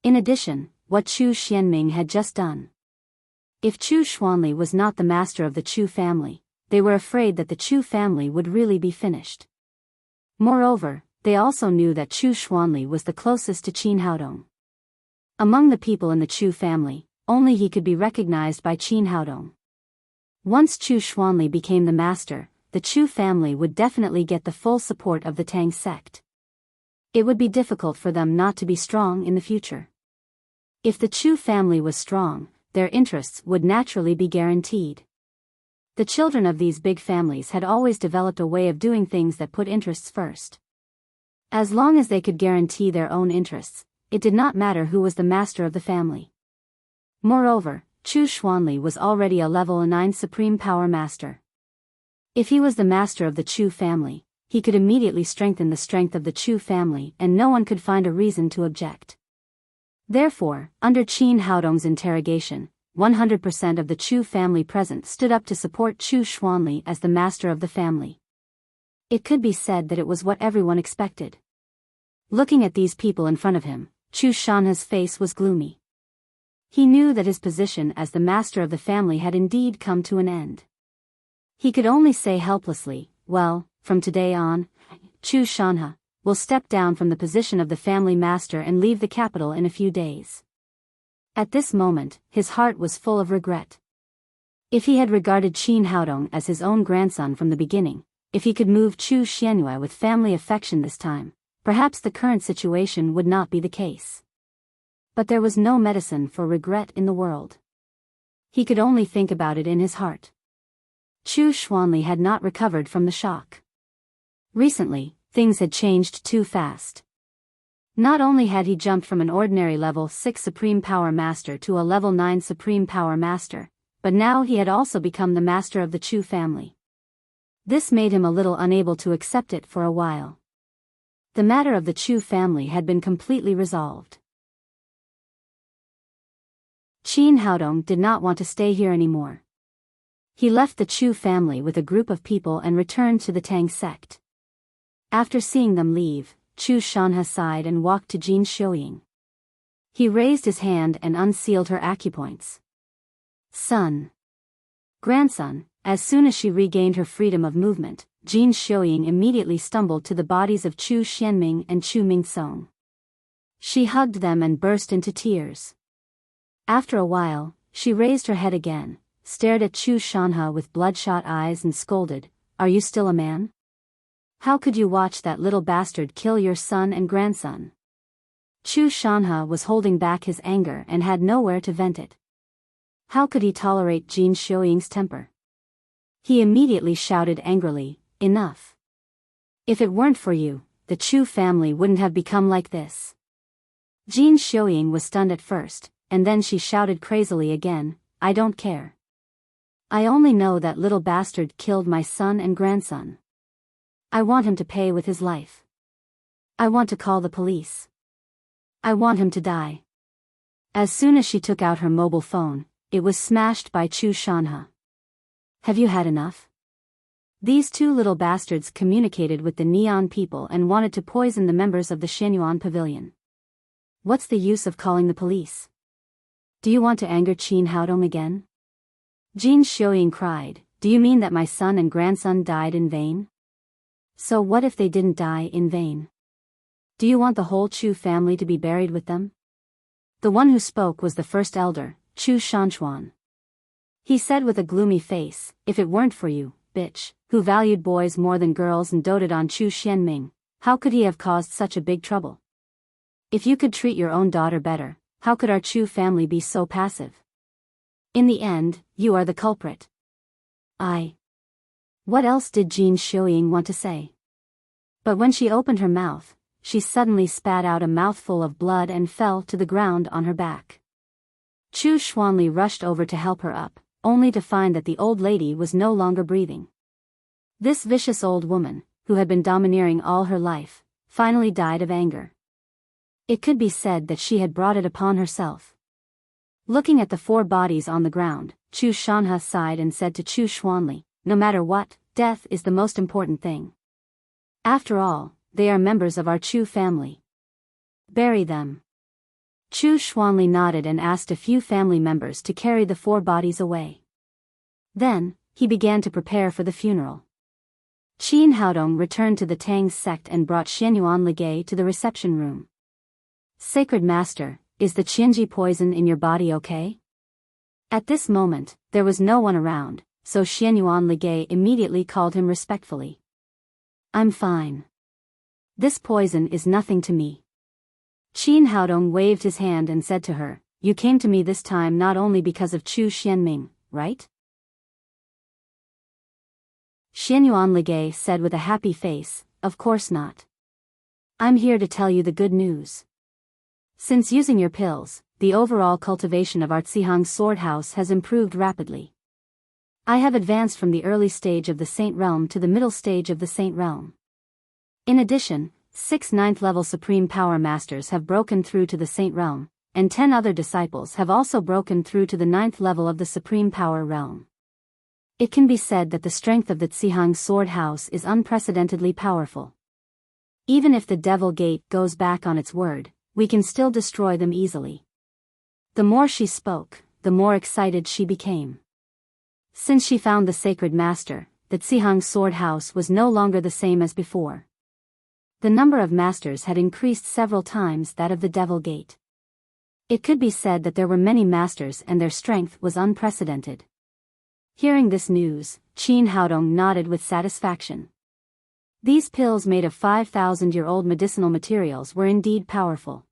In addition, what Chu Xianming had just done. If Chu Xuanli was not the master of the Chu family, they were afraid that the Chu family would really be finished. Moreover, they also knew that Chu Xuanli was the closest to Qin Haodong. Among the people in the Chu family, only he could be recognized by Qin Haodong. Once Chu Xuanli became the master, the Chu family would definitely get the full support of the Tang sect. It would be difficult for them not to be strong in the future. If the Chu family was strong, their interests would naturally be guaranteed. The children of these big families had always developed a way of doing things that put interests first. As long as they could guarantee their own interests, it did not matter who was the master of the family. Moreover, Chu Xuanli was already a level 9 supreme power master. If he was the master of the Chu family, he could immediately strengthen the strength of the Chu family and no one could find a reason to object. Therefore, under Qin Haodong's interrogation, 100% of the Chu family present stood up to support Chu Xuanli as the master of the family. It could be said that it was what everyone expected. Looking at these people in front of him, Chu Shanha's face was gloomy. He knew that his position as the master of the family had indeed come to an end. He could only say helplessly, "Well, from today on, Chu Shanha will step down from the position of the family master and leave the capital in a few days." At this moment, his heart was full of regret. If he had regarded Qin Haodong as his own grandson from the beginning, if he could move Chu Xianyue with family affection this time, perhaps the current situation would not be the case. But there was no medicine for regret in the world. He could only think about it in his heart. Chu Xuanli had not recovered from the shock. Recently, things had changed too fast. Not only had he jumped from an ordinary level 6 Supreme Power Master to a level 9 Supreme Power Master, but now he had also become the master of the Chu family. This made him a little unable to accept it for a while. The matter of the Chu family had been completely resolved. Qin Haodong did not want to stay here anymore. He left the Chu family with a group of people and returned to the Tang sect. After seeing them leave, Chu Shanha sighed and walked to Jin Xiuying. He raised his hand and unsealed her acupoints. "Son." "Grandson." As soon as she regained her freedom of movement, Jin Xiuying immediately stumbled to the bodies of Chu Xianming and Chu Mingsong. She hugged them and burst into tears. After a while, she raised her head again, stared at Chu Shanha with bloodshot eyes and scolded, "Are you still a man? How could you watch that little bastard kill your son and grandson?" Chu Shanha was holding back his anger and had nowhere to vent it. How could he tolerate Jin Xiuying's temper? He immediately shouted angrily, "Enough! If it weren't for you, the Chu family wouldn't have become like this." Jin Xiuying was stunned at first, and then she shouted crazily again, "I don't care. I only know that little bastard killed my son and grandson. I want him to pay with his life. I want to call the police. I want him to die." As soon as she took out her mobile phone, it was smashed by Chu Shanha. "Have you had enough? These two little bastards communicated with the Neon people and wanted to poison the members of the Xianyuan pavilion. What's the use of calling the police? Do you want to anger Qin Haodong again?" Jin Xiuying cried, "Do you mean that my son and grandson died in vain? So what if they didn't die in vain? Do you want the whole Chu family to be buried with them?" The one who spoke was the first elder, Chu Shanchuan. He said with a gloomy face, "If it weren't for you, bitch, who valued boys more than girls and doted on Chu Xianming, how could he have caused such a big trouble? If you could treat your own daughter better, how could our Chu family be so passive? In the end, you are the culprit." What else did Jin Xiuying want to say? But when she opened her mouth, she suddenly spat out a mouthful of blood and fell to the ground on her back. Chu Xuanli rushed over to help her up, only to find that the old lady was no longer breathing. This vicious old woman, who had been domineering all her life, finally died of anger. It could be said that she had brought it upon herself. Looking at the 4 bodies on the ground, Chu Shanhe sighed and said to Chu Xuanli, "No matter what, death is the most important thing. After all, they are members of our Chu family. Bury them." Chu Xuanli nodded and asked a few family members to carry the 4 bodies away. Then, he began to prepare for the funeral. Qin Haodong returned to the Tang sect and brought Xianyuan Ligay to the reception room. "Sacred Master, is the Qianji poison in your body okay?" At this moment, there was no one around, so Xianyuan Ligay immediately called him respectfully. "I'm fine. This poison is nothing to me." Qin Haodong waved his hand and said to her, "You came to me this time not only because of Chu Xianming, right?" Xianyuan Ligay said with a happy face, "Of course not. I'm here to tell you the good news. Since using your pills, the overall cultivation of our Zihang Sword House has improved rapidly. I have advanced from the early stage of the Saint Realm to the middle stage of the Saint Realm. In addition, 6 9th-level Supreme Power Masters have broken through to the Saint Realm, and 10 other disciples have also broken through to the 9th level of the Supreme Power Realm. It can be said that the strength of the Zihang Sword House is unprecedentedly powerful. Even if the Devil Gate goes back on its word, we can still destroy them easily." The more she spoke, the more excited she became. Since she found the Sacred Master, the Zihang Sword House was no longer the same as before. The number of masters had increased several times that of the Devil Gate. It could be said that there were many masters and their strength was unprecedented. Hearing this news, Qin Haodong nodded with satisfaction. These pills made of 5,000-year-old medicinal materials were indeed powerful.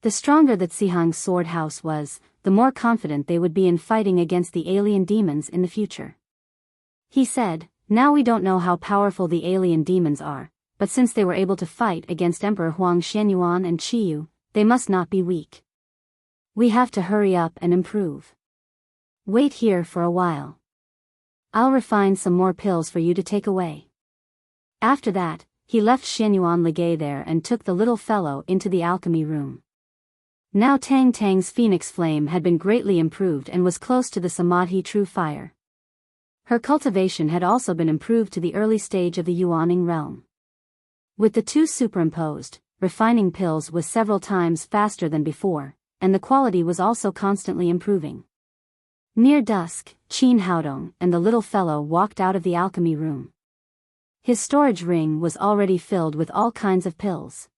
The stronger that Zihang Sword House was, the more confident they would be in fighting against the alien demons in the future. He said, "Now we don't know how powerful the alien demons are, but since they were able to fight against Emperor Huang Xianyuan and Qiyu, they must not be weak. We have to hurry up and improve. Wait here for a while. I'll refine some more pills for you to take away." After that, he left Xianyuan Ligay there and took the little fellow into the alchemy room. Now Tang Tang's phoenix flame had been greatly improved and was close to the Samadhi true fire. Her cultivation had also been improved to the early stage of the Yuaning realm. With the 2 superimposed, refining pills was several times faster than before, and the quality was also constantly improving. Near dusk, Qin Haodong and the little fellow walked out of the alchemy room. His storage ring was already filled with all kinds of pills.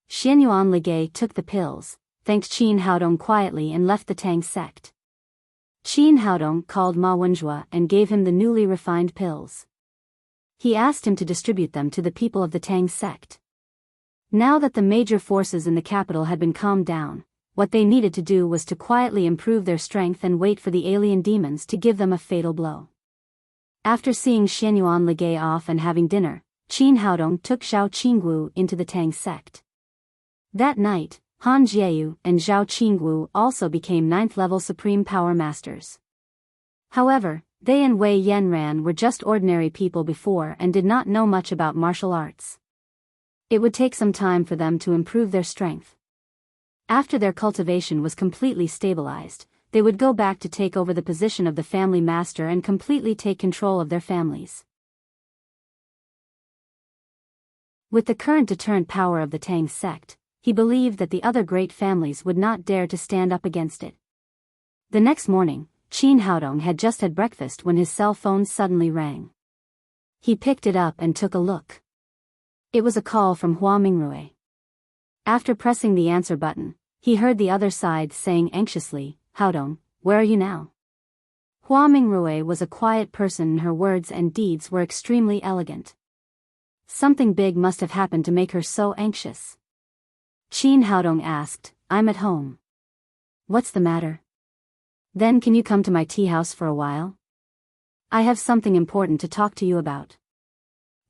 Xianyuan Ligay took the pills, thanked Qin Haodong quietly and left the Tang sect. Qin Haodong called Ma Wenjue and gave him the newly refined pills. He asked him to distribute them to the people of the Tang sect. Now that the major forces in the capital had been calmed down, what they needed to do was to quietly improve their strength and wait for the alien demons to give them a fatal blow. After seeing Xianyuan Ligay off and having dinner, Qin Haodong took Zhao Qinggu into the Tang sect. That night, Han Jieyu and Zhao Qinggu also became 9th-level Supreme Power Masters. However, they and Wei Yanran were just ordinary people before and did not know much about martial arts. It would take some time for them to improve their strength. After their cultivation was completely stabilized, they would go back to take over the position of the family master and completely take control of their families. With the current deterrent power of the Tang sect, he believed that the other great families would not dare to stand up against it. The next morning, Qin Haodong had just had breakfast when his cell phone suddenly rang. He picked it up and took a look. It was a call from Hua Mingrui. After pressing the answer button, he heard the other side saying anxiously, "Haodong, where are you now?" Hua Mingrui was a quiet person and her words and deeds were extremely elegant. Something big must have happened to make her so anxious. Qin Haodong asked, "I'm at home." "What's the matter?" "Then can you come to my tea house for a while? I have something important to talk to you about."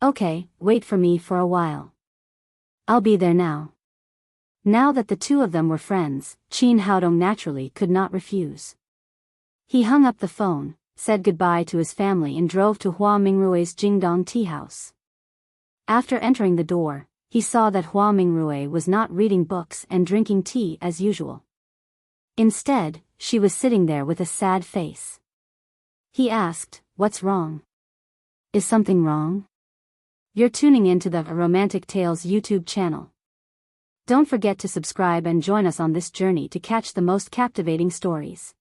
"Okay, wait for me for a while. I'll be there now." Now that the two of them were friends, Qin Haodong naturally could not refuse. He hung up the phone, said goodbye to his family and drove to Hua Mingrue's Jingdong tea house. After entering the door, he saw that Hua Mingrue was not reading books and drinking tea as usual. Instead, she was sitting there with a sad face. He asked, "What's wrong? Is something wrong?" You're tuning into the Romantic Tales YouTube channel. Don't forget to subscribe and join us on this journey to catch the most captivating stories.